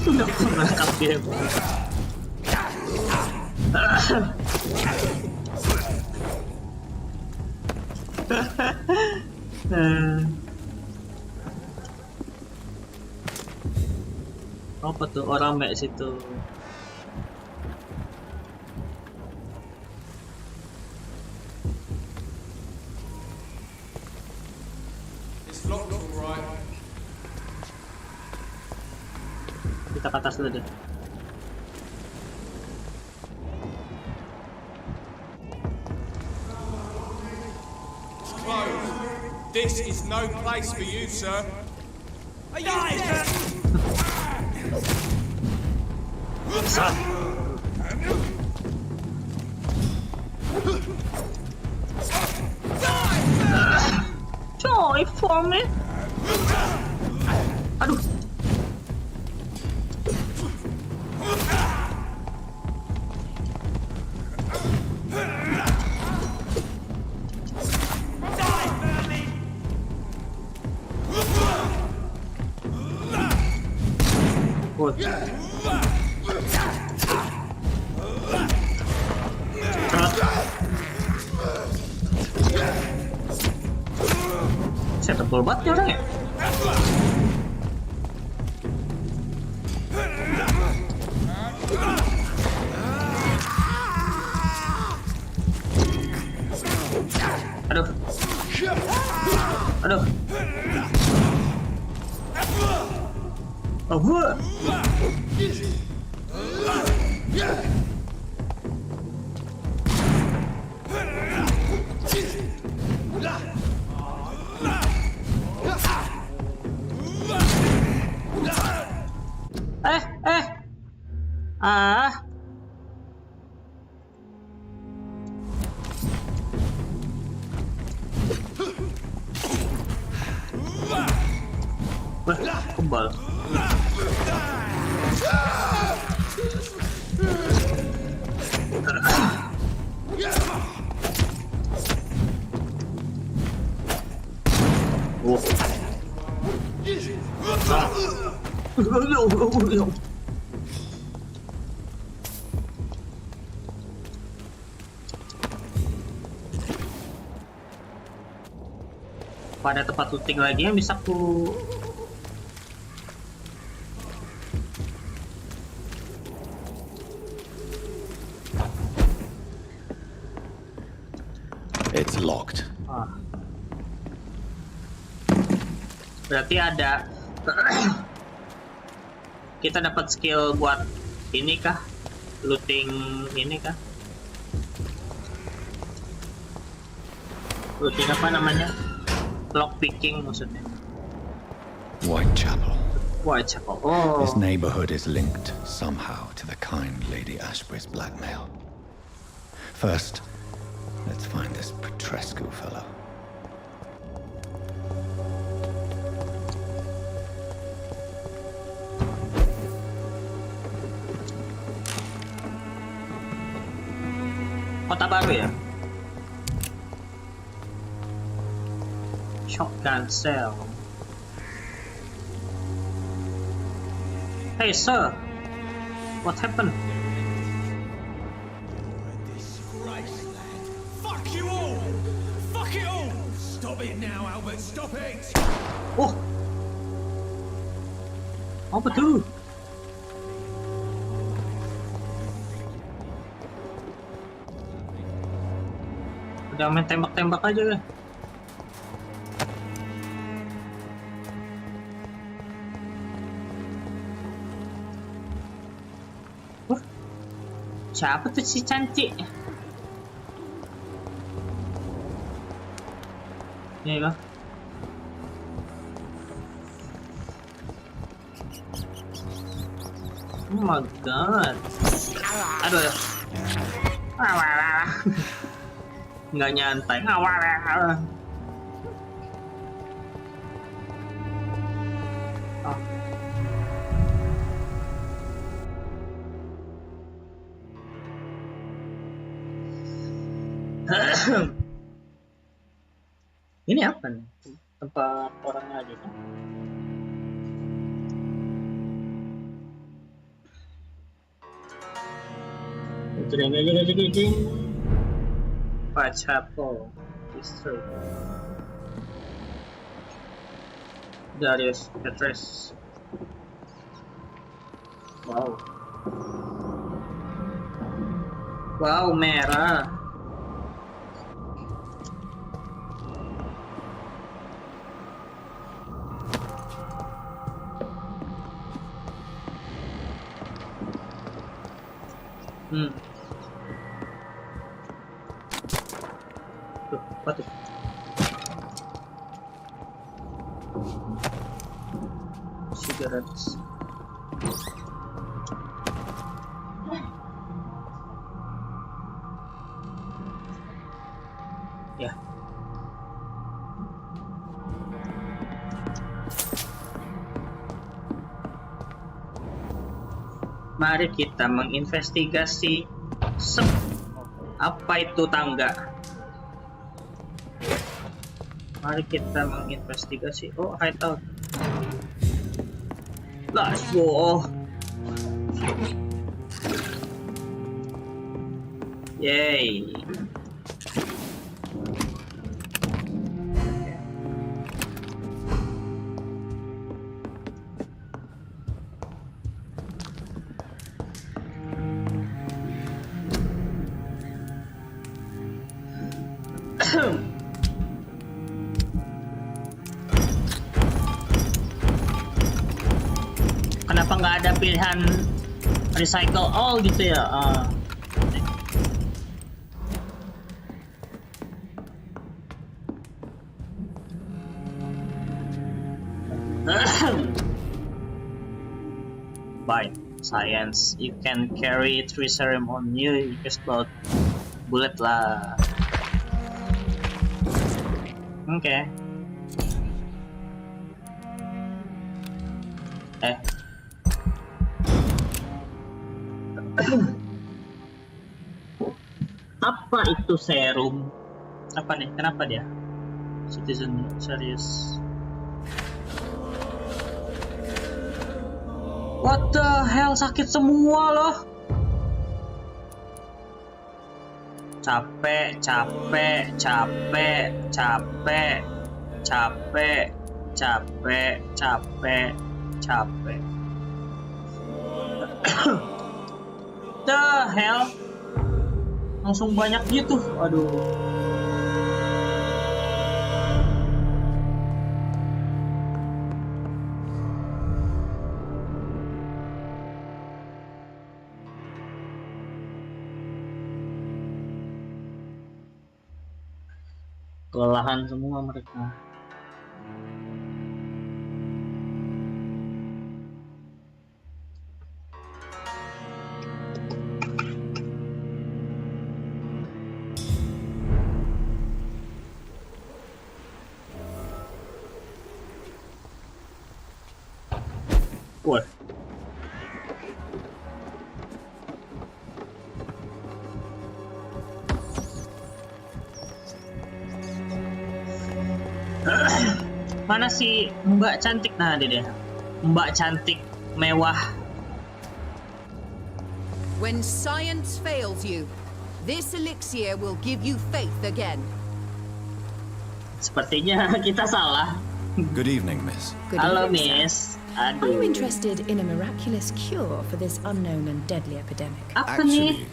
Udah menangkap dia. Apa tuh orang mek situ? Kita ke atas dulu deh. This is no place for you, sir. Are you dead? Die for me. Aduh. Saya tebel banget ya orang ya. Aduh. Aduh. Oh, buat. Ah. Wah, kebal. Pada tempat looting lagi yang bisa ku Berarti ada kita dapat skill buat ini kah? Looting ini kah? Looting apa namanya? Lockpicking maksudnya. Whitechapel. Whitechapel. Oh. This neighborhood is linked somehow to the kind Lady Ashbury's blackmail. First, let's find this Petrescu fellow. Kota baru ya? Shotgun cell. Hey sir, what happened? Fuck you all! Fuck it all! Stop it now, Albert, stop it! Oh! Apa tuh? Udah main tembak-tembak aja kan? Siapa tuh si cantik? Ini kah? Oh my god. Aduh. Nggak nyantai. Ini apa nih? Tempat orang lagi kan? Jeng. Whitechapel District. Darius Petrus. Wow. Wow, merah. Tuh, apa tuh? Cigarettes. Ya. Mari kita menginvestigasi apa itu tangga. Mari kita menginvestigasi. Oh, hideout. Let's go. Yay. Kenapa nggak ada pilihan recycle all gitu ya? By science, you can carry 3 serum on you. You just about bullet lah. Oke. Apa itu serum? Apa nih? Kenapa dia? Citizen serius. What the hell? Sakit semua loh. Capek. The hell? Langsung banyak gitu. Aduh. kelelahan semua mereka. Wah. Mana si Mbak cantik? Nah, dia. Mbak cantik mewah. When science fails you, this elixir will give you faith again. Sepertinya kita salah. Good evening, miss. Good Halo, evening, miss. sir. Are you interested in a miraculous cure for this unknown and deadly epidemic? Actually,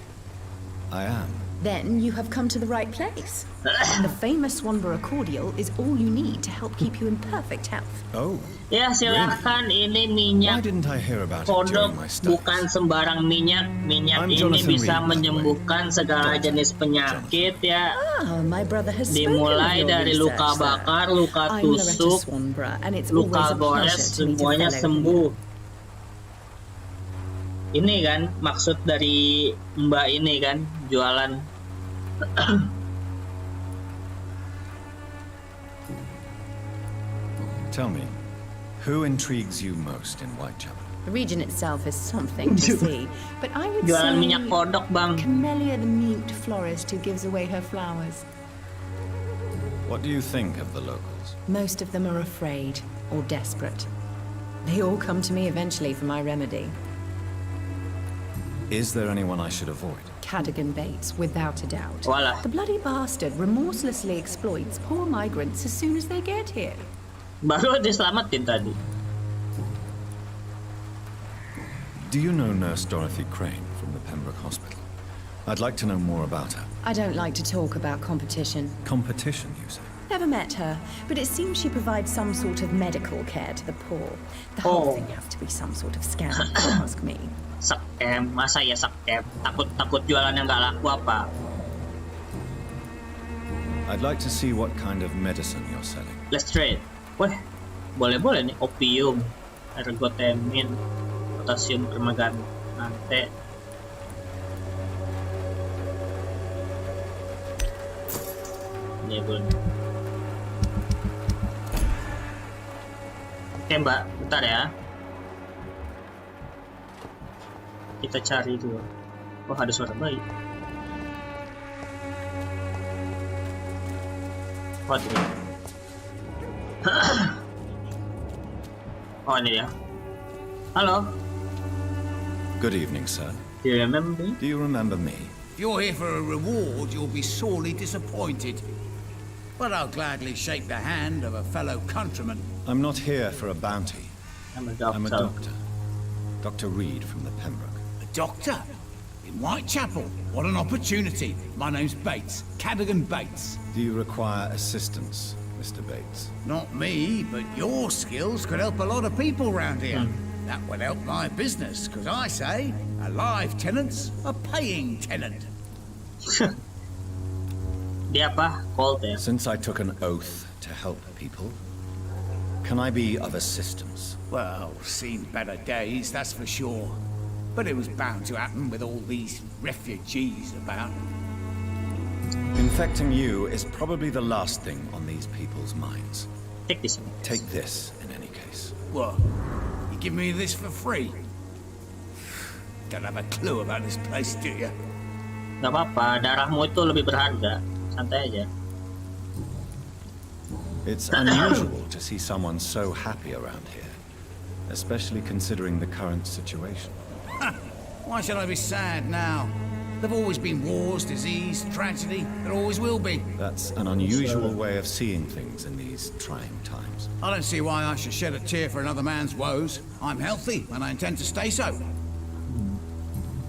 I am. Then you have come to the right place. The famous Swanborough cordial is all you need to help keep you in perfect health. Oh. Ya, silahkan. Ini minyak Why didn't I hear about it kodok, during my studies? bukan sembarang minyak. Minyak I'm ini Jonathan bisa Reed, menyembuhkan segala jenis penyakit ya. Ah, my brother has Dimulai spoken of dari your luka research, sir. bakar, luka I'm Loretta tusuk, Swanborough, and it's luka always a gores, pleasure to meet a semuanya fellow sembuh. Ini kan maksud dari Mbak ini kan jualan. Tell me, who intrigues you most in Whitechapel? The region itself is something to see, but I would Jualan say minyak kodok, Bang. Camellia the mute florist who gives away her flowers. What do you think of the locals? Most of them are afraid or desperate. They all come to me eventually for my remedy. Is there anyone I should avoid? Cadogan Bates, without a doubt. Voila. The bloody bastard remorselessly exploits poor migrants as soon as they get here. Baru diselamatin tadi. Do you know Nurse Dorothy Crane from the Pembroke Hospital? I'd like to know more about her. I don't like to talk about competition. Competition, you say? Never met her, but it seems she provides some sort of medical care to the poor. The whole thing has to be some sort of scam, if you ask me. Scam, masa ya scam? Takut jualan yang nggak laku apa? I'd like to see what kind of medicine you're selling. Let's trade. Wah, boleh-boleh nih. Opium, ergotamin, potasium permanganate. Ini boleh. Oke Mbak, bentar ya. Kita cari dulu. Wah, ada suara bayi. Waduh. Oh, ini dia. Halo. Good evening, sir. Do you remember me? Do you remember me? If you're here for a reward, you'll be sorely disappointed. But I'll gladly shake the hand of a fellow countryman. I'm not here for a bounty. I'm a doctor. I'm a doctor. Dr. Reed from the Pembroke. A doctor? In Whitechapel? What an opportunity. My name's Bates. Cadogan Bates. Do you require assistance, Mr. Bates? Not me, but your skills could help a lot of people round here. That would help my business, because I say, a live tenant's a paying tenant. Dia apa? Cold ya? Since I took an oath to help people, can I be of assistance? Well, seen better days, that's for sure. But it was bound to happen with all these refugees about. Infecting you is probably the last thing on these people's minds. Take this. Take this, in any case. What? You give me this for free? Don't have a clue about this place, do you? Gak apa-apa, darahmu itu lebih berharga. Santai aja. It's unusual to see someone so happy around here, especially considering the current situation. Why should I be sad now? There've always been wars, disease, tragedy. There always will be. That's an unusual way of seeing things in these trying times. I don't see why I should shed a tear for another man's woes. I'm healthy, and I intend to stay so.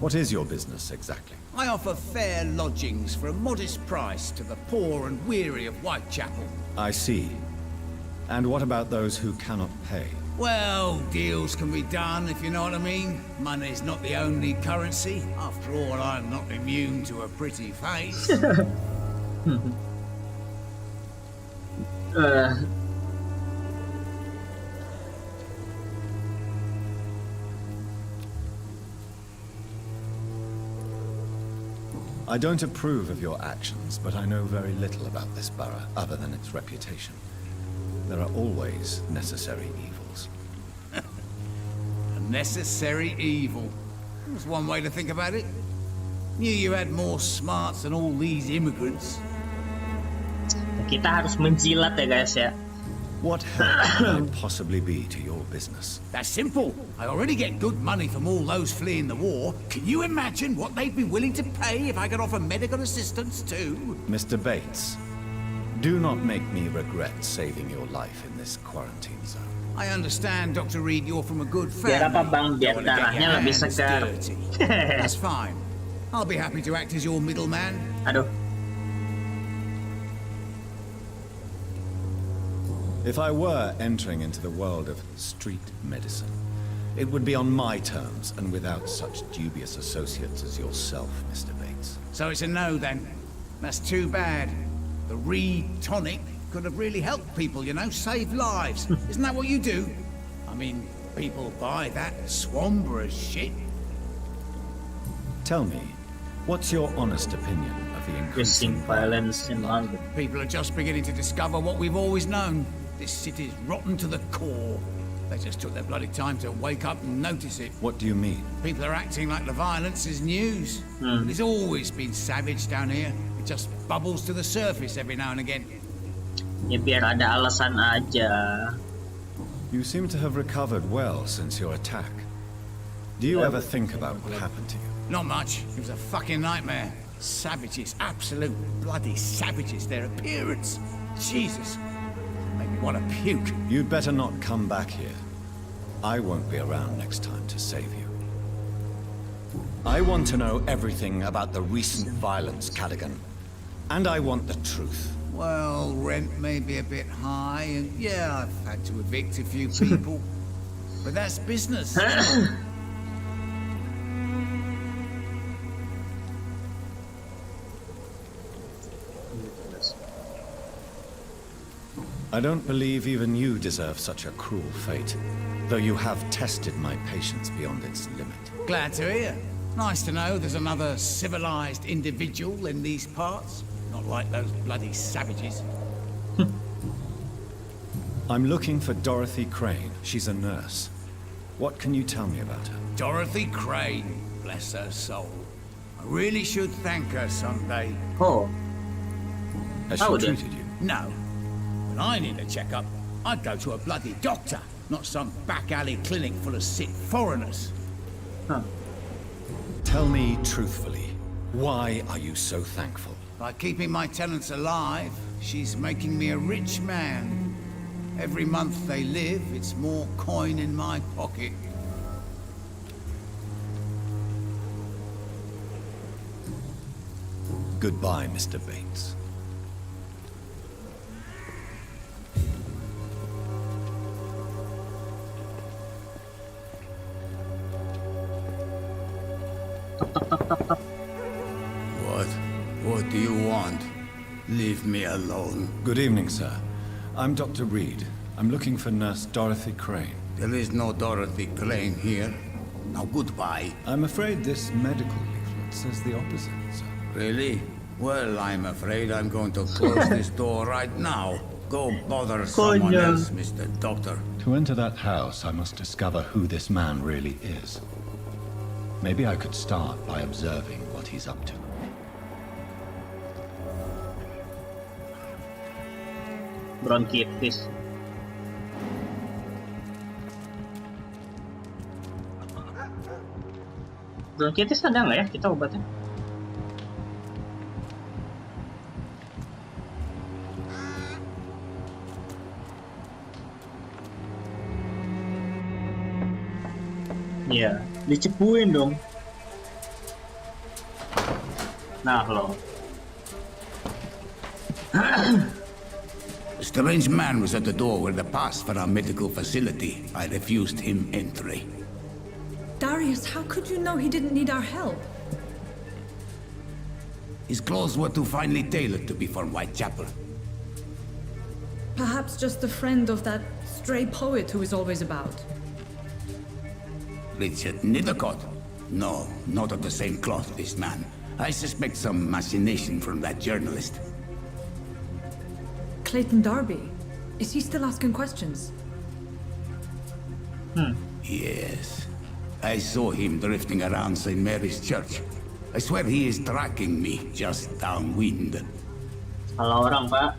What is your business exactly? I offer fair lodgings for a modest price to the poor and weary of Whitechapel. I see. And what about those who cannot pay? Well, deals can be done, if you know what I mean. Money's not the only currency. After all, I'm not immune to a pretty face. I don't approve of your actions, but I know very little about this borough, other than its reputation. There are always necessary evils. A necessary evil. That's one way to think about it. Knew you had more smarts than all these immigrants. Kita harus menjilat ya guys ya. What help can it possibly be to your business? That's simple. I already get good money from all those fleeing the war. Can you imagine what they'd be willing to pay if I could offer medical assistance too? Mr. Bates, do not make me regret saving your life in this quarantine zone. I understand, Dr. Reed, you're from a good family. Biar apa bang, biar darahnya lebih segar. That's fine. I'll be happy to act as your middleman. Aduh. If I were entering into the world of street medicine, it would be on my terms and without such dubious associates as yourself, Mr. Bates. So it's a no then. That's too bad. The Reed tonic could have really helped people, you know, save lives. Isn't that what you do? I mean, people buy that Swambra shit. Tell me, what's your honest opinion of the increasing violence in London? People are just beginning to discover what we've always known. This city's rotten to the core. They just took their bloody time to wake up and notice it. What do you mean? People are acting like the violence is news. It's always been savage down here. It just bubbles to the surface every now and again. Ya biar ada alasan aja. You seem to have recovered well since your attack. Do you ever think about what happened to you? Not much. It was a fucking nightmare. Savages, absolute bloody savages. Their appearance. Jesus. Made me want to puke. You'd better not come back here. I won't be around next time to save you. I want to know everything about the recent violence, Cadigan. And I want the truth. Well, rent may be a bit high, and yeah, I've had to evict a few people. But that's business. I don't believe even you deserve such a cruel fate, though you have tested my patience beyond its limit. Glad to hear. Nice to know there's another civilized individual in these parts. Not like those bloody savages. I'm looking for Dorothy Crane. She's a nurse. What can you tell me about her? Dorothy Crane, bless her soul. I really should thank her someday. Oh. Has she treated you? No. When I need a checkup, I'd go to a bloody doctor, not some back alley clinic full of sick foreigners. Tell me truthfully, why are you so thankful? By keeping my tenants alive, she's making me a rich man. Every month they live, it's more coin in my pocket. Goodbye, Mr. Bates. What do you want? Leave me alone. Good evening, sir. I'm Dr. Reed. I'm looking for Nurse Dorothy Crane. There is no Dorothy Crane here. Now goodbye. I'm afraid this medical leaflet says the opposite, sir. Really? Well, I'm afraid I'm going to close this door right now. Go bother someone else, Mr. Doctor. To enter that house, I must discover who this man really is. Maybe I could start by observing what he's up to. Bronchitis. Bronchitis ada nggak ya kita obatnya? Iya, dicepuin dong. Nah, lo. A strange man was at the door with a pass for our medical facility. I refused him entry. Darius, how could you know he didn't need our help? His clothes were too finely tailored to be from Whitechapel. Perhaps just a friend of that stray poet who is always about. Richard Nethercott? No, not of the same cloth, this man. I suspect some machination from that journalist. Clayton Darby. Is he still asking questions? Yes. I saw him drifting around St. Mary's Church. I swear he is tracking me just downwind. Salah orang, Pak.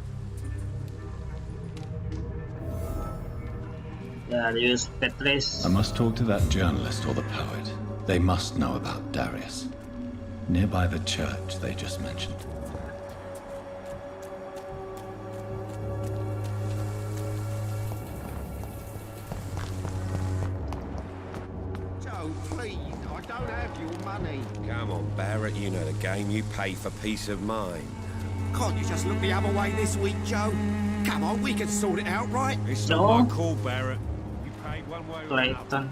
Darius Petris. I must talk to that journalist or the poet. They must know about Darius. Nearby the church they just mentioned. Joe, please, I don't have your money. Come on, Barrett, you know the game. You pay for peace of mind. Can't you just look the other way this week, Joe? Come on, we can sort it out, right? It's not my call, Barrett. You paid one way or another. Clayton.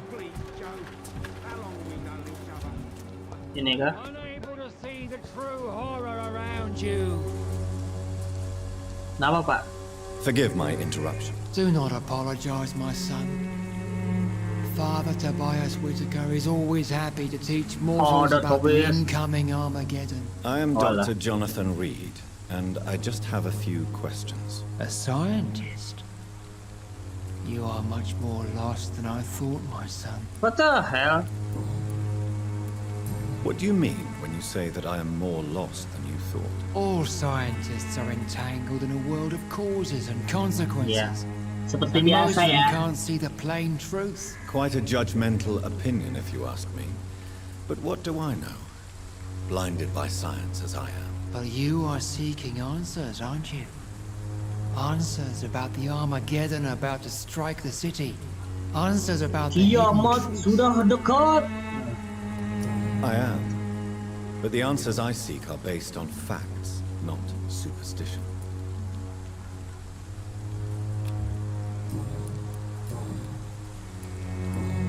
Ini kah? Unable to see the true horror around you. Kenapa, Pak? Forgive my interruption. Do not apologize, my son. Father Tobias Whitaker is always happy to teach mortals about the incoming Armageddon. I am Dr. Jonathan Reed, and I just have a few questions. A scientist? You are much more lost than I thought, my son. What the hell? What do you mean when you say that I am more lost than you thought? All scientists are entangled in a world of causes and consequences. Yeah. Seperti And most biasa of them ya. can't see the plain truth. Quite a judgmental opinion, if you ask me. But what do I know? Blinded by science as I am. But you are seeking answers, aren't you? Answers about the Armageddon about to strike the city. Answers about the hidden Kiamat truths. sudah dekat. I am. But the answers I seek are based on facts, not superstition.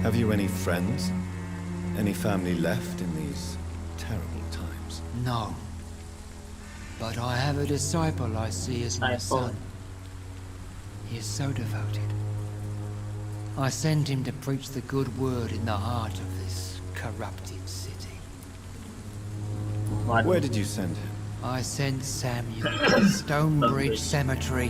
Have you any friends? Any family left in these terrible times? No. But I have a disciple I see as my son. He is so devoted. I sent him to preach the good word in the heart of this corrupted city. Where did you send him? I sent Samuel to Stonebridge Cemetery,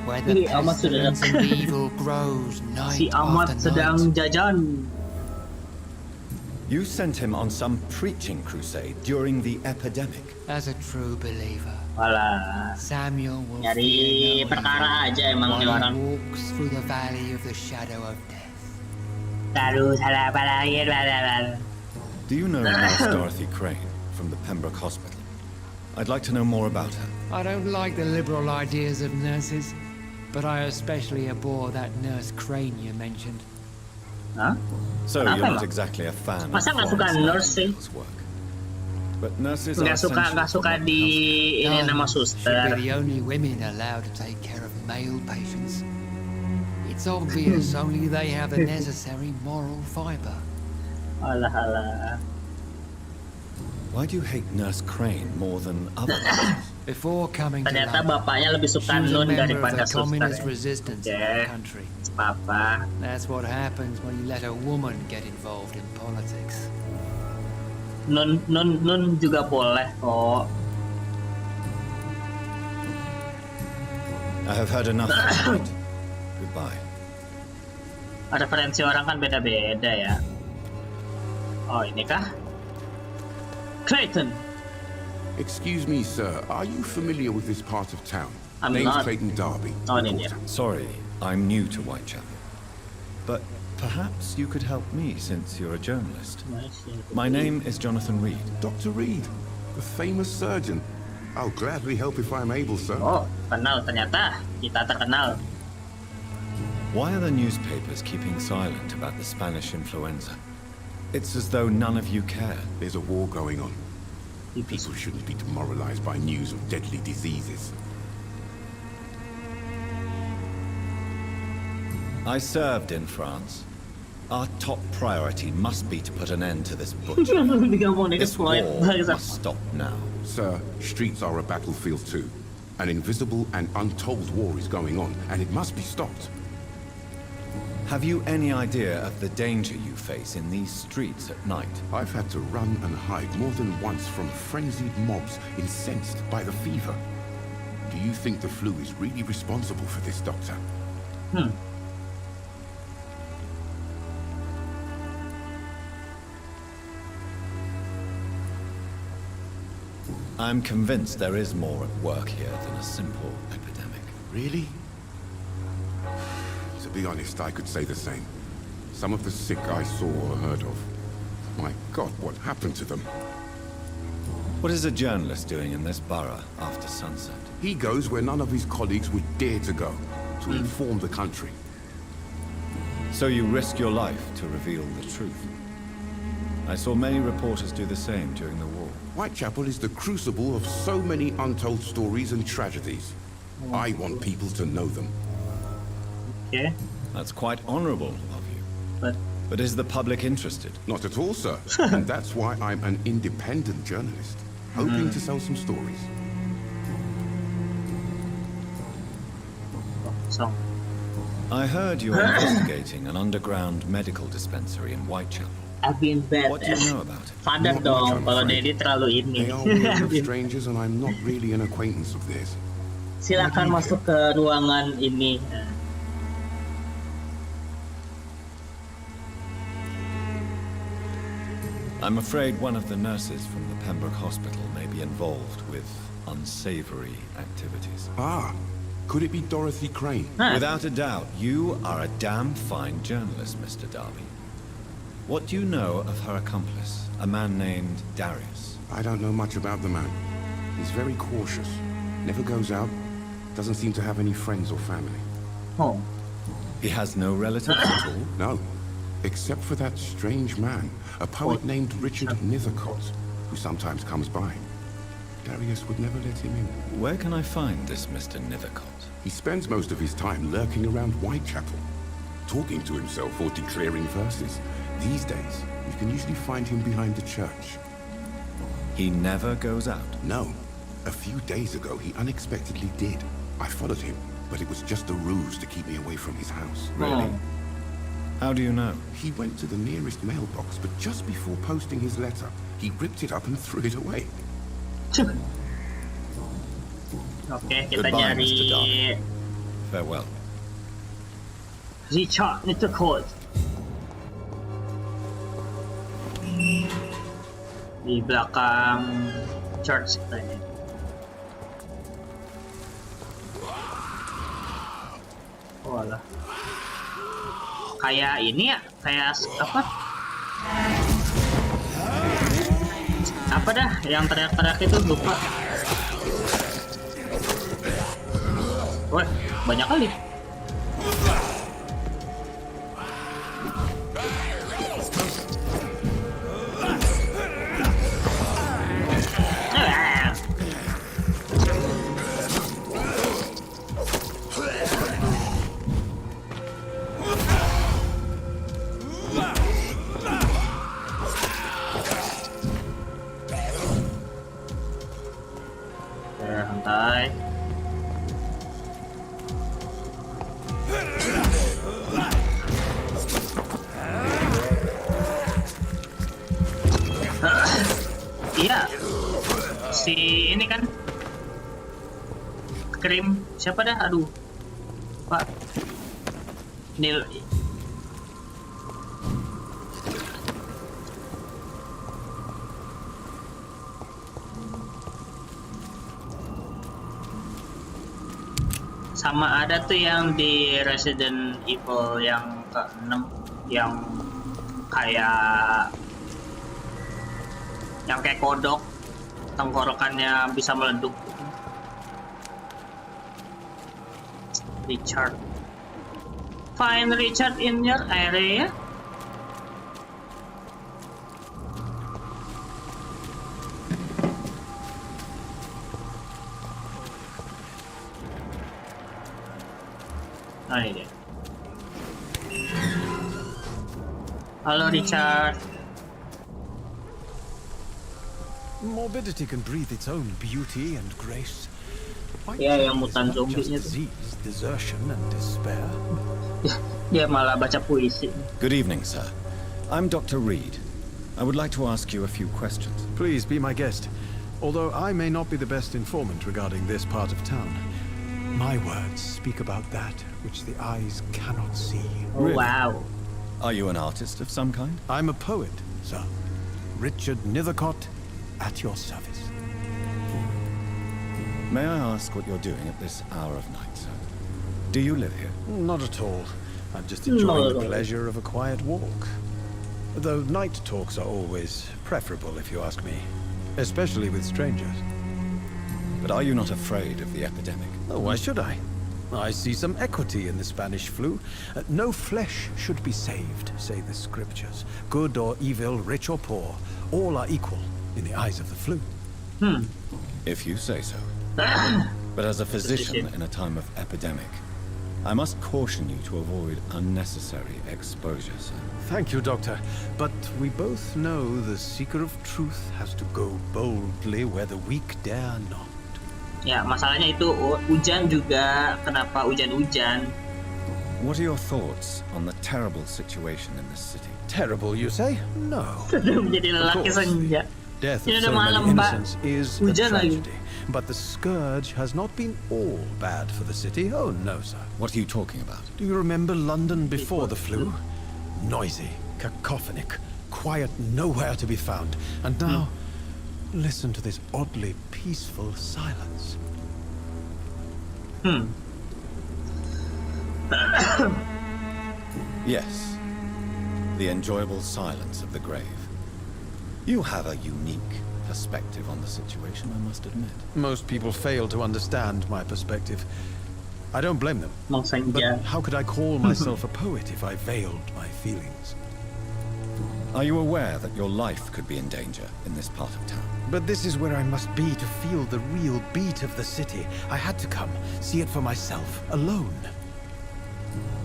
where the Si Ahmad sudah pestilence and evil grows night Si Ahmad after sedang night. jajan. You sent him on some preaching crusade during the epidemic. As a true believer, Walah. Samuel will Nyari fear no perkara evil aja emang while nih he orang. walks through the valley of the shadow of death. Terus ada apa lagi? Do you know Nurse Dorothy Crane from the Pembroke Hospital? I'd like to know more about her. I don't like the liberal ideas of nurses, but I especially abhor that Nurse Crane you mentioned. Hah? So Kenapa you're emang? not exactly a fan Masa of nggak suka Florence nurse sih? Nightingale's work. But nurses are Nggak essential suka for di ini nama Should suster. be the only women allowed to take care of male patients. It's obvious only they have the necessary moral fiber. Alah alah. Why do you hate Nurse Crane more than other nurses? Before coming to Ternyata London, bapaknya lebih she suka was a Nun member of daripada the suster. communist Ya. resistance in Oke. the country. Papa. That's what happens when you let a woman get involved in politics. Nun juga boleh kok. I have heard enough tonight. Goodbye. Referensi orang kan beda-beda ya. Oh ini kah? Clayton. Excuse me, sir. Are you familiar with this part of town? I'm Name's not. Clayton Darby. Oh ini dia. Sorry, I'm new to Whitechapel. But perhaps you could help me since you're a journalist. My name is Jonathan Reed. Dr. Reed, the famous surgeon. I'll gladly help if I'm able, sir. Oh, kenal ternyata. Kita terkenal. Why are the newspapers keeping silent about the Spanish influenza? It's as though none of you care. There's a war going on. People shouldn't be demoralized by news of deadly diseases. I served in France. Our top priority must be to put an end to this butchery. This war must stop now. Sir, streets are a battlefield too. An invisible and untold war is going on, and it must be stopped. Have you any idea of the danger you face in these streets at night? I've had to run and hide more than once from frenzied mobs incensed by the fever. Do you think the flu is really responsible for this, Doctor? I'm convinced there is more at work here than a simple epidemic. Really? To be honest, I could say the same. Some of the sick I saw or heard of. My God, what happened to them? What is a journalist doing in this borough after sunset? He goes where none of his colleagues would dare to go, to inform the country. So you risk your life to reveal the truth. I saw many reporters do the same during the war. Whitechapel is the crucible of so many untold stories and tragedies. I want people to know them. Okay. That's quite honorable of you. But is the public interested? Not at all, sir. And that's why I'm an independent journalist, hoping to sell some stories. So, I heard you're investigating an underground medical dispensary in Whitechapel. I've been bad. What do you know about it? Sadar dong kalau Dedi terlalu ini. They are weird strangers, and I'm not really an acquaintance of theirs. Silakan masuk ke ruangan ini. I'm afraid one of the nurses from the Pembroke Hospital may be involved with unsavory activities. Ah, could it be Dorothy Crane? Without a doubt, you are a damn fine journalist, Mr. Darby. What do you know of her accomplice, a man named Darius? I don't know much about the man. He's very cautious. Never goes out. Doesn't seem to have any friends or family. Oh. He has no relatives at all? No. Except for that strange man, a poet named Richard Nethercott, who sometimes comes by. Darius would never let him in. Where can I find this Mr. Nethercott? He spends most of his time lurking around Whitechapel, talking to himself or declaring verses. These days, you can usually find him behind the church. He never goes out? No. A few days ago, he unexpectedly did. I followed him, but it was just a ruse to keep me away from his house. Really? How do you know? He went to the nearest mailbox, but just before posting his letter, he ripped it up and threw it away. Oke, kita Goodbye, nyari Mr. Darby. Farewell. Richard Nethercott. Di belakang church katanya. Oh alah. Kayak ini ya, kayak apa? Apa dah yang teriak-teriak itu lupa. Wah, banyak kali. Santai. Iya, si ini kan krim siapa dah? Aduh, Pak Nil. Sama ada tuh yang di Resident Evil yang ke-6 yang kayak kodok, tenggorokannya bisa meleduk. Richard. Find Richard in your area. Oh, ini dia. Halo Richard. Morbidity can breathe its own beauty and grace. Ya, yang mutan Whitechapel is not zombinya just tuh. disease, desertion, and despair. Dia malah baca puisi. Good evening, sir. I'm Dr. Reed. I would like to ask you a few questions. Please be my guest. Although I may not be the best informant regarding this part of town, my words speak about that which the eyes cannot see. Oh, wow. Are you an artist of some kind? I'm a poet, sir. Richard Nethercott, at your service. May I ask what you're doing at this hour of night, sir? Do you live here? Not at all. I'm just enjoying the pleasure of a quiet walk. Though night talks are always preferable, if you ask me. Especially with strangers. But are you not afraid of the epidemic? Oh, why should I? I see some equity in the Spanish flu. No flesh should be saved, say the scriptures. Good or evil, rich or poor, all are equal in the eyes of the flu. If you say so. But as a physician in a time of epidemic, I must caution you to avoid unnecessary exposure, sir. Thank you, Doctor. But we both know the seeker of truth has to go boldly where the weak dare not. Ya, masalahnya itu hujan juga. Kenapa hujan-hujan? What are your thoughts on the terrible situation in this city? Terrible, you say? No. Sudah menjadi lelaki senja. Death Ini of udah so malam, many Mbak. innocents is a Hujan lagi. tragedy. But the scourge has not been all bad for the city. Oh, no, sir. What are you talking about? Do you remember London before the flu? Noisy, cacophonic, quiet nowhere to be found. And now, listen to this oddly peaceful silence. Yes. The enjoyable silence of the grave. You have a unique perspective on the situation, I must admit. Most people fail to understand my perspective. I don't blame them. But how could I call myself a poet if I veiled my feelings? Are you aware that your life could be in danger in this part of town? But this is where I must be to feel the real beat of the city. I had to come, see it for myself, alone.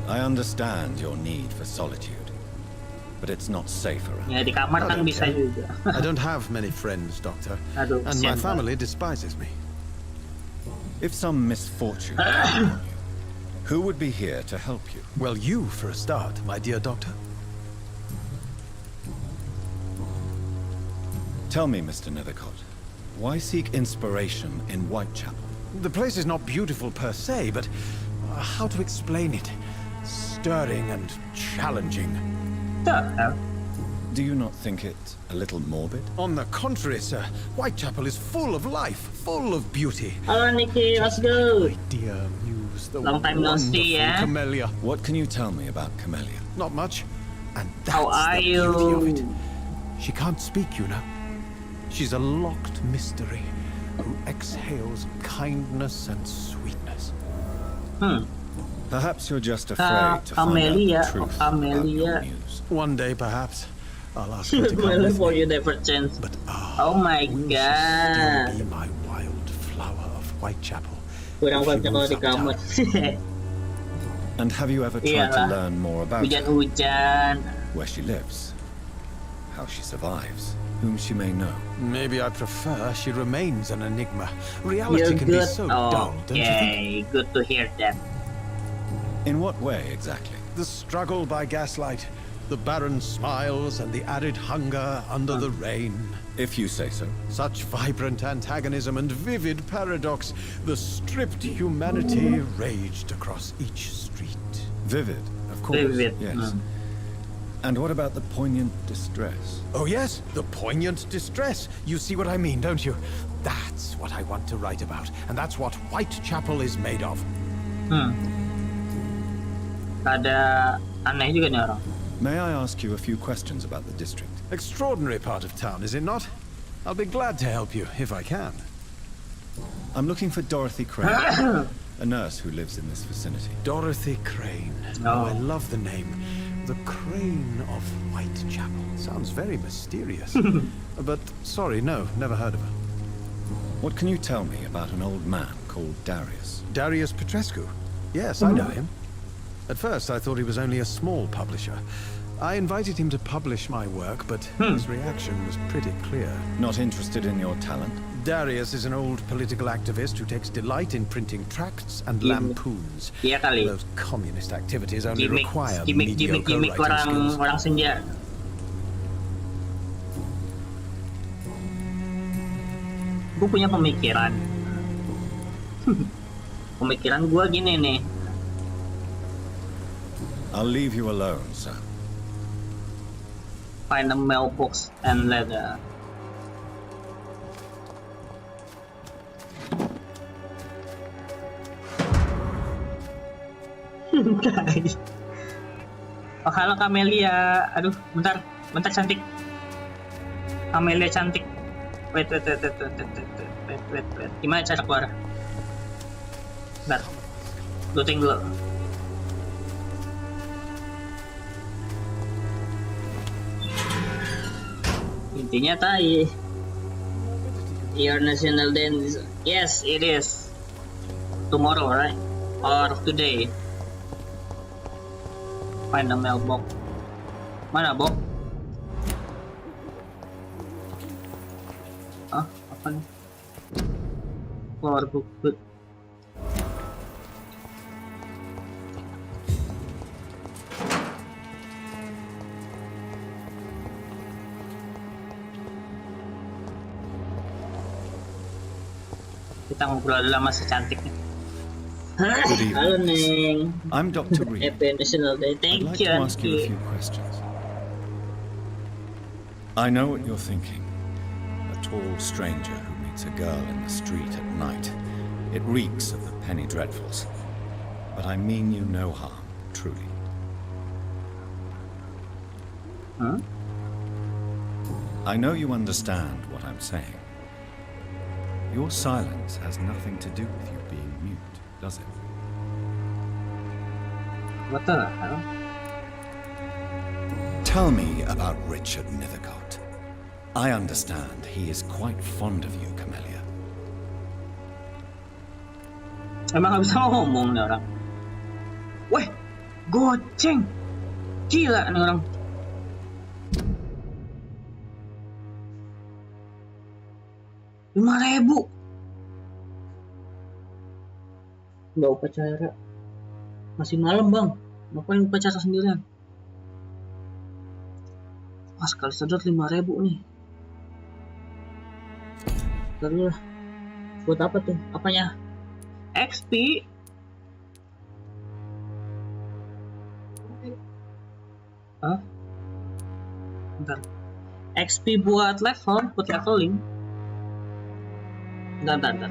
I understand your need for solitude, but it's not safe around. Ya, di kamar kan bisa juga. I don't have many friends, Doctor. Aduh, And my kesian family despises me. If some misfortune came upon you, who would be here to help you? Well, you for a start, my dear Doctor. Tell me, Mr. Nethercott, why seek inspiration in Whitechapel? The place is not beautiful per se, but how to explain it? Stirring and challenging. Do you not think it a little morbid? On the contrary, sir. Whitechapel is full of life, full of beauty. Halo Nikki, let's go. Dear Muse, the Long time no see, wonderful eh? Camellia. What can you tell me about Camellia? Not much. And that's How are the beauty of it. you? She can't speak, you know. She's a locked mystery who exhales kindness and sweetness. Perhaps you're just afraid to find out Camellia, the truth about your Camellia. muse. One day, perhaps, I'll ask her to come with For me. you never chance. Oh my Will she god. still be my wild flower of Whitechapel? Kurang if she banyak kalau moves di kamar. And have you ever tried to Iyalah. learn more about her? Hujan-hujan. Where she lives? How she survives? Whom she may know? Maybe I prefer she remains an enigma. Reality You're can be good. so Oh, dull, don't you think? yay. Good to hear that. In what way exactly? The struggle by gaslight, the barren smiles and the added hunger under the rain. If you say so. Such vibrant antagonism and vivid paradox, the stripped humanity raged across each street. Vivid, of course. Vivid, Yes. And what about the poignant distress? Oh yes, the poignant distress. You see what I mean, don't you? That's what I want to write about, and that's what Whitechapel is made of. Ada aneh juga nih orang. May I ask you a few questions about the district? Extraordinary part of town, is it not? I'll be glad to help you, if I can. I'm looking for Dorothy Crane, a nurse who lives in this vicinity. Dorothy Crane. Oh, I love the name. The Crane of Whitechapel. Sounds very mysterious. But, sorry, no, never heard of her. What can you tell me about an old man called Darius? Darius Petrescu? Yes, I know him. At first, I thought he was only a small publisher. I invited him to publish my work, but his reaction was pretty clear. Not interested in your talent? Darius is an old political activist who takes delight in printing tracts and lampoons. Iya kali. Those communist activities only Gimik, require gimik mediocre writing skills. orang senja. Gue punya pemikiran. Pemikiran gue gini nih. I'll leave you alone, sir. Find a mailbox and letter. Guys. Oh, halo Camelia. Aduh, bentar cantik. Camelia cantik. Wait. Gimana cara keluar? Bentar. Looting dulu. Intinya tai. Your national day is... Yes, it is. Tomorrow, right? Or today. Find the mailbox. Mana, Bob? Ah, apa nih? Power book. Kita ngobrol dulu sama si cantik nih. Good evening. Halo, Neng. I'm Dr. Reed. Happy National Day. Thank I'd like you, to ask you a Auntie. few questions. I know what you're thinking. A tall stranger who meets a girl in the street at night. It reeks of the penny dreadfuls. But I mean you no harm, truly. Huh? I know you understand what I'm saying. Your silence has nothing to do with you being mute, does it? What the hell? Tell me about Richard Nethercott. I understand he is quite fond of you, Camelia. Emang gak bisa ngomong nih orang. Weh, goceng. Gila nih orang. $5.000. Nggak upacara. Masih malam, Bang. Ngapain upacara sendirian? Wah, sekali sedot 5.000 nih. Terus buat apa tuh? Apanya? XP. Hah? Bentar. XP buat leveling. Bentar.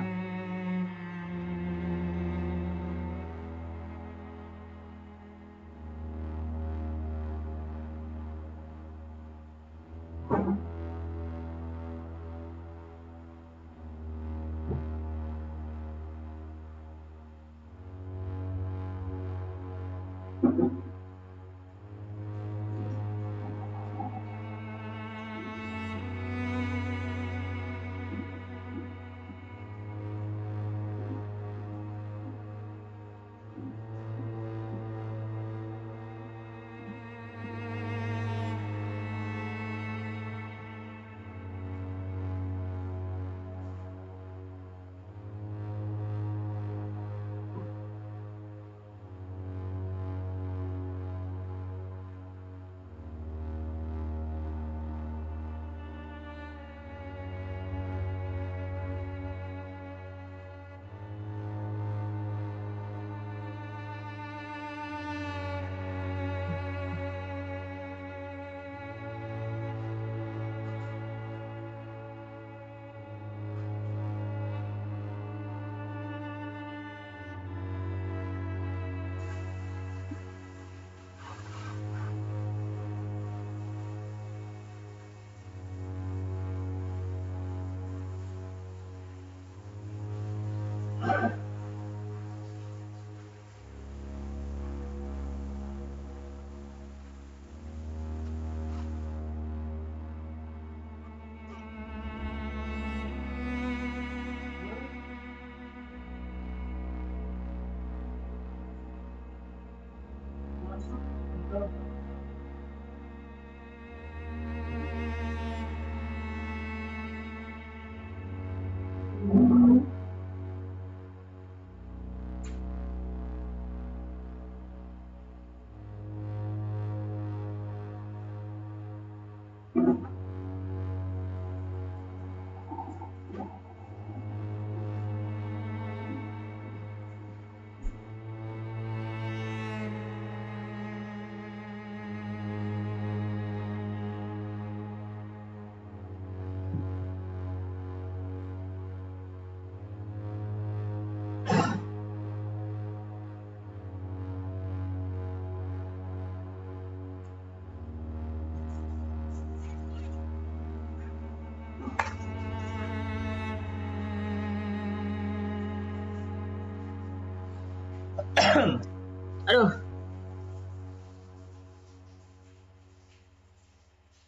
Aduh.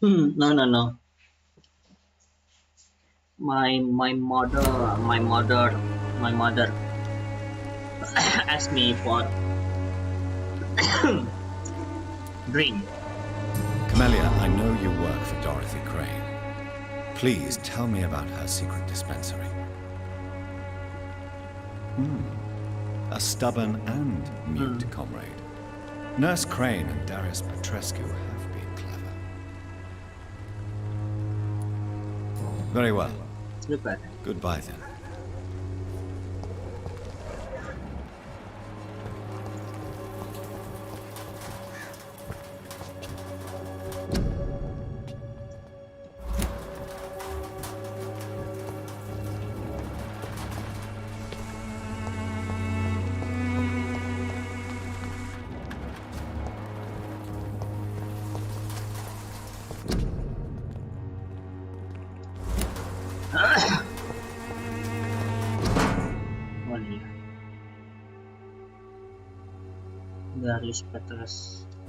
No. My mother asked me for drink. Camellia, I know you work for Dorothy Crane. Please tell me about her secret dispensary. A stubborn and mute comrade. Nurse Crane and Darius Petrescu have been clever. Very well. Goodbye then.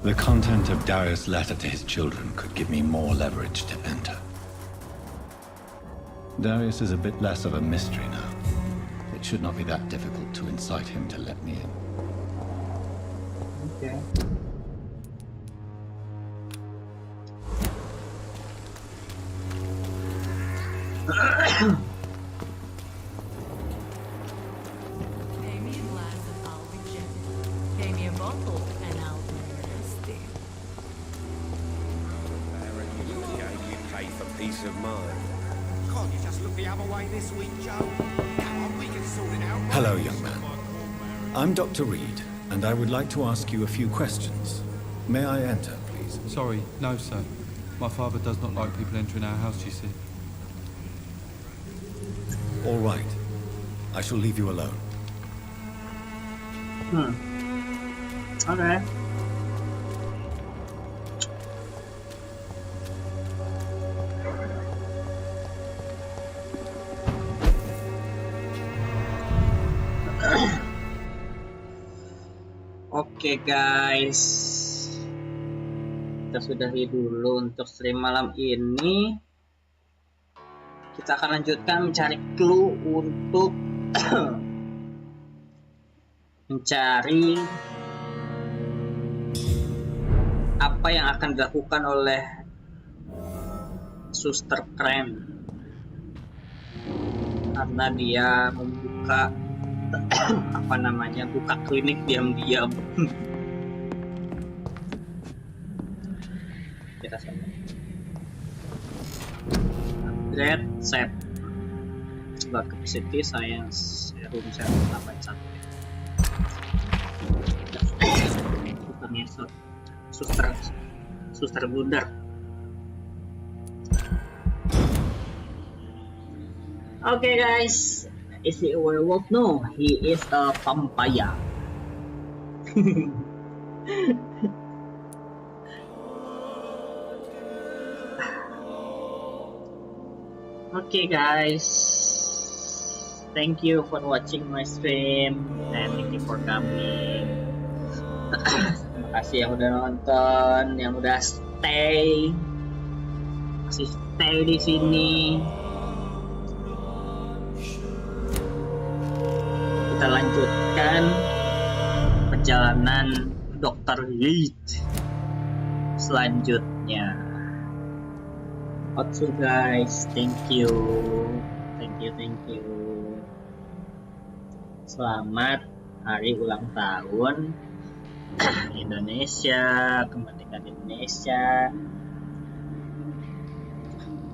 The content of Darius' letter to his children could give me more leverage to enter. Darius is a bit less of a mystery now. It should not be that difficult to incite him to let me in. Okay. Hello, young man. I'm Dr. Reed, and I would like to ask you a few questions. May I enter, please? Sorry, no, sir. My father does not like people entering our house, you see. All right. I shall leave you alone. Okay. Oke guys, kita sudahi dulu untuk stream malam ini. Kita akan lanjutkan mencari clue untuk mencari apa yang akan dilakukan oleh Suster Crane karena dia membuka apa namanya, buka klinik diam-diam. Kita coba upgrade set buat capacity science room set tambah 1. Bukannya suster blunder. Okay guys, is he a werewolf? No, he is a vampire. Okay guys, thank you for watching my stream and thank you for coming. Terima kasih yang udah nonton, yang udah masih stay di sini. Kita lanjutkan perjalanan Dr. Reed selanjutnya. Also guys, thank you. Selamat hari ulang tahun Indonesia, kemerdekaan Indonesia.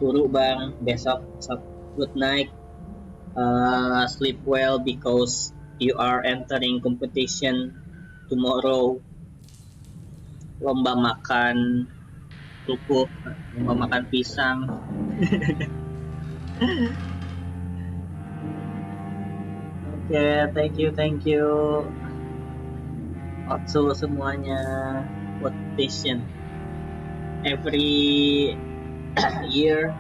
Turu bang, besok good night. Sleep well because you are entering competition tomorrow. Lomba makan kerupuk, lomba makan pisang. Okay, thank you. Also semuanya competition every year,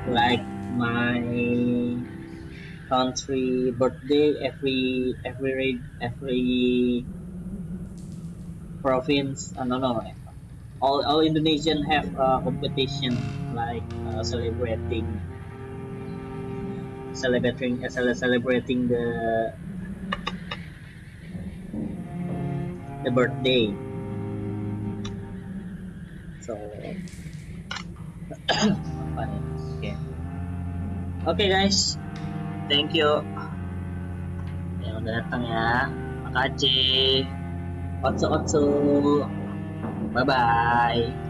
like my country birthday, every province. I don't know. All Indonesian have a competition like celebrating the birthday. So okay guys, thank you yang udah datang ya, makasih. Otsu, bye bye.